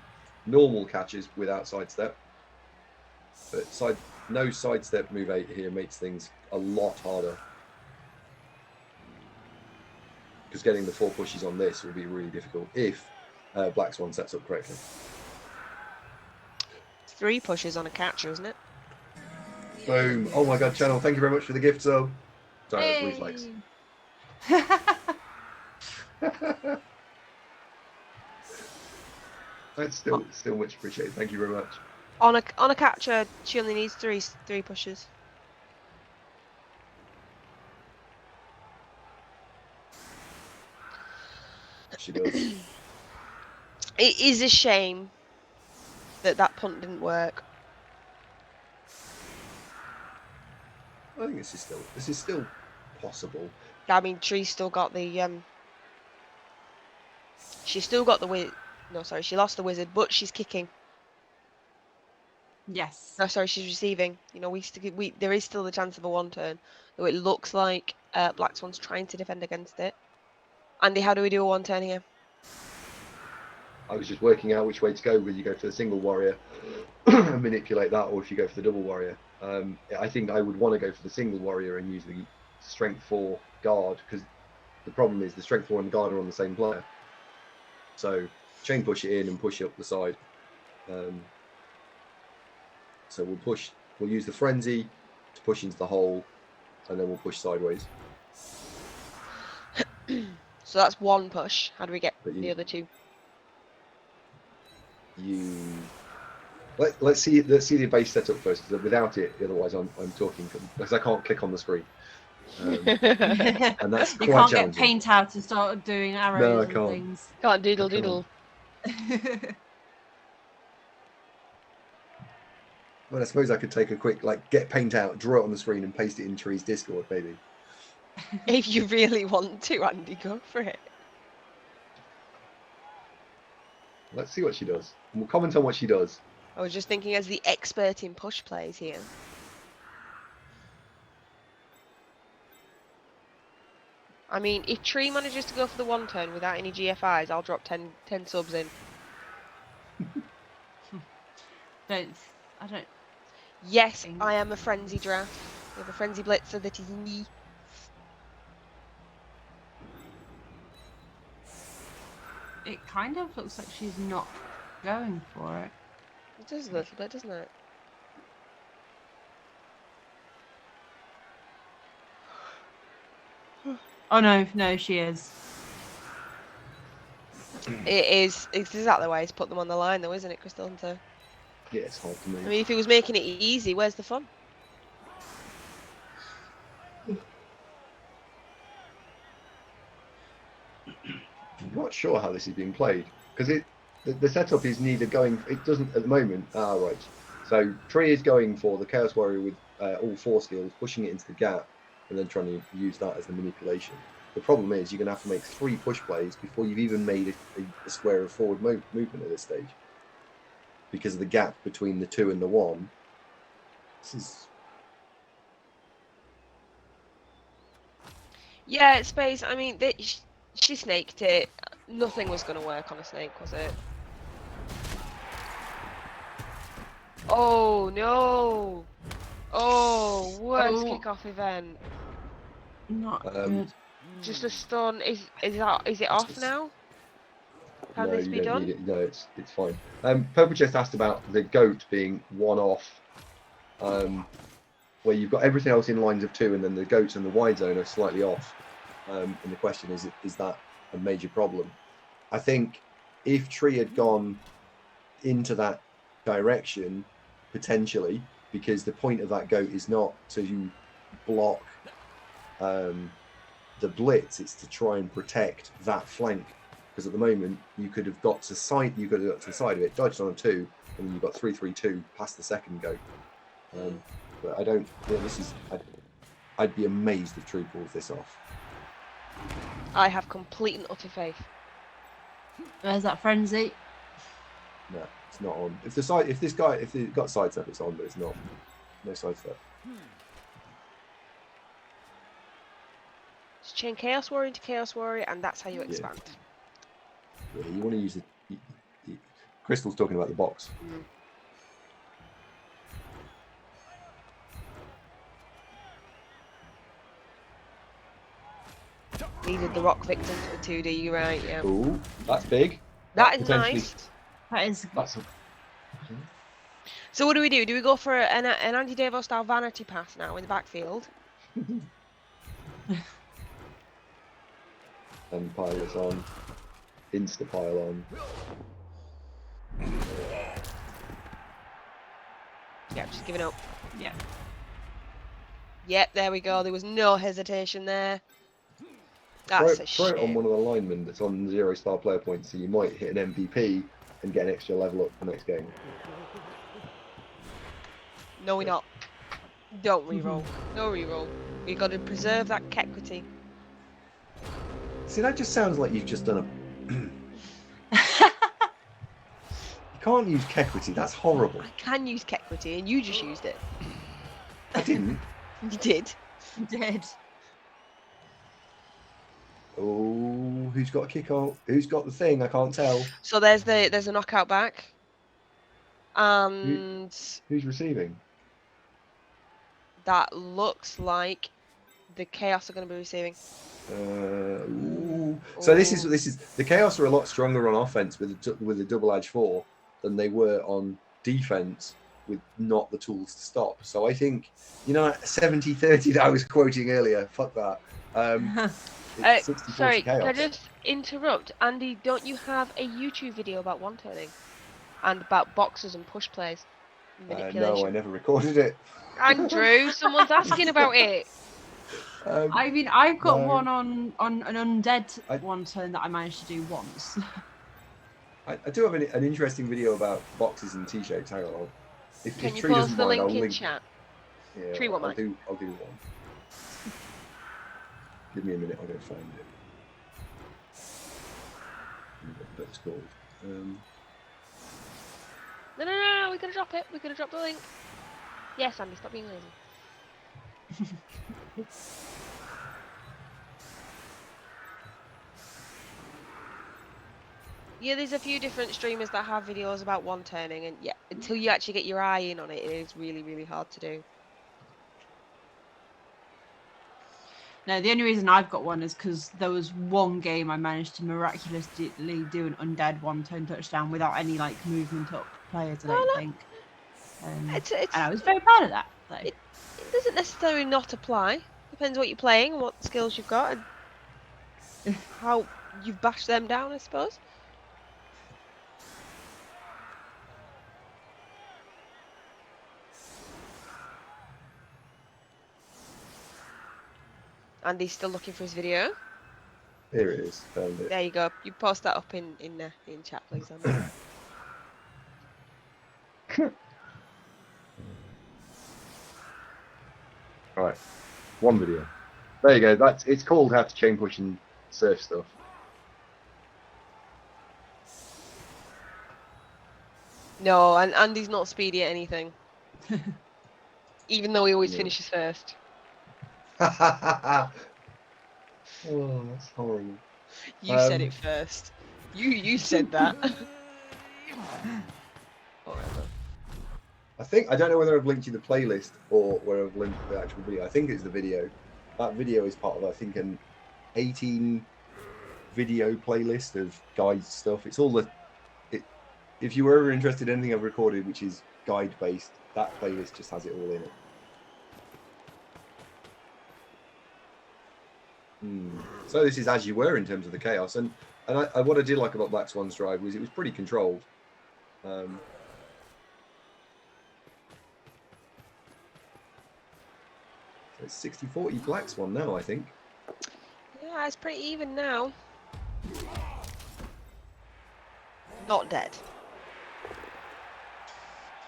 normal catches without sidestep. But no sidestep move 8 here makes things a lot harder. Because getting the 4 pushes on this will be really difficult if Blackswan sets up correctly. 3 pushes on a catcher, isn't it? Boom. Oh my god, Channel, thank you very much for the gift sub. Sorry, that was reflex. That's still much appreciated. Thank you very much. On a catcher, she only needs 3 pushes. She does. It is a shame that punt didn't work. I think this is still possible. I mean, Tree's still got the she's still got the wizard. No, sorry, she lost the wizard, but she's kicking. Yes. No, sorry, she's receiving. You know, there is still the chance of a 1 turn, though it looks like Blackswan's trying to defend against it. Andy, how do we do a 1 turn here? I was just working out which way to go, whether you go for the single warrior and manipulate that, or if you go for the double warrior. I think I would want to go for the single warrior and use the strength 4 guard, because the problem is the strength 4 and the guard are on the same player. So chain push it in and push it up the side. So we'll use the frenzy to push into the hole, and then we'll push sideways. So that's 1 push. How do we get the other 2? let's see the base setup first, because without it, otherwise I'm talking because I can't click on the screen. And that's You quite can't get challenging. paint out and start doing arrows No, I and can't. things. Can't doodle I can't. doodle. Well, I suppose I could take a quick, get paint out, draw it on the screen, and paste it in Tree's Discord, maybe. If you really want to, Andy, go for it. Let's see what she does. And we'll comment on what she does. I was just thinking as the expert in push plays here. I mean, if Tree manages to go for the one turn without any GFIs, I'll drop 10 subs in. I don't. Yes, I am a frenzy draft. We have a frenzy blitzer that is me. It kind of looks like she's not going for it. It does a little bit, doesn't it? Oh no, she is. It's exactly the way to put them on the line though, isn't it, Crystal Hunter? Yeah, it's hard to move. I mean, if he was making it easy, where's the fun? I'm not sure how this is being played, because the setup is neither going. It doesn't at the moment. Right. So Tree is going for the Chaos Warrior with all 4 skills, pushing it into the gap, and then trying to use that as the manipulation. The problem is you're going to have to make 3 push plays before you've even made a square of forward movement at this stage, because of the gap between the 2 and the 1. This is. Yeah, space. I mean, she snaked it. Nothing was going to work on a snake, was it? Oh no! Oh, worst kickoff event. Not good. Just a stun. Is it off now? Can this be done? Need it. No, it's fine. Purple Chest asked about the goat being 1 off, where you've got everything else in lines of 2, and then the goats and the wide zone are slightly off. And the question is that a major problem? I think if Tree had gone into that direction, potentially, because the point of that goat is not to block the blitz, it's to try and protect that flank. Because at the moment you could have got to the side of it, dodged on a 2, and then you've got 3-3-2 past the second goat. But I don't. Yeah, I'd be amazed if Tree pulls this off. I have complete and utter faith. There's that frenzy. No, it's not on. If they've got sidestep, it's on, but it's not. No sidestep. Just chain Chaos Warrior into Chaos Warrior, and that's how you expand. Yeah, you want to use it. Crystal's talking about the box. Needed the rock victim for the 2D, you're right, yeah. Ooh, that's big. That is nice. That is. So what do we do? Do we go for an AndyDavo style vanity pass now in the backfield? And pile this on. Insta pile on. Yeah, just giving up. Yeah. Yep, there we go. There was no hesitation there. That's a throw it on shame. one of the linemen that's on 0-star player points, so you might hit an MVP and get an extra level up for the next game. No, we're not. Don't reroll. No reroll. We got to preserve that equity. See, that just sounds like you've just done a. You can't use Kequity, that's horrible. I can use equity, and you just used it. I didn't. You did. You did. Oh, who's got a kick off? Who's got the thing? I can't tell. So there's a knockout back. And Who's receiving? that looks like the Chaos are going to be receiving. Ooh. So this is the Chaos are a lot stronger on offense with a double edge 4 than they were on defense with not the tools to stop. So I think, 70-30 that I was quoting earlier. Fuck that. It's 60-40 Sorry, Chaos. can I just interrupt? Andy, don't you have a YouTube video about one-turning? and about boxers and push plays. Manipulation. No, I never recorded it. Andrew, someone's asking about it. I mean, I've got No. one on an undead I- one turn that I managed to do once. I do have an interesting video about boxes and T-shapes. Hang on. If Can you Tree doesn't post the mind, link I'll in link. chat? Yeah, Tree won't I'll mind. do one. Give me a minute. I'll go find it. What it's called. No, we're gonna drop it. We're gonna drop the link. Yes, Andy, stop being lazy. Yeah, there's a few different streamers that have videos about one turning, and yeah, until you actually get your eye in on it, it is really, really hard to do. No, the only reason I've got one is because there was one game I managed to miraculously do an undead one-turn touchdown without any like movement up players. I don't think. It's And I was very proud of that. So. It doesn't necessarily not apply. Depends what you're playing and what skills you've got and how you've bashed them down, I suppose. Andy's still looking for his video. Here it is. Found it. There you go. You post that up in chat, please, Andy. Right. One video. There you go. It's called How to Chain Push and Surf Stuff. No, and Andy's not speedy at anything. Even though he always finishes first. Oh, that's horrible. You said it first. You said that. Whatever. I don't know whether I've linked you the playlist or whether I've linked the actual video. I think it's the video. That video is part of, I think, an 18 video playlist of guide stuff. It's all if you were ever interested in anything I've recorded which is guide based, that playlist just has it all in it. So this is as you were in terms of the chaos, and what I did like about Blackswan's drive was it was pretty controlled. So it's 60-40 Blackswan now, I think. Yeah, it's pretty even now. Not dead.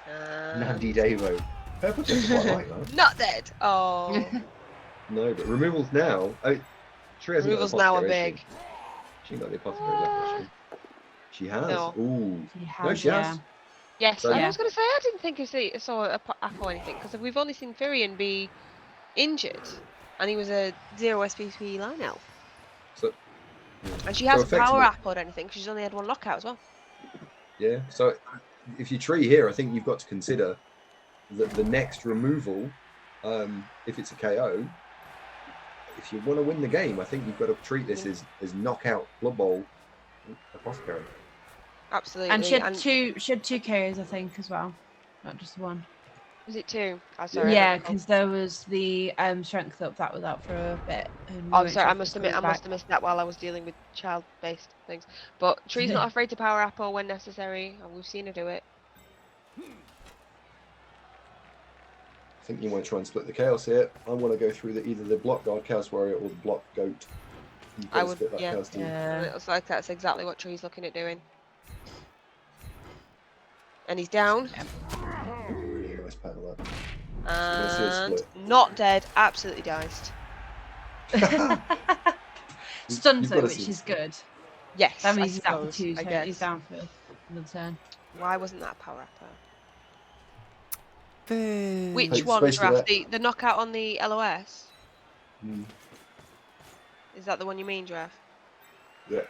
AndyDavo. Purple doesn't quite like that. Not dead. Oh. No, but removals now. Tree hasn't got Removals the now are apothecary, has big. She ain't got the apothecary left, has she? She has. No. Ooh. She has, No, she has. Yes, So- I was going to say I didn't think I saw a app or anything because we've only seen Firion be injured, and he was a 0 SPP line elf. So, And she hasn't power effectively- app or anything. She's only had one lockout as well. yeah. So if you tree here, I think you've got to consider that the next removal, if it's a KO, if you want to win the game, I think you've got to treat this as knockout Blood Bowl apothecary. Absolutely. And she had two KOs, I think, as well, not just one. Was it 2? Oh, sorry, I Yeah, don't recall. because there was the strength up that was out for a bit. And we Oh, weren't sorry, sure I if it must was admit, I coming must back. have missed that while I was dealing with child-based things. But Tree's not afraid to power apple when necessary, and we've seen her do it. I think you want to try and split the chaos here. I want to go through either the block guard chaos warrior or the block goat. You've got I to would, split that yeah. chaos team. Yeah. It looks like that's exactly what Tree's looking at doing. And he's down. Really nice panel that. And split. not dead, absolutely diced. Stunned You've though, got to which see is good. Yes, That I means he's down for suppose, two. I So guess. he's down for another turn. Why wasn't that a power apple? The Which Take one, space for Draft? that. The knockout on the LOS? Mm, Is that the one you mean, Draft? yeah.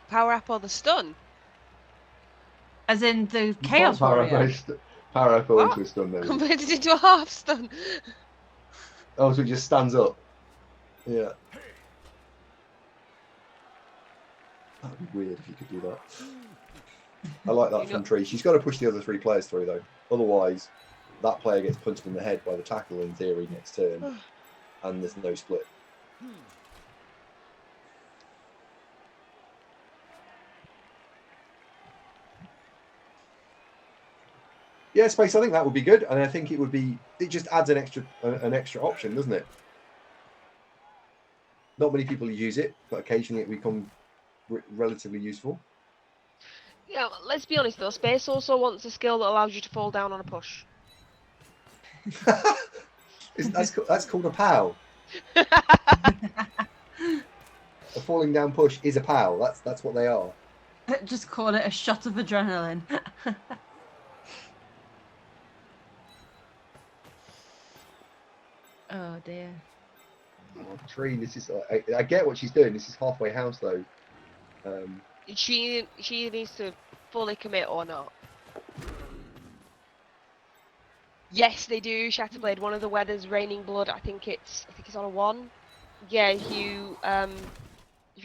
Power apple or the stun? As in the You Chaos can't Warrior. Power apple What? into a stun there. Converted into a half stun. Oh, so it just stands up. Yeah. That'd be weird if you could do that. I like that You from know- Tree. She's got to push the other 3 players through though. Otherwise, that player gets punched in the head by the tackle in theory next turn, and there's no split. Yeah, Space. I think that would be good, and I think it would be. It just adds an extra option, doesn't it? Not many people use it, but occasionally it becomes relatively useful. Yeah, let's be honest though. Space also wants a skill that allows you to fall down on a push. That's called a POW. A falling down push is a POW. That's what they are. Just call it a shot of adrenaline. Oh dear. Oh, Tree, this is. I get what she's doing. This is halfway house though. She needs to fully commit or not. Yes, they do. Shatterblade, one of the weathers, raining blood. I think it's on a 1. Yeah, if you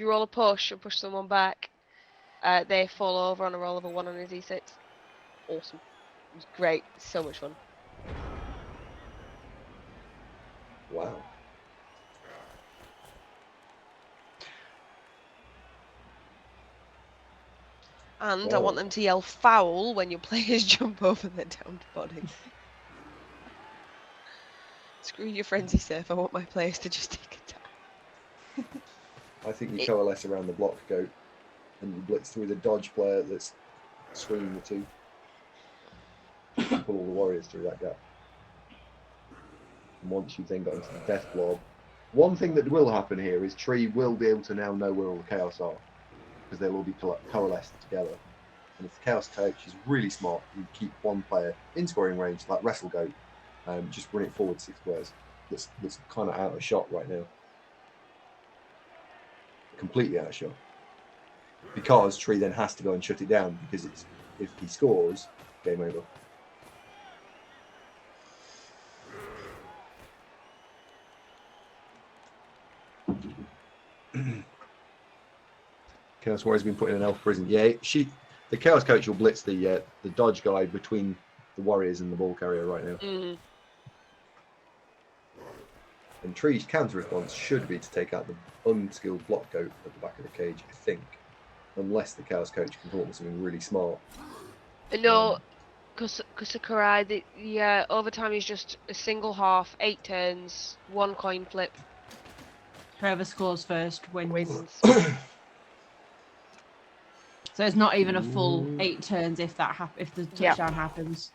roll a push and push someone back, they fall over on a roll of a 1 on a d6. Awesome. It was great. So much fun. Wow. And I want them to yell foul when your players jump over their downed body. Screw your frenzy surf, I want my players to just take a dive. I think you coalesce around the block goat and you blitz through the dodge player that's screening the 2. Pull all the warriors through that gap. And once you've then got into the death blob, one thing that will happen here is Tree will be able to now know where all the chaos are, because they'll all be coalesced together. And if the chaos coach is really smart, you keep one player in scoring range, like Wrestle Goat, just run it forward 6 squares. That's kind of out of shot right now. Completely out of shot. Because Tree then has to go and shut it down, because if he scores, game over. Chaos Warrior's been put in an elf prison. Yeah, the Chaos Coach will blitz the dodge guy between the Warriors and the ball carrier right now. Mm. And Tree's counter response should be to take out the unskilled block goat at the back of the cage, I think. Unless the Chaos Coach can come up with something really smart. No, because Sakurai, the overtime is just a single half, 8 turns, 1 coin flip. Whoever scores first wins. Wins. So it's not even a full 8 turns if the touchdown happens.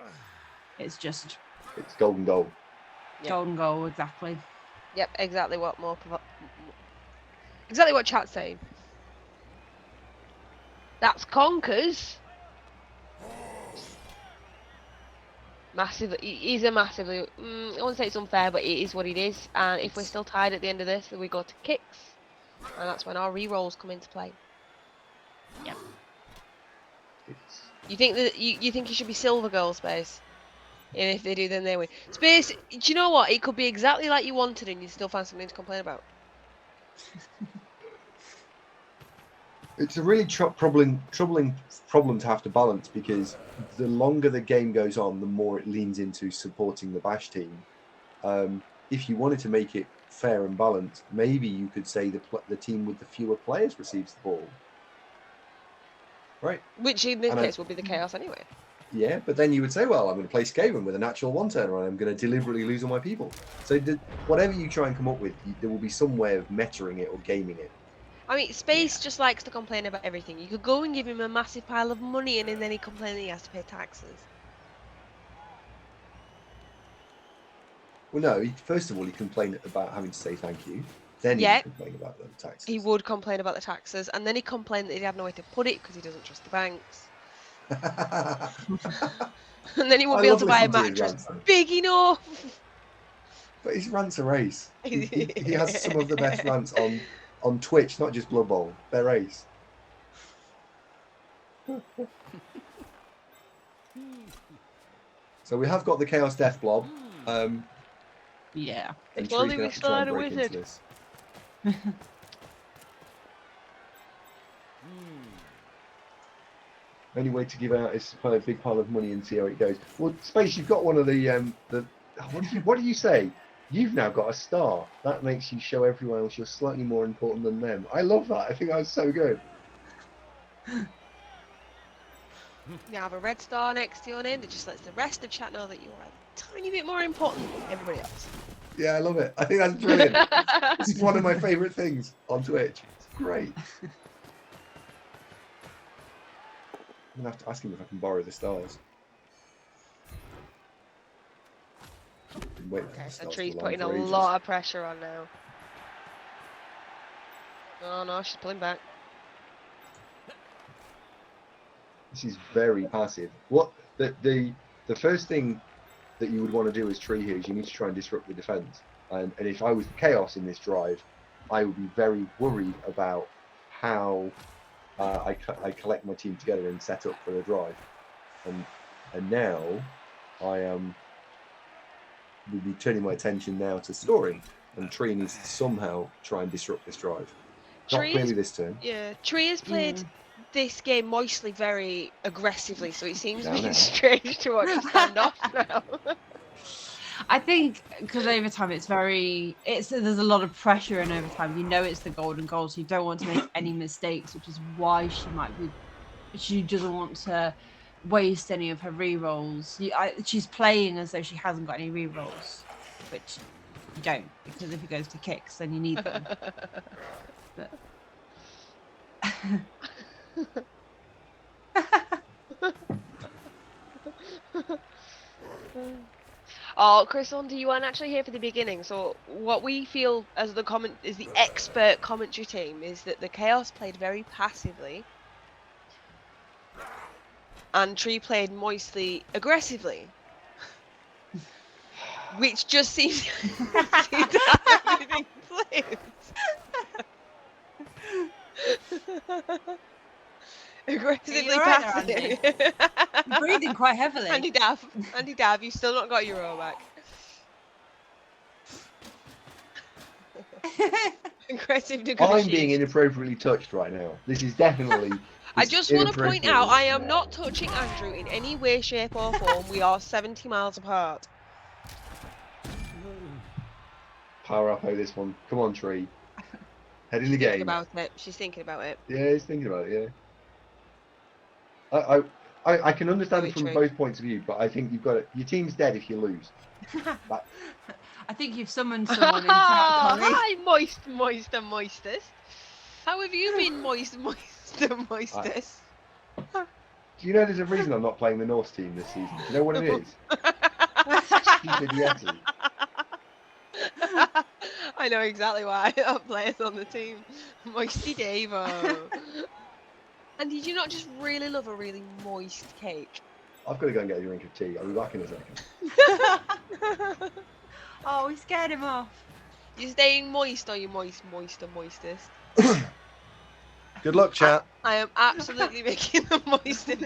It's just It's golden goal. Yep. golden goal, exactly. Yep, exactly what exactly what chat's saying. That's conkers. Massive. It is a massively. I wouldn't say it's unfair, but it is what it is. And if we're still tied at the end of this, then we go to kicks, and that's when our re-rolls come into play. Yep. You think that you think it should be silver goal, Space? And if they do, then they win. Space, do you know what? It could be exactly like you wanted, and you still find something to complain about. It's a really troubling problem to have to balance, because the longer the game goes on, the more it leans into supporting the Bash team. If you wanted to make it fair and balanced, maybe you could say the team with the fewer players receives the ball. Right. Which in this case will be the chaos anyway. Yeah, but then you would say, well, I'm going to play Skaven with a natural 1-turner, and I'm going to deliberately lose all my people. So whatever you try and come up with, there will be some way of measuring it or gaming it. I mean, Space just likes to complain about everything. You could go and give him a massive pile of money, and then he complains that he has to pay taxes. Well, no, first of all, he complained about having to say thank you. Then he would complain about the taxes. He would complain about the taxes, and then he complained that he had no way to put it because he doesn't trust the banks. And then he won't be able to buy a mattress big enough. But his rants are ace. He has some of the best rants on Twitch, not just Blood Bowl. They're ace. So we have got the Chaos Death Blob. Yeah. And If only Tree's we gonna have to still try had and a break into wizard. this. Only way to give out is to play a big pile of money and see how it goes. Well, Space, you've got one of the what do you say? You've now got a star. That makes you show everyone else you're slightly more important than them. I love that. I think that was so good. You have a red star next to your name that just lets the rest of chat know that you are a tiny bit more important than everybody else. Yeah, I love it. I think that's brilliant. This is one of my favourite things on Twitch. It's great. I'm gonna have to ask him if I can borrow the stars. Been waiting for Okay, the so stars to Tree's align putting a for ages. lot of pressure on now. Oh no, she's pulling back. This is very passive. What the first thing that you would want to do as Tree here is you need to try and disrupt the defense. And if I was the Chaos in this drive, I would be very worried about how I collect my team together and set up for the drive. And now I would be turning my attention now to storing. And Tree needs to somehow try and disrupt this drive. Not clearly this turn. Yeah, Tree has played this game mostly very aggressively, so it seems Now, really now. strange to watch her stand off now. I think because overtime there's a lot of pressure in overtime. You know it's the golden goal, so you don't want to make any mistakes, which is why she doesn't want to waste any of her rerolls. She's playing as though she hasn't got any rerolls, which you don't, because if it goes to kicks, then you need them. But... Oh, Chris, you weren't actually here for the beginning. So what we feel as the expert commentary team is that the Chaos played very passively, and Tree played moistly aggressively, which just seems to have everything flipped. Aggressively right passive. there, You're breathing quite heavily. AndyDavo, you still not got your roll back. Aggressive I'm being inappropriately touched right now. This is definitely. I just want to point out, I am not touching Andrew in any way, shape, or form. We are 70 miles apart. Power up, this one. Come on, Tree. Head in the game. About it. She's thinking about it. Yeah, he's thinking about it. Yeah. I can understand from both points of view, but I think your team's dead if you lose. I think you've summoned someone in chat, Connie. Hi, moistest. How have you been, moistest? Do you know there's a reason I'm not playing the Norse team this season? Do you know what it is? Stupid Yeti. I know exactly why I have players on the team. AndyDavo. And did you not just really love a really moist cake? I've got to go and get a drink of tea. I'll be back in a second. Oh, we scared him off. You staying moist or you moistest? Good luck, chat. I am absolutely making the moist of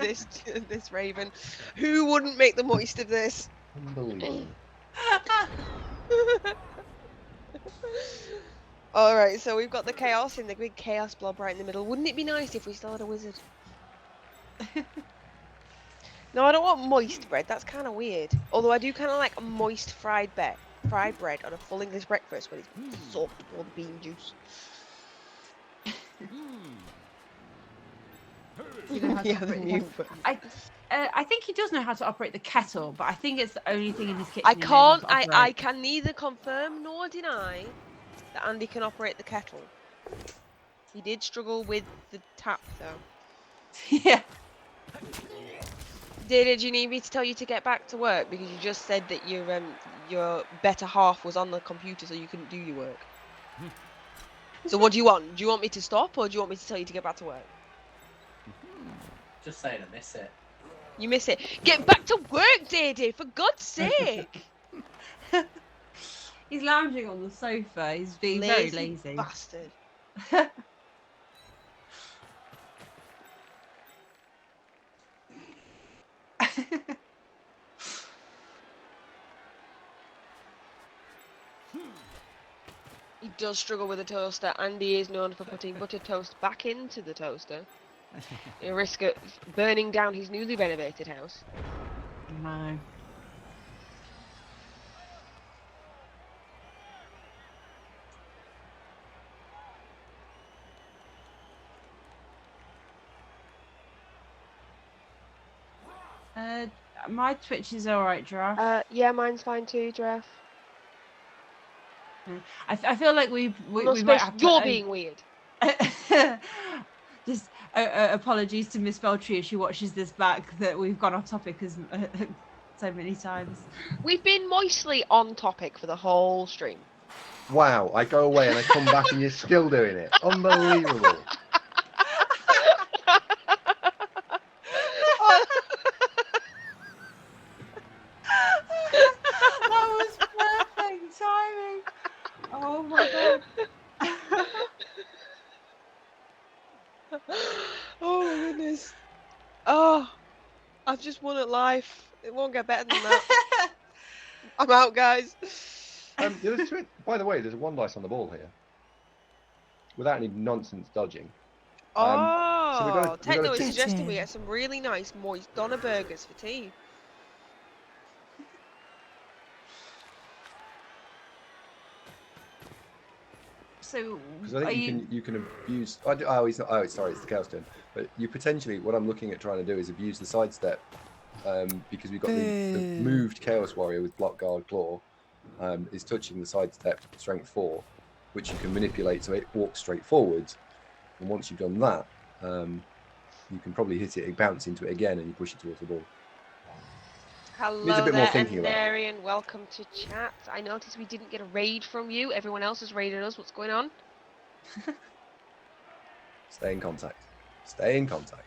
this Raven. Who wouldn't make the moist of this? Unbelievable. Alright, so we've got the Chaos in the big Chaos blob right in the middle. Wouldn't it be nice if we still had a wizard? No, I don't want moist bread. That's kind of weird. Although I do kind of like a moist fried bread on a full English breakfast when it's soaked with all the bean juice. I think he does know how to operate the kettle, but I think it's the only thing in his kitchen. I can neither confirm nor deny that Andy can operate the kettle. He did struggle with the tap though. Yeah. Did you need me to tell you to get back to work because you just said that your better half was on the computer so you couldn't do your work? So what do you want? Do you want me to stop or do you want me to tell you to get back to work? Just saying I miss it. You miss it. Get back to work, Dede, for God's sake! He's lounging on the sofa. He's being very lazy. Bastard. He does struggle with a toaster. Andy is known for putting buttered toast back into the toaster. A risk of burning down his newly renovated house. No. My Twitch is alright, Giraffe. Yeah, mine's fine too, Giraffe. I feel like we Not might space, have to. you're being weird. Just apologies to Miss Beltry if she watches this back that we've gone off topic as so many times. We've been moistly on topic for the whole stream. Wow, I go away and I come back and you're still doing it. Unbelievable. That was perfect timing. Oh my god. Oh my goodness. Oh, I've just won at life. It won't get better than that. I'm out, guys. By the way, there's a 1 dice on the ball here. Without any nonsense dodging. Oh, so we've got to Techno is Get suggesting we in. get some really nice moist doner burgers for tea. So Because I are think you can abuse. Oh, he's not. Oh, sorry, it's the Chaos turn. But you potentially, what I'm looking at trying to do is abuse the sidestep, because we've got the moved Chaos Warrior with block, guard, claw, is touching the sidestep strength 4, which you can manipulate so it walks straight forwards. And once you've done that, you can probably hit it, bounce into it again, and you push it towards the ball. Hello Needs a bit there, more thinking about it. Endarian. Welcome to chat. I noticed we didn't get a raid from you. Everyone else has raided us. What's going on? Stay in contact. Stay in contact.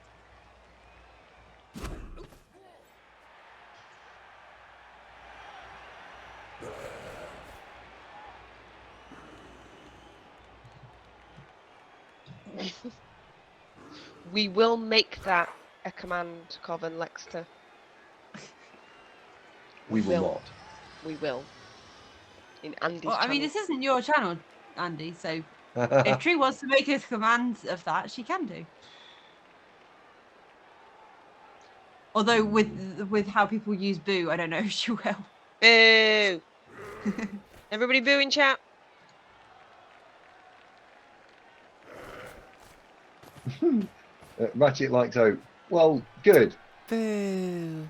We will make that a command, Coven Lexter. We will not. We will. In Andy's well, I mean, channel. this isn't your channel, Andy. So if Tree wants to make a command of that, she can do. Although with how people use boo, I don't know if she will. Boo! Everybody boo in chat. Ratchet likes out. Well, good. Boo.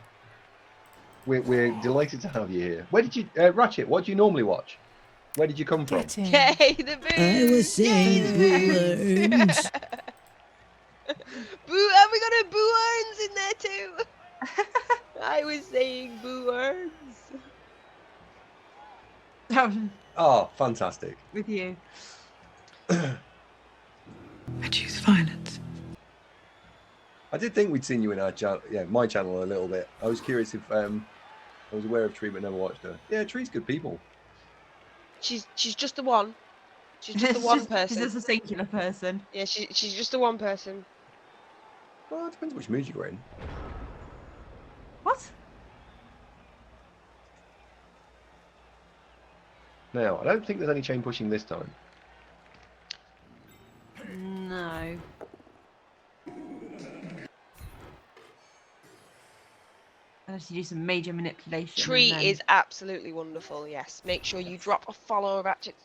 We're delighted to have you here. Where did you, Ratchet? What do you normally watch? Where did you come from? Get in. Yay, the boo! I was saying Yay, boo earns. Boo! Have we got a boo earns in there too? I was saying boo earns. Oh, fantastic. With you. I choose violence. I did think we'd seen you in our channel, my channel a little bit. I was curious if I was aware of Tree but never watched her. Yeah, Tree's good people. She's just the one. She's just the one person. She's just a singular person. Yeah, she's just the one person. Well, it depends which mood you're in. What? Now, I don't think there's any chain pushing this time. No. Unless you do some major manipulation. Tree and then... is absolutely wonderful, yes. Make sure you drop a follow, Ratchet.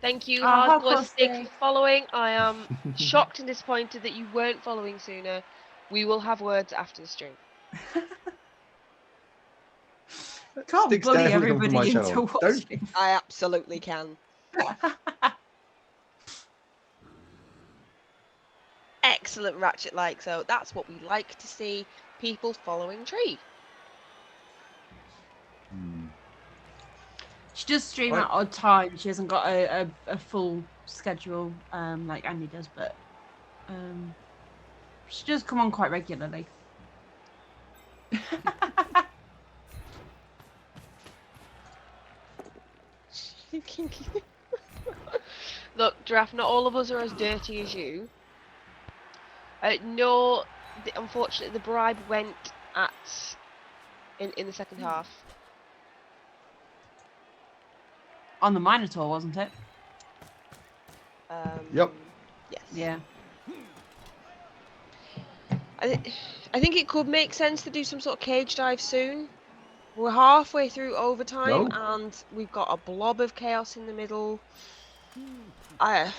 Thank you, Oh, how Hardcore Stick, costly. for following. I am shocked and disappointed that you weren't following sooner. We will have words after the stream. Can't Stick's bully definitely come from my everybody into channel. watching. I absolutely can. Excellent Ratchet like, so that's what we like to see, people following Tree. She does stream Right. at odd times. She hasn't got a full schedule like Andy does, but she does come on quite regularly. Look, Giraffe, not all of us are as dirty as you. No, unfortunately, the bribe went in the second half. On the Minotaur, wasn't it? Yep. Yes. Yeah. I think it could make sense to do some sort of cage dive soon. We're halfway through overtime and we've got a blob of chaos in the middle. I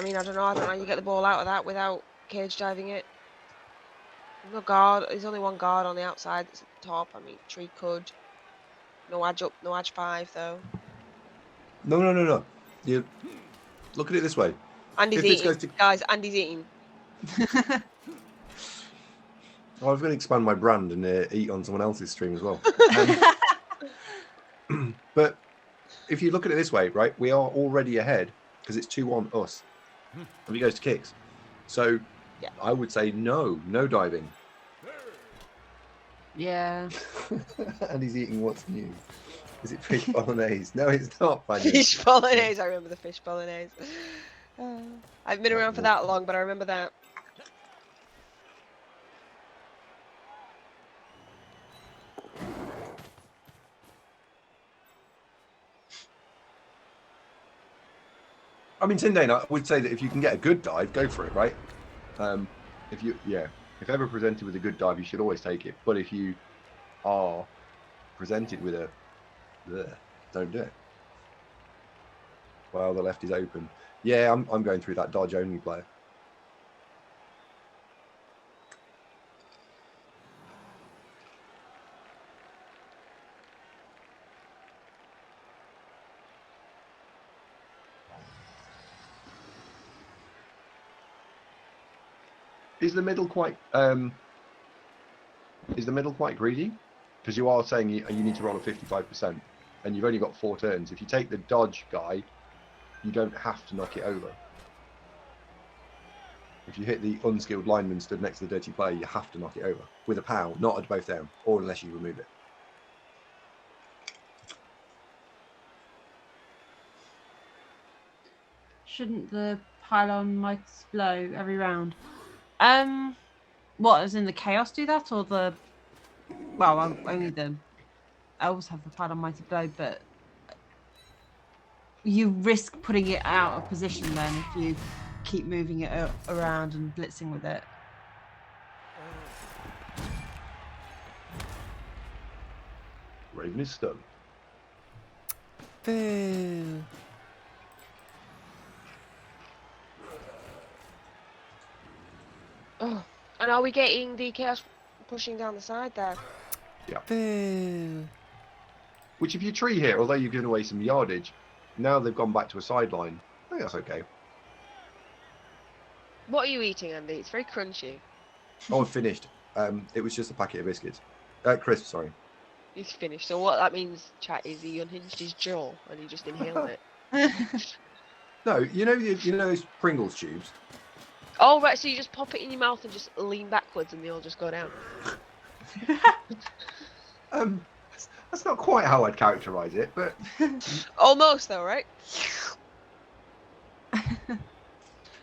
mean, I don't know how you get the ball out of that without cage diving it. No guard. There's only one guard on the outside. It's at the top. I mean, tree could. No edge up. No edge 5 though. No. You look at it this way. Andy's If this eating, goes to- guys. Andy's eating. Oh, I'm going to expand my brand and eat on someone else's stream as well. But if you look at it this way, right, we are already ahead because it's 2-1 us. If he goes to kicks. So Yeah. I would say no diving. Yeah. And he's eating what's new. Is it fish bolognese? No, it's not. Fish bolognese. I remember the fish bolognese. I haven't been around for that long, but I remember that. I mean, Tindane, I would say that if you can get a good dive, go for it, right? If ever presented with a good dive, you should always take it. But if you are presented with a, don't do it. Well, the left is open. Yeah, I'm going through that dodge only player. Is the middle quite greedy? Because you are saying you need to roll a 55%, and you've only got 4 turns. If you take the dodge guy, you don't have to knock it over. If you hit the unskilled lineman stood next to the dirty player, you have to knock it over with a POW, not at both down, or unless you remove it. Shouldn't the pylon might blow every round? What, as in the chaos do that, or the? Well, only the elves have the pylon mighty blow, but you risk putting it out of position then if you keep moving it around and blitzing with it. Raven is stunned. Boo. Oh, and are we getting the chaos pushing down the side there? Boo. Which if you tree here, although you've given away some yardage, now they've gone back to a sideline. I think that's okay. What are you eating, Andy? It's very crunchy. Oh, I've finished. It was just a packet of biscuits. Crisps, sorry. He's finished. So what that means, chat, is he unhinged his jaw and he just inhaled it. No, you know those Pringles tubes? Oh, right, so you just pop it in your mouth and just lean backwards and they all just go down. That's not quite how I'd characterise it, but Almost, though, right?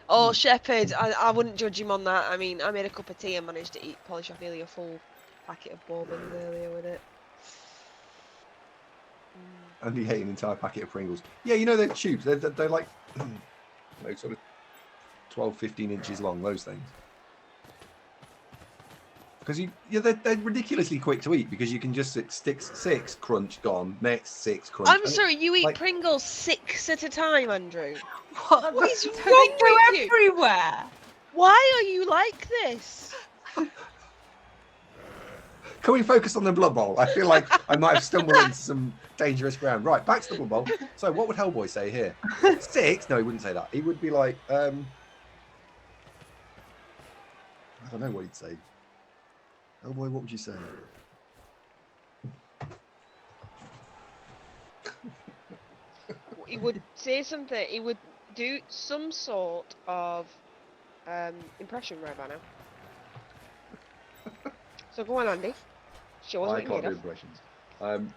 Oh, Shepherd, I wouldn't judge him on that. I mean, I made a cup of tea and managed to polish off nearly a full packet of bourbons earlier with it. and he ate an entire packet of Pringles. Yeah, you know they're tubes. They're like sort of 12, 15 inches long. Those things. Because they're ridiculously quick to eat because you can just stick 6 crunch gone, next 6 crunch. I'm sorry, you eat Pringles 6 at a time, Andrew. What is they wrong go with you? everywhere. Why are you like this? Can we focus on the Blood Bowl? I feel like I might have stumbled into some dangerous ground. Right, back to the Blood Bowl. So what would Hellboy say here? 6? No, he wouldn't say that. He would be like, I don't know what he'd say. Hellboy, what would you say? He would say something. He would do some sort of impression right by now. So go on, Andy. Show us I what you can't made do of. impressions.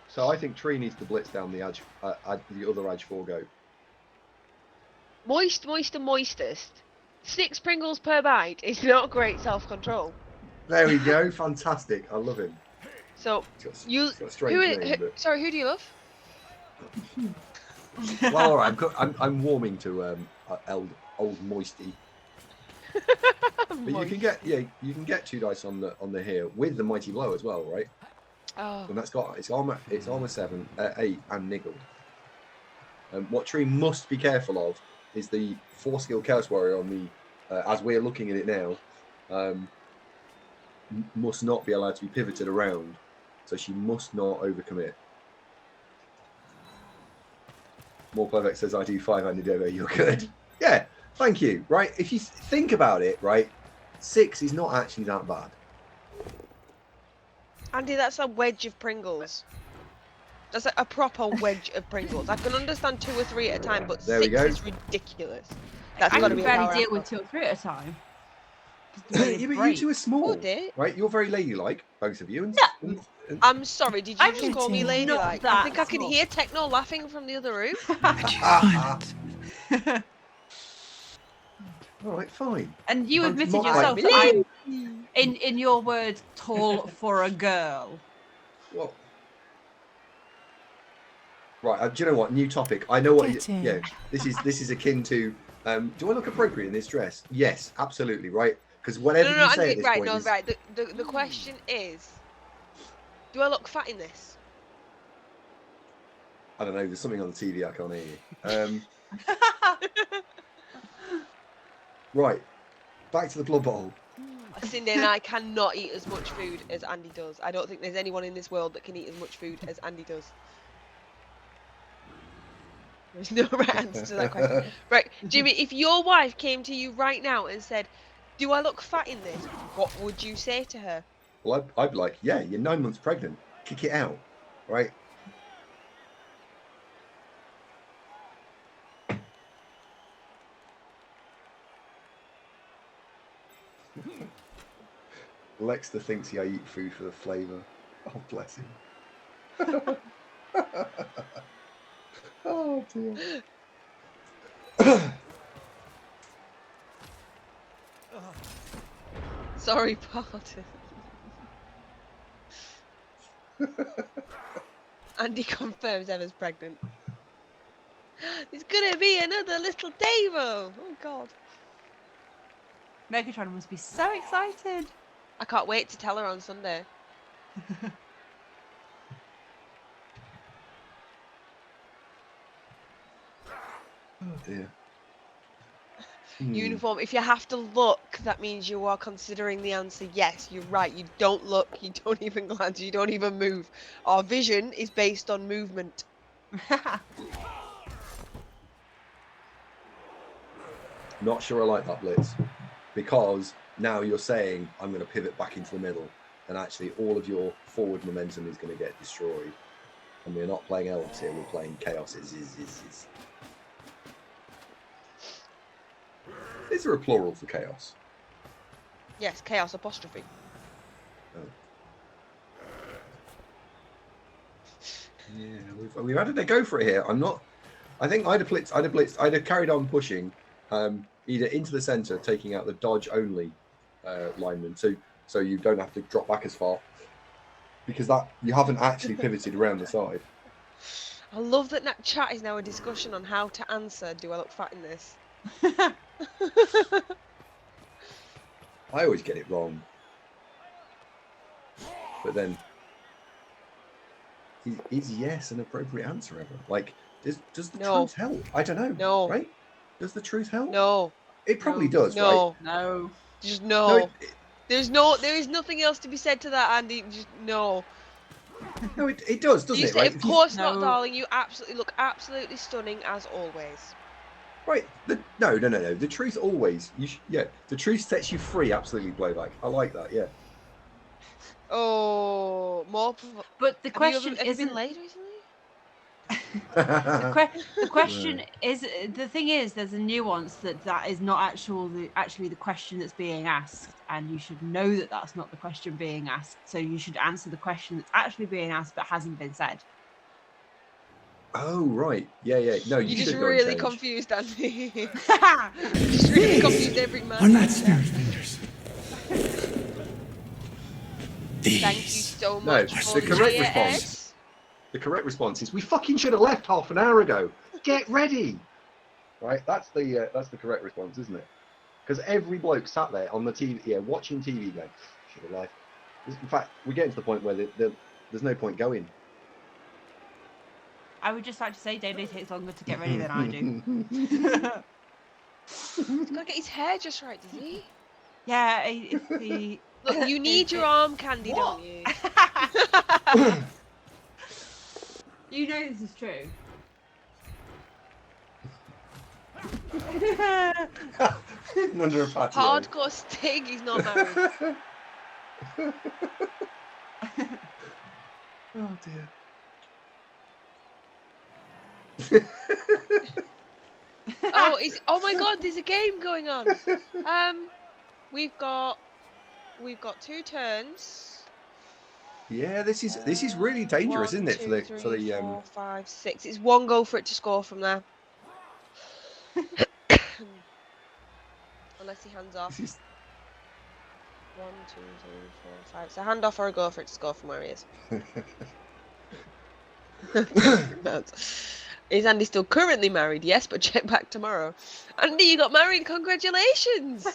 So I think Tree needs to blitz down the edge, the other edge 4 go. Moist, moist, and moistest. 6 Pringles per bite is not great self-control. There we go. Fantastic. I love him. So He's got a strange name, but... Sorry, who do you love? Well, all right. I'm warming to old Moisty. But you can get 2 dice on the here with the mighty blow as well, right? Oh. And that's got it's armor 7, 8, and niggled. What Tree must be careful of is the 4 skill Chaos Warrior on the as we're looking at it now. must not be allowed to be pivoted around, so she must not overcommit. More Perfect says, I do 5 AndyDavo, you're good. Yeah, thank you. Right, if you think about it, right, 6 is not actually that bad. Andy, that's a wedge of Pringles. That's a proper wedge of Pringles. I can understand 2 or 3 at a time, but There we 6 go. is ridiculous. That's I got to can be a barely power deal apple. with 2 or 3 at a time. Yeah, but you two are small, Oh, dear. right? You're very ladylike, both of you. And I'm sorry, did you I'm just call me kidding. ladylike? Not I think I that can small. hear Techno laughing from the other room. I choose violence. all right, fine. And you I'm admitted not yourself like- that I'm, in your words, tall for a girl. Well, right. Do you know what? New topic. I know what. Get in. Yeah, this is akin to. Do I look appropriate in this dress? Yes, absolutely. Right, because whatever No, you say Andy, at this right, point no, is. right. The question is, do I look fat in this? I don't know. There's something on the TV I can't hear you. Right, back to the Blood Bowl. Cindy and I cannot eat as much food as Andy does. I don't think there's anyone in this world that can eat as much food as Andy does. There's no right answer to that question. Right, Jimmy, if your wife came to you right now and said, do I look fat in this? What would you say to her? Well, I'd be like, yeah, you're 9 months pregnant. Kick it out, right? Lexter thinks I eat food for the flavour. Oh, bless him. Oh, dear. Sorry, pardon. Andy confirms Emma's pregnant. There's gonna be another little Davo! Oh god. Megatron must be so excited. I can't wait to tell her on Sunday. Oh, dear. Uniform, if you have to look, that means you are considering the answer yes. You're right, you don't look, you don't even glance, you don't even move. Our vision is based on movement. Not sure I like that, Blitz, because now you're saying I'm going to pivot back into the middle, and actually all of your forward momentum is going to get destroyed. And we're not playing elves here, we're playing chaos. Is there a plural for chaos? Yes, chaos apostrophe. Oh. Yeah, we've had to go for it here. I'm not. I think I'd have blitzed. I'd have carried on pushing, either into the centre, taking out the dodge only lineman, so you don't have to drop back as far, because that you haven't actually pivoted around the side. I love that chat is now a discussion on how to answer. Do I look fat in this? I always get it wrong, but then is yes an appropriate answer ever? Like, does the No. truth help? I don't know. No. Right? Does the truth help? No. It probably No. does. No. Right? No. Just No, no. There is nothing else to be said to that, Andy. Just no. No, it does, doesn't You it? say, Right? of course not, No. darling. You absolutely look absolutely stunning as always. Right. No. The truth always. The truth sets you free. Absolutely, Blowback. I like that. Yeah. Oh, more. But the question have you isn't. been late recently? The question is, the thing is, there's a nuance that is not actually the question that's being asked, and you should know that that's not the question being asked. So you should answer the question that's actually being asked but hasn't been said. Oh right. Yeah. No, you You're should just go and really change. confused, Andy. You're just really confused every man. Are not spirit fingers. Thank you These so No, much. the for correct your response. The correct response is we fucking should have left half an hour ago. Get ready. Right. That's the correct response, isn't it? Because every bloke sat there on the TV, watching TV, going, should have left. In fact, we're getting to the point where there's no point going. I would just like to say David takes longer to get ready than I do. He's got to get his hair just right, does he? Yeah, if Look, you need your arm candy, don't you? You know this is true. Under a patio. Hardcore Stig, he's not married. Oh dear. Oh my god, there's a game going on. We've got 2 turns. Yeah, this is really dangerous, isn't it? 1, 2, 3, 4, 5, 6. It's 1 goal for it to score from there. Unless he hands off. This is 1, 2, 3, 4, 5. So hand off or a goal for it to score from where he is. Is Andy still currently married? Yes, but check back tomorrow. Andy, you got married. Congratulations.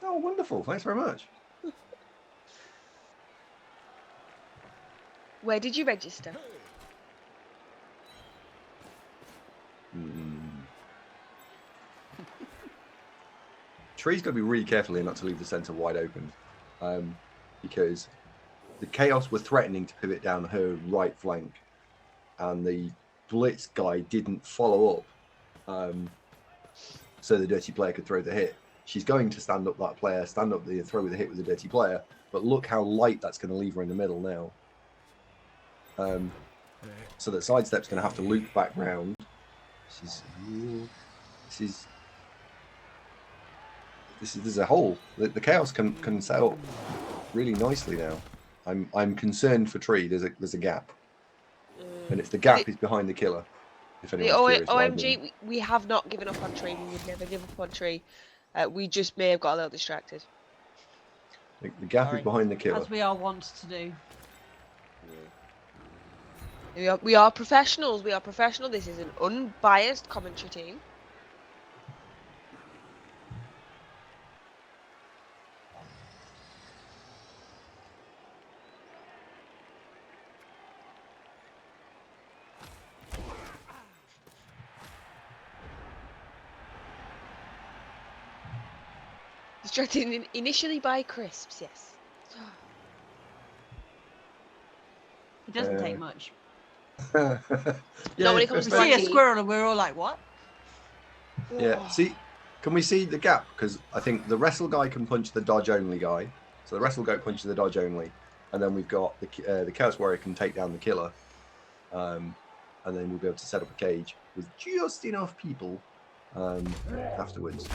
Oh, wonderful! Thanks very much. Where did you register? Tree's got to be really careful here not to leave the centre wide open, because the Chaos were threatening to pivot down her right flank, and the Blitz guy didn't follow up, so the Dirty Player could throw the hit. She's going to stand up that player, stand up the throw with the hit with the Dirty Player, but look how light that's going to leave her in the middle now. So that sidestep's going to have to loop back round. There's a hole. The Chaos can set up really nicely now. I'm concerned for Tree. There's a gap, and if the gap is behind the killer. If The anyone's curious, OMG, we have not given up on Tree. We would never give up on Tree. We just may have got a little distracted. the gap Sorry. is behind the killer. As we are wont to do. We are professionals. We are professional. This is an unbiased commentary team. Distracted initially by crisps, yes. It doesn't take much. Not when it comes We to see a Maggie. squirrel and we're all like, what? Yeah, see, can we see the gap? Because I think the wrestle guy can punch the dodge only guy. So the wrestle guy punches the dodge only, and then we've got the Chaos Warrior can take down the killer, and then we'll be able to set up a cage with just enough people afterwards.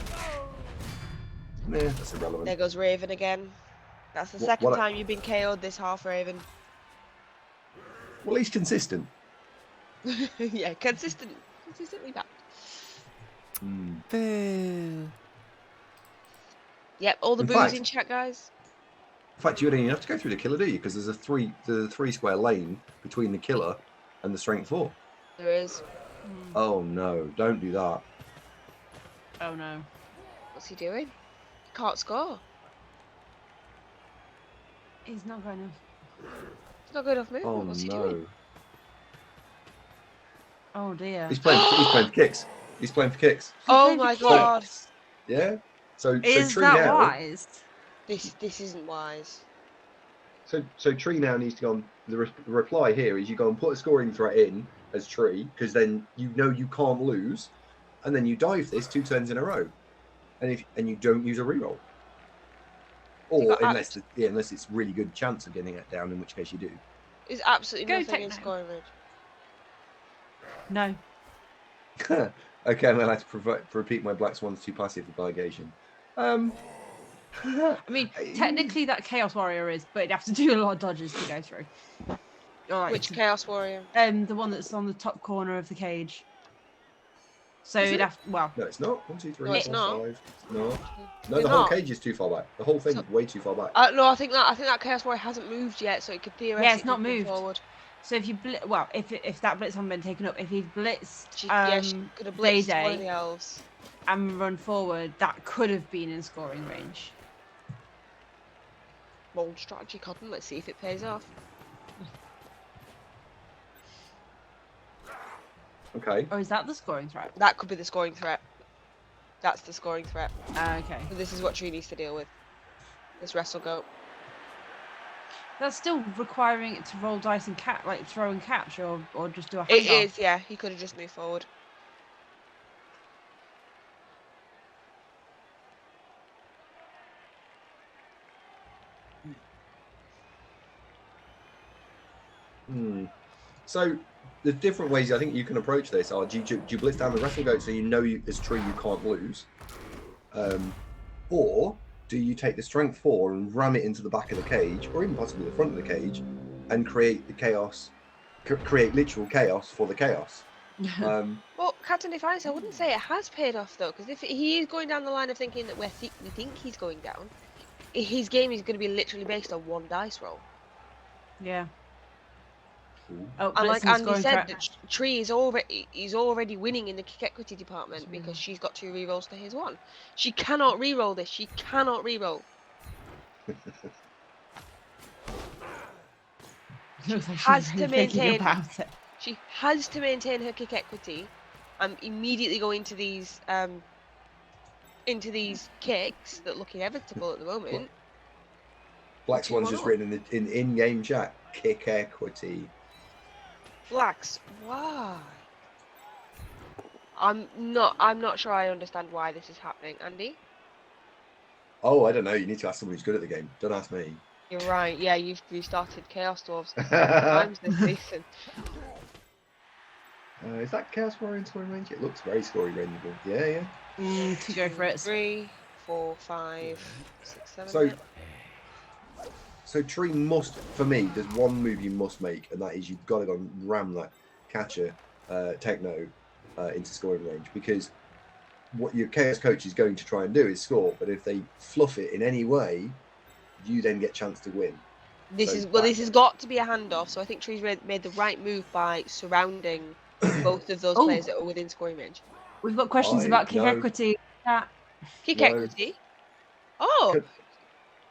Nah, that's irrelevant. There goes Raven again. That's the What- second what I- time you've been KO'd this half, Raven. Well, he's consistent. Yeah, consistently back. Boo. Yep, all the In booze fact- in chat, guys. In fact, you don't even have to go through the killer, do you? Because there's a three square lane between the killer and the strength 4. There is. Oh no! Don't do that. Oh no. What's he doing? Can't score. He's not going to. It's not good enough movement. Oh What's he no! doing? Oh dear. He's playing for kicks. He's playing for kicks. Oh my god. Yeah. So Is Tree that now. wise? This isn't wise. So Tree now needs to go on. The reply here is you go and put a scoring threat in as Tree, because then you know you can't lose, and then you dive this 2 turns in a row, and you don't use a reroll. You Or got unless it's really good chance of getting it down, in which case you do. There's absolutely Go nothing in techno. scoring range. No. Okay, I'm gonna have to repeat my Black Swan's too passive obligation. I mean, technically that Chaos Warrior is, but you'd have to do a lot of dodges to go through. Alright. Which Chaos Warrior? The one that's on the top corner of the cage. So Is you'd it? have well, No, it's not. 1, 2, 3, No, it's 4, not. 5. No, It's the whole not. cage is too far back. The whole thing's So- way too far back. No, I think that Chaos Warrior hasn't moved yet, so it could theoretically not come moved. forward. so if you if that blitz hadn't been taken up, if he blitzed She could have blitzed one of Day the elves. and run forward, that could have been in scoring range. Bold strategy, Cotton. Let's see if it pays off. Okay. Or is that the scoring threat? That could be the scoring threat. That's the scoring threat. Okay. So this is what Tree needs to deal with. This wrestle goat. That's still requiring it to roll dice and like throw and catch, or just do a It handoff. is, yeah. He could have just moved forward. So the different ways I think you can approach this are: do you blitz down the wrestle goat so you know as Tree you can't lose, or do you take the strength 4 and ram it into the back of the cage, or even possibly the front of the cage, and create the chaos, create literal chaos for the chaos? Well, Captain Defiance, I wouldn't say it has paid off though, because if he is going down the line of thinking that we think he's going down, his game is going to be literally based on one dice roll. Yeah. Ooh. Oh, And like Blitzing's Andy said, Tree is already winning in the kick equity department because she's got 2 rerolls to his 1. She cannot reroll this. She cannot reroll. Looks like has she's to really thinking maintain. about it. She has to maintain her kick equity, and immediately go into these kicks that look inevitable at the moment. Blackswan's just written in the in-game chat, kick equity. Blacks, why? I'm not sure I understand why this is happening, Andy. Oh, I don't know. You need to ask someone who's good at the game. Don't ask me. You're right. Yeah, you've restarted Chaos Dwarves times this season. Is that Chaos Warrior in scoring range? It looks very scoring rangeable. Yeah. To go for it. 3, 4, 5, 6, 7. So, yeah. so Tree must, for me, there's one move you must make, and that is you've got to go and ram that catcher techno into scoring range, because what your Chaos coach is going to try and do is score, but if they fluff it in any way, you then get a chance to win. This has got to be a handoff, so I think Tree's made the right move by surrounding both of those players that are within scoring range. We've got questions about kick equity. Kick equity? Oh!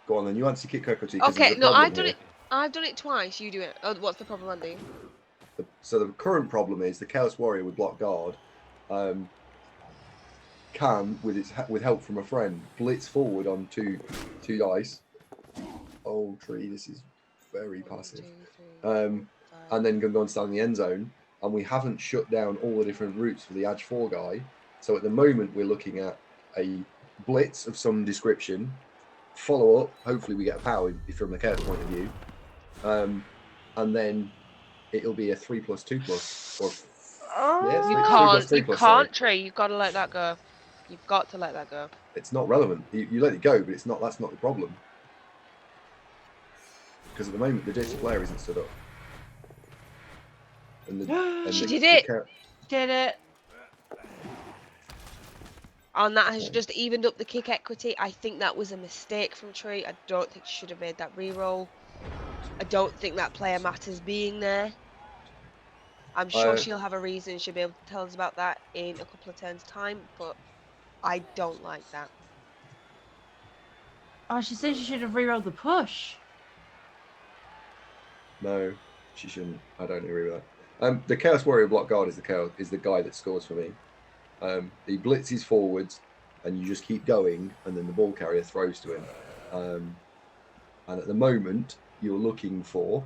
Go on then, you answer kick equity. Okay, no, I've done it twice, you do it. Oh, what's the problem, Andy? So the current problem is the Chaos Warrior with block guard can, with help from a friend, blitz forward on two dice. Oh, Tree, this is very passive. 1, 2, 3, 4, and then go and stand in the end zone, and we haven't shut down all the different routes for the Edge 4 guy. So at the moment, we're looking at a blitz of some description, follow up, hopefully we get a power from the Chaos point of view, and then it'll be a 3+2+, or you can't, Trey. You've got to let that go. You've got to let that go. It's not relevant. You let it go, but it's not. That's not the problem. Because at the moment, the dirty player isn't stood up. And she did it. Did it. And that has just evened up the kick equity. I think that was a mistake from Tree. I don't think she should have made that reroll. I don't think that player matters being there. I'm sure she'll have a reason. She'll be able to tell us about that in a couple of turns' time, but I don't like that. Oh, she said she should have rerolled the push. No, she shouldn't. I don't agree with that. The Chaos Warrior block guard is the guy that scores for me. He blitzes forwards, and you just keep going, and then the ball carrier throws to him. And at the moment, you're looking for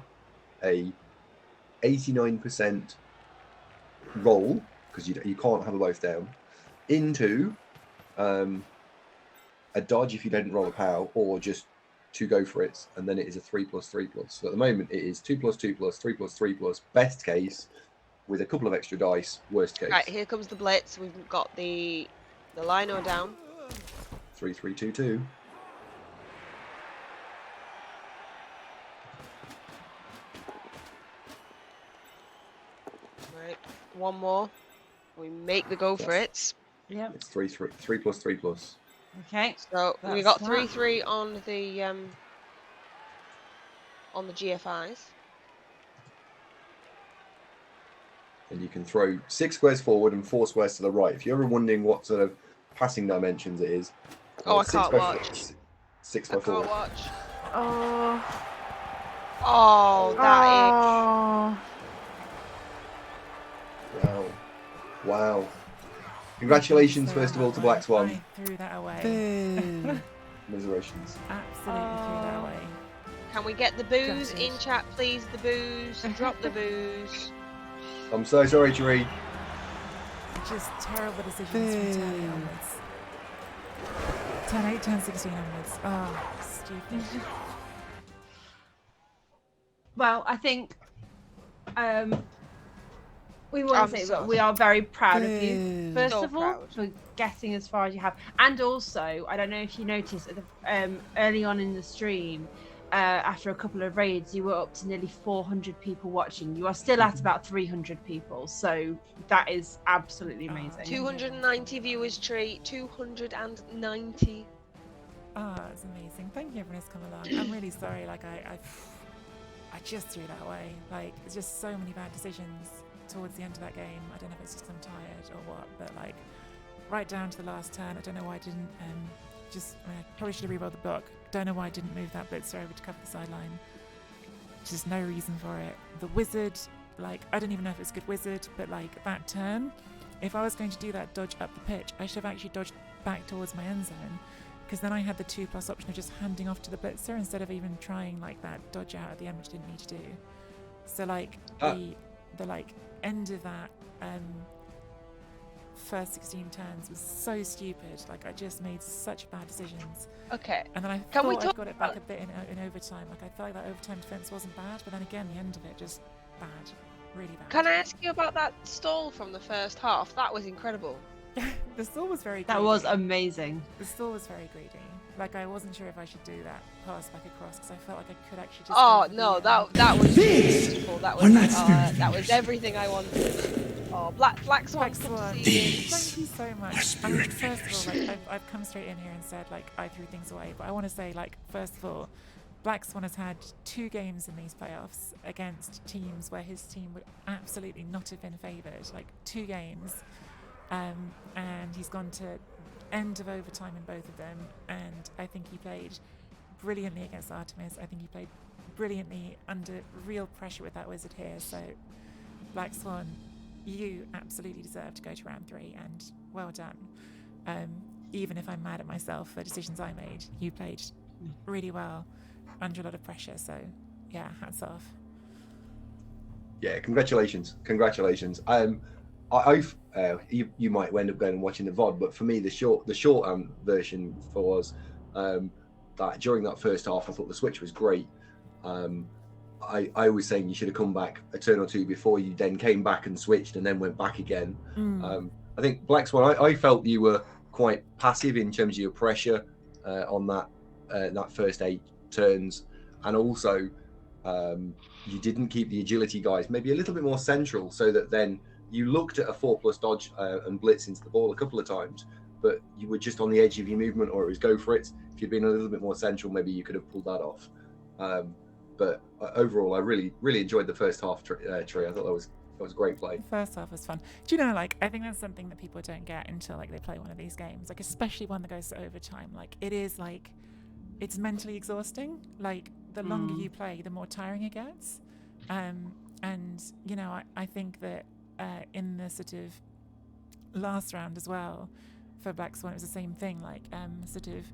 a 89% roll, because you can't have a both down, into a dodge if you don't roll a power, or just to go for it, and then it is a 3+3+. So at the moment, it is 2+2+, 3+3+, best case, with a couple of extra dice, worst case. Right, here comes the blitz. We've got the lino down. 3-3-2-2. Right, one more. We make the go for it. Yep. It's 3+3+. Okay. So we got 3-3 on the GFIs. And you can throw 6 squares forward and 4 squares to the right. If you're ever wondering what sort of passing dimensions it is. I can't watch. 6 by 4. I can't watch. Oh. Oh, that Wow. Congratulations, first of all, to Blackswan. I threw that away. Boo. Commiserations. Absolutely threw that away. Can we get the booze Gutted. in chat, please? The booze. Drop the booze. I'm so sorry, Tree. Just terrible decisions from turn 8 onwards. Turn 8, turn 16 onwards. Oh, stupid. Well, I think we want I'm to say so that we are very proud of you, first So of all, proud. for getting as far as you have. And also, I don't know if you noticed, at the, early on in the stream, after a couple of raids, you were up to nearly 400 people watching. You are still at about 300 people, so that is absolutely amazing. 290 viewers, Tree. 290. Oh, it's amazing. Thank you everyone who's come along. I'm really sorry, like I just threw that away. Like, it's just so many bad decisions towards the end of that game. I don't know if it's just 'cause I'm tired or what, but like right down to the last turn, I don't know why I didn't I probably should have re-rolled the book. Don't know why I didn't move that blitzer over to cover the sideline. Just no reason for it. The wizard, like, I don't even know if it's a good wizard, but like that turn, if I was going to do that dodge up the pitch, I should have actually dodged back towards my end zone, because then I had the 2+ option of just handing off to the blitzer instead of even trying like that dodge out at the end, which I didn't need to do. So like the like end of that first 16 turns was so stupid. Like, I just made such bad decisions. Okay. And then I Can we thought talk I got it back a bit in overtime. Like, I felt like that overtime defense wasn't bad, but then again, the end of it just bad, really bad. Can I ask you about that stall from the first half? That was incredible. The stall was very greedy. That was amazing. The stall was very greedy. Like, I wasn't sure if I should do that pass back across because I felt like I could actually just. Oh go for no, the, that was These beautiful. That are was not spirit that was fingers. everything I wanted. Oh, Blackswan, Blackswan. These Thank you so much. are spirit first fingers. of all, like, I've come straight in here and said, like, I threw things away, but I want to say, like, first of all, Blackswan has had 2 games in these playoffs against teams where his team would absolutely not have been favoured. Like, 2 games. And he's gone to end of overtime in both of them, and I think he played brilliantly against Artemis. I think he played brilliantly under real pressure with that wizard here. So, Blackswan, you absolutely deserve to go to round 3, and well done. Even if I'm mad at myself for decisions I made, you played really well under a lot of pressure. So, yeah, hats off. Yeah, congratulations. You might end up going and watching the VOD, but for me, the short version was that during that first half, I thought the switch was great. I was saying you should have come back a turn or 2 before you then came back and switched and then went back again. I think Blackswan, I felt you were quite passive in terms of your pressure on that first 8 turns, and also you didn't keep the agility guys maybe a little bit more central, so that then you looked at a 4+ dodge and blitz into the ball a couple of times, but you were just on the edge of your movement, or it was go for it. If you'd been a little bit more central, maybe you could have pulled that off. But overall, I really enjoyed the first half. Tree, I thought that was a great play. The first half was fun. Do you know, like, I think that's something that people don't get until, like, they play one of these games, like, especially one that goes to overtime. Like, it is, like, it's mentally exhausting. Like, the longer you play, the more tiring it gets. And, you know, I think that in the sort of last round as well, for Blackswan, it was the same thing. Like, sort of,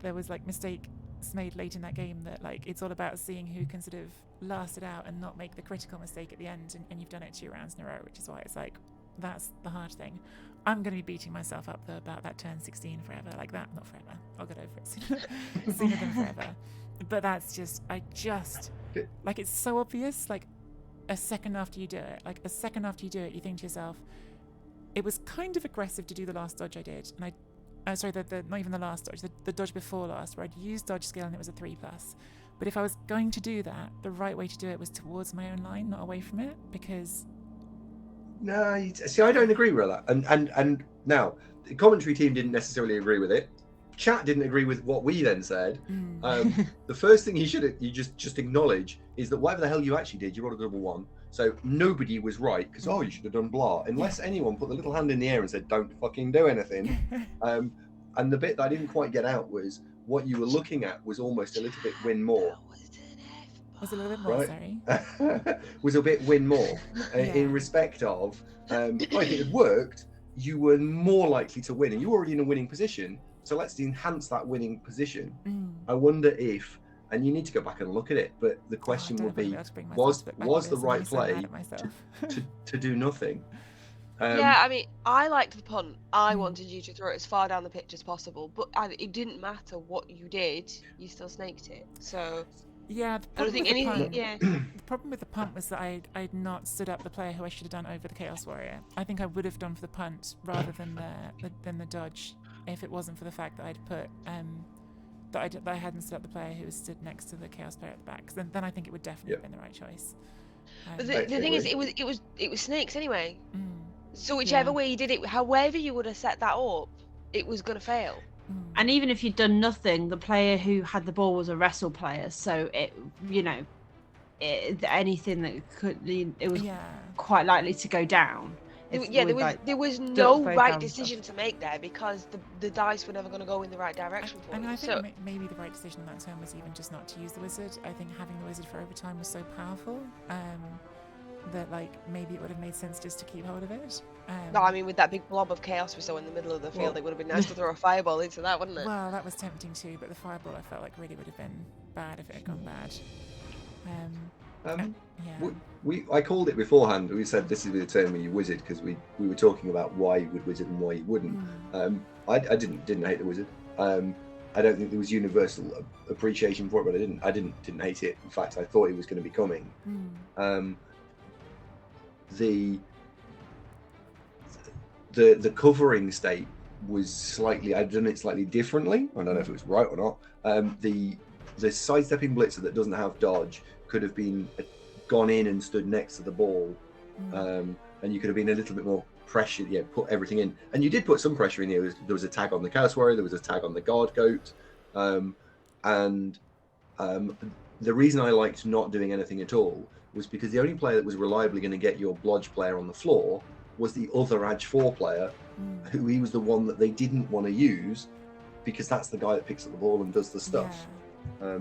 there was, like, mistakes made late in that game that, like, it's all about seeing who can sort of last it out and not make the critical mistake at the end, and you've done it 2 rounds in a row, which is why it's like, that's the hard thing. I'm going to be beating myself up though about that turn 16 forever, like that, not forever, I'll get over it sooner than forever, but that's just, like, it's so obvious. Like, a second after you do it, you think to yourself, it was kind of aggressive to do the last dodge I did, and not even the last dodge, the dodge before last, where I'd used dodge skill and it was a 3+. But if I was going to do that, the right way to do it was towards my own line, not away from it, because... No, see, I don't agree with that. And now, the commentary team didn't necessarily agree with it. Chat didn't agree with what we then said. The first thing you just acknowledge is that whatever the hell you actually did, you rolled a double 1. So nobody was right, because, you should have done blah. Unless anyone put the little hand in the air and said, don't fucking do anything. And the bit that I didn't quite get out was what you were looking at was almost a little bit win more. Was a little bit more, right? sorry. Was a bit win more in respect of, if it had worked, you were more likely to win, and you were already in a winning position. So let's enhance that winning position. Mm. I wonder if, and you need to go back and look at it, but the Oh, I question don't would know if be, I'll be able to bring myself was to look back was at the this. I'm right really so mad play at myself. to do nothing? Yeah, I mean, I liked the punt. I Mm. wanted you to throw it as far down the pitch as possible, but it didn't matter what you did, you still snaked it. So Yeah, the I don't problem think with the anything. punt, Yeah, the problem with the punt was that I'd not stood up the player who I should have done over the Chaos Warrior. I think I would have done for the punt rather than the dodge if it wasn't for the fact that I'd put that I hadn't stood up the player who was stood next to the Chaos player at the back. 'Cause then I think it would definitely have been the right choice. but the thing is, it was snakes anyway. Mm, So whichever Yeah. way you did it, however you would have set that up, it was gonna fail. mm. And even if you'd done nothing, the player who had the ball was a wrestle player, so anything that could, it was Yeah. quite likely to go down. There was no right decision to make there because the dice were never going to go in the right direction for I mean, you. I think So maybe the right decision in that turn was even just not to use the wizard. I think having the wizard for overtime was so powerful that maybe it would have made sense just to keep hold of it. no, I mean with that big blob of chaos we saw in the middle of the field, it would have been nice to throw a fireball into that, wouldn't it? Well, that was tempting too, but the fireball I felt like really would have been bad if it had gone bad. Yeah. I called it beforehand. We said this is the turn where you wizard because we were talking about why you would wizard and why you wouldn't. I didn't hate the wizard. I don't think there was universal appreciation for it, but I didn't hate it. In fact, I thought it was going to be coming. The covering state was slightly. I'd done it slightly differently. I don't know if it was right or not. The sidestepping blitzer that doesn't have dodge could have been gone in and stood next to the ball, and you could have been a little bit more pressure. Yeah, put everything in, and you did put some pressure in here. There was a tag on the Chaos Warrior, there was a tag on the Guard Goat, and the reason I liked not doing anything at all was because the only player that was reliably going to get your blodge player on the floor was the other Edge 4 player, who he was the one that they didn't want to use because that's the guy that picks up the ball and does the stuff. Yeah.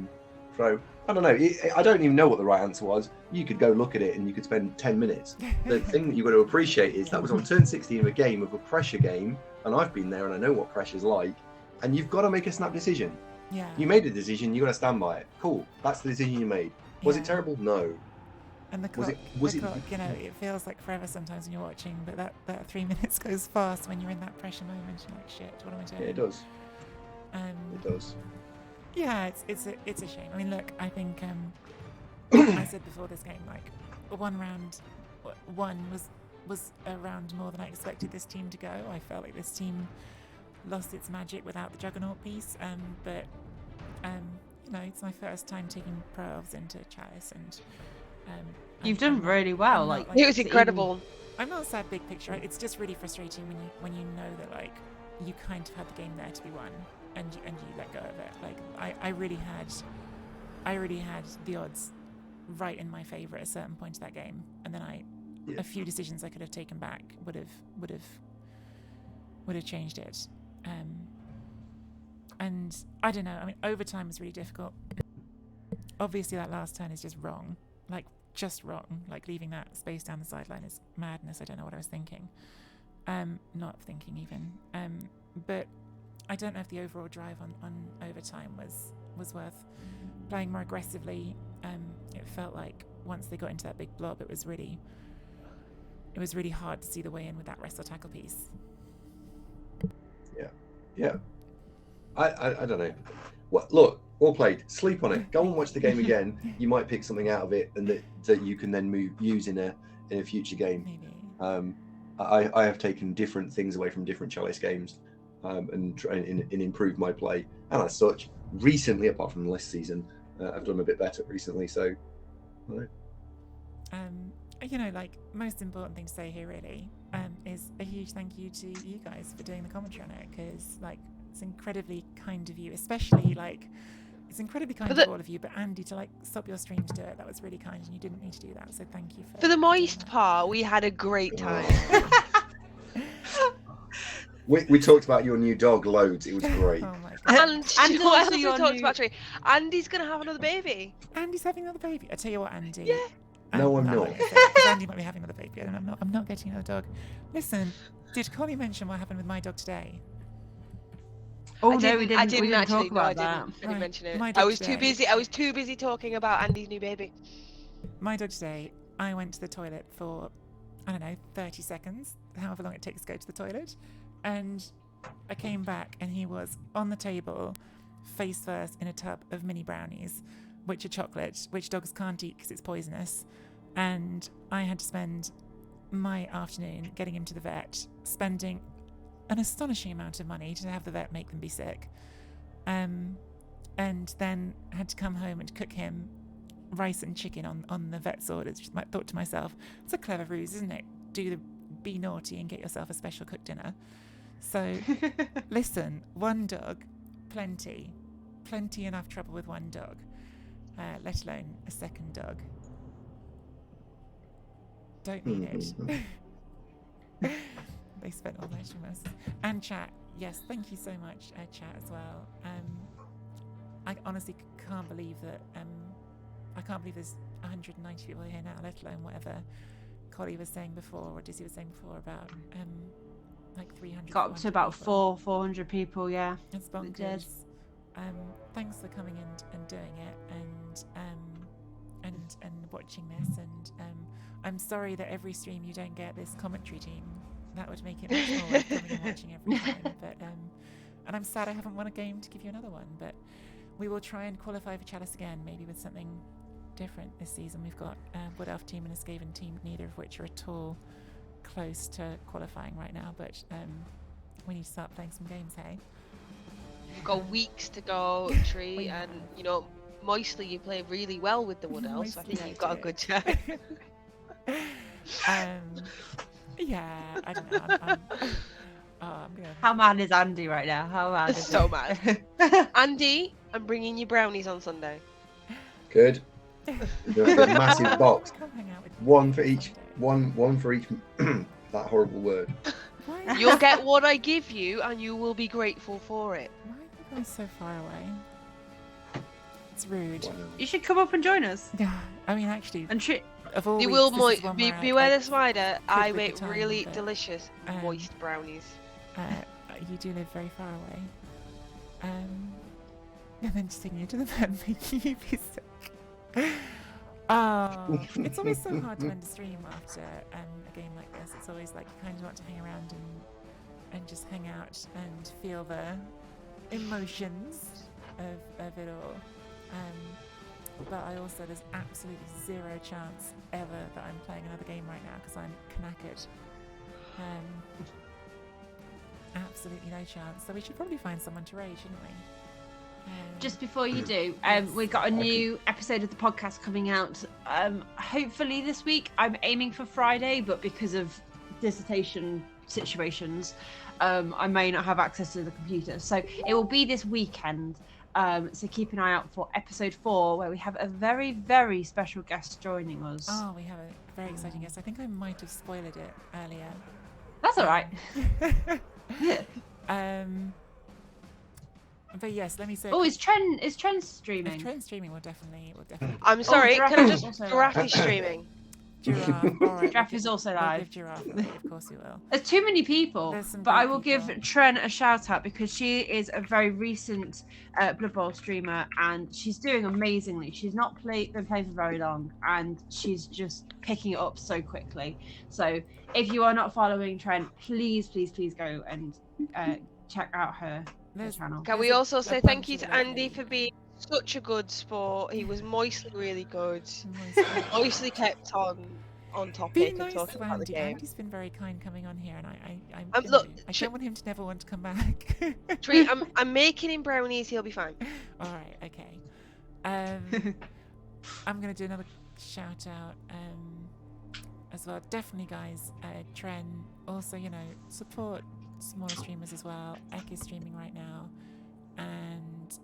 So I don't know. I don't even know what the right answer was. You could go look at it and you could spend 10 minutes. The thing that you've got to appreciate is that was on turn 16 of a game, of a pressure game, and I've been there and I know what pressure's like. And you've got to make a snap decision. Yeah. You made a decision. You got to stand by it. Cool. That's the decision you made. Was it terrible? No. And the clock, it feels like forever sometimes when you're watching, but that 3 minutes goes fast when you're in that pressure moment. You're like, shit, what am I doing? Yeah, it does. It does. Yeah, it's a shame. I mean, look, I think I said before this game, round one was a round more than I expected this team to go. I felt like this team lost its magic without the Juggernaut piece, but it's my first time taking Pro Elves into Chalice, and you've done really well. It was incredible. I'm not sad big picture. It's just really frustrating when you know that you kind of had the game there to be won, and you let go of it. I really had the odds right in my favour at a certain point of that game, and then a few decisions I could have taken back would have changed it. And I don't know. I mean, overtime was really difficult. Obviously, that last turn is just wrong. Just wrong. Leaving that space down the sideline is madness. I don't know what I was thinking. Not thinking even. But I don't know if the overall drive on overtime was worth playing more aggressively. It felt like once they got into that big blob, it was really hard to see the way in with that wrestle tackle piece. Yeah. I don't know. Well, look, all played. Sleep on it. Go and watch the game again. You might pick something out of it, and that you can then use in a future game. Maybe. I have taken different things away from different Chalice games, and improved my play. And as such, recently, apart from this season, I've done a bit better recently. So, I don't know. Most important thing to say here really is a huge thank you to you guys for doing the commentary on it, because it's incredibly kind of you, especially it's incredibly kind of all of you, but Andy, to stop your stream to do it, that was really kind, and you didn't need to do that, so thank you for the moist part. We had a great time. We talked about your new dog loads. It was great. Oh my god. And what else we talked about? Andy's gonna have another baby. Andy's having another baby. I tell you what, Andy. Yeah. No, I'm not. Because Andy might be having another baby, and I'm not getting another dog. Listen, did Connie mention what happened with my dog today? Oh I no, didn't, we I didn't. didn't We didn't actually. talk No, I about that. didn't. I didn't Right, mention it. my I dog was too today. busy. I was too busy talking about Andy's new baby. My dog today, I went to the toilet for, I don't know, 30 seconds, however long it takes to go to the toilet. And I came back and he was on the table, face first in a tub of mini brownies, which are chocolate, which dogs can't eat because it's poisonous. And I had to spend my afternoon getting him to the vet, spending an astonishing amount of money to have the vet make them be sick. And then had to come home and cook him rice and chicken on the vet's orders. Just thought to myself, it's a clever ruse, isn't it? Be naughty and get yourself a special cooked dinner. So listen, one dog, plenty enough trouble with one dog, let alone a second dog. Don't need it. They spent all their streamers. And chat, yes, thank you so much, chat as well. I honestly can't believe that. I can't believe there's 190 people here now, let alone whatever Collie was saying before, or Dizzy was saying before about like 300. Got up to about 400 people. Yeah, it's it did. bonkers. Thanks for coming and doing it and watching this. And I'm sorry that every stream you don't get this commentary team. That would make it much more worth coming and watching every time. But and I'm sad I haven't won a game to give you another one. But we will try and qualify for Chalice again, maybe with something different this season. We've got Wood Elf team and a Skaven team, neither of which are at all close to qualifying right now. But we need to start playing some games, hey? You've got weeks to go, Tree, and you know, Moistly, you play really well with the Wood Elves, so I think you've got a good chance. Yeah, I don't know. I'm gonna... How mad is Andy right now? How mad is So he? mad. Andy, I'm bringing you brownies on Sunday. Good. The massive box. Come hang out with One for each. One for each. That horrible word. Why You'll get what I give you, and you will be grateful for it. are you guys so far away? It's rude. You should come up and join us. Yeah, I mean, actually, And of all You weeks, will this is one where beware I the spider. I with the make time, really but, delicious moist brownies. you do live very far away. And then just taking you to the vet and making you be sick. Oh, it's always so hard to end a stream after a game like this. It's always like you kind of want to hang around and just hang out and feel the emotions of it all. But I also, there's absolutely zero chance ever that I'm playing another game right now because I'm knackered. Absolutely no chance. So we should probably find someone to raid, shouldn't we? Just before you do, we got a new episode of the podcast coming out. Hopefully this week. I'm aiming for Friday, but because of dissertation situations, I may not have access to the computer. So it will be this weekend. So keep an eye out for episode 4, where we have a very, very special guest joining us. Oh, we have a very exciting guest. I think I might have spoiled it earlier. That's all right. But yes, let me say. Oh, is Trent streaming? If Trent's streaming, we'll definitely. I'm sorry, Giraffe can I is just also Giraffe live. is streaming? Giraffe. All right, Giraffe is also we'll live. give Giraffe a raid, of course we will. There's too many people, There's some but great I will give people. Trent a shout out because she is a very recent Blood Bowl streamer and she's doing amazingly. She's not been playing for very long and she's just picking it up so quickly. So if you are not following Trent, please go and check out her channel. Can we There's also a say thank bunch you of to Andy lovely- for being such a good sport? He was moistly really good. Moistly. Moistly kept on Be topic and nice talking to about the Andy. game. Andy's been very kind coming on here, and Um, look, I don't want him to never want to come back. Tree, I'm making him brownies. He'll be fine. All right, okay. I'm gonna do another shout out as well. Definitely, guys. Tren. Also, support smaller streamers as well. Ek is streaming right now, and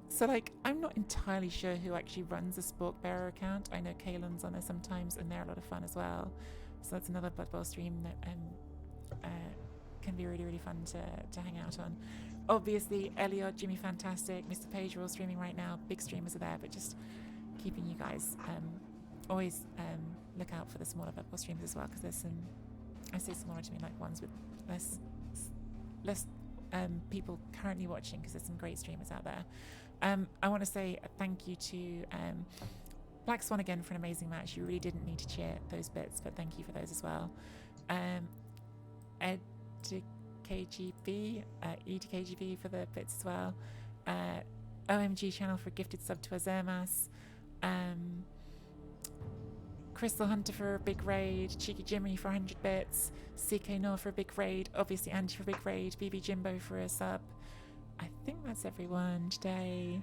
so I'm not entirely sure who actually runs the Spork Bearer account. I know Kaelin's on there sometimes, and they're a lot of fun as well. So that's another Blood Bowl stream that can be really, really fun to hang out on. Obviously, Elliot, Jimmy Fantastic, Mr. Page are all streaming right now. Big streamers are there, but just keeping you guys always look out for the smaller Blood Bowl streams as well, because there's some, I say smaller to mean like ones with less people currently watching, because there's some great streamers out there. I want to say thank you to Blackswan again for an amazing match. You really didn't need to cheer those bits, but thank you for those as well. EDKGB for the bits as well. OMG channel for a gifted sub to Azermas. Crystal Hunter for a big raid. Cheeky Jimmy for 100 bits. CK Noor for a big raid. Obviously Andy for a big raid. BB Jimbo for a sub. I think that's everyone today.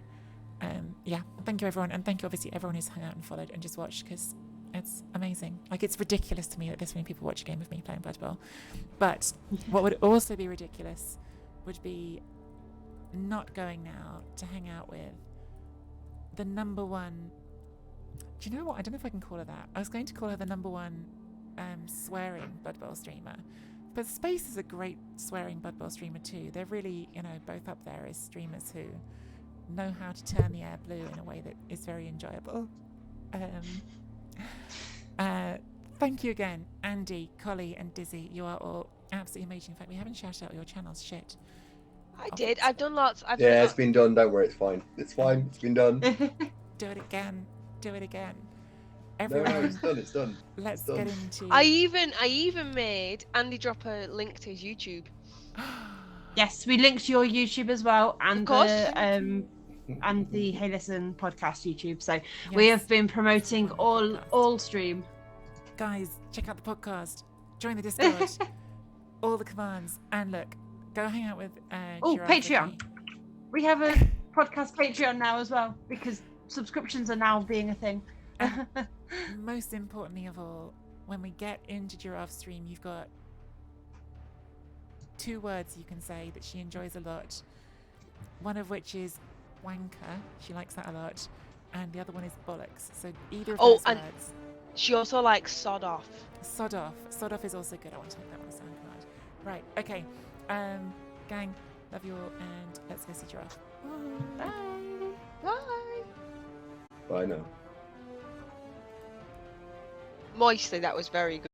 Yeah, thank you everyone, and thank you obviously everyone who's hung out and followed and just watched, because it's amazing. Like, it's ridiculous to me that this many people watch a game of me playing Blood Bowl. But what would also be ridiculous would be not going now to hang out with the number one. Do you know what? I don't know if I can call her that. I was going to call her the number one swearing Blood Bowl streamer. But Space is a great swearing Blood Bowl streamer too. They're really, both up there as streamers who know how to turn the air blue in a way that is very enjoyable. Thank you again, Andy, Collie, and Dizzy. You are all absolutely amazing. In fact, we haven't shouted out your channels. Shit. I did. I've done lots. Yeah, it's been done. Don't worry, it's fine. It's fine. It's been done. Do it again. Do it again. No, Everyone, it's done. It's done. let's It's done. get into. I even made Andy drop a link to his YouTube. Yes, we linked your YouTube as well, and Of course. the Hey Listen podcast YouTube. So we have been promoting all stream. Guys, check out the podcast. Join the Discord. All the commands. And look, go hang out with. Giraffe with Patreon. me. We have a podcast Patreon now as well, because subscriptions are now being a thing. Most importantly of all, when we get into Giraffe's stream, you've got 2 words you can say that she enjoys a lot. One of which is wanker. She likes that a lot. And the other one is bollocks. So either of those and words. she also likes sod off. Sod off. Sod off is also good. I want to make that one a sound card. Right, okay. Gang, love you all, and let's go see Giraffe. Bye. Bye. Bye now. Moistly, that was very good.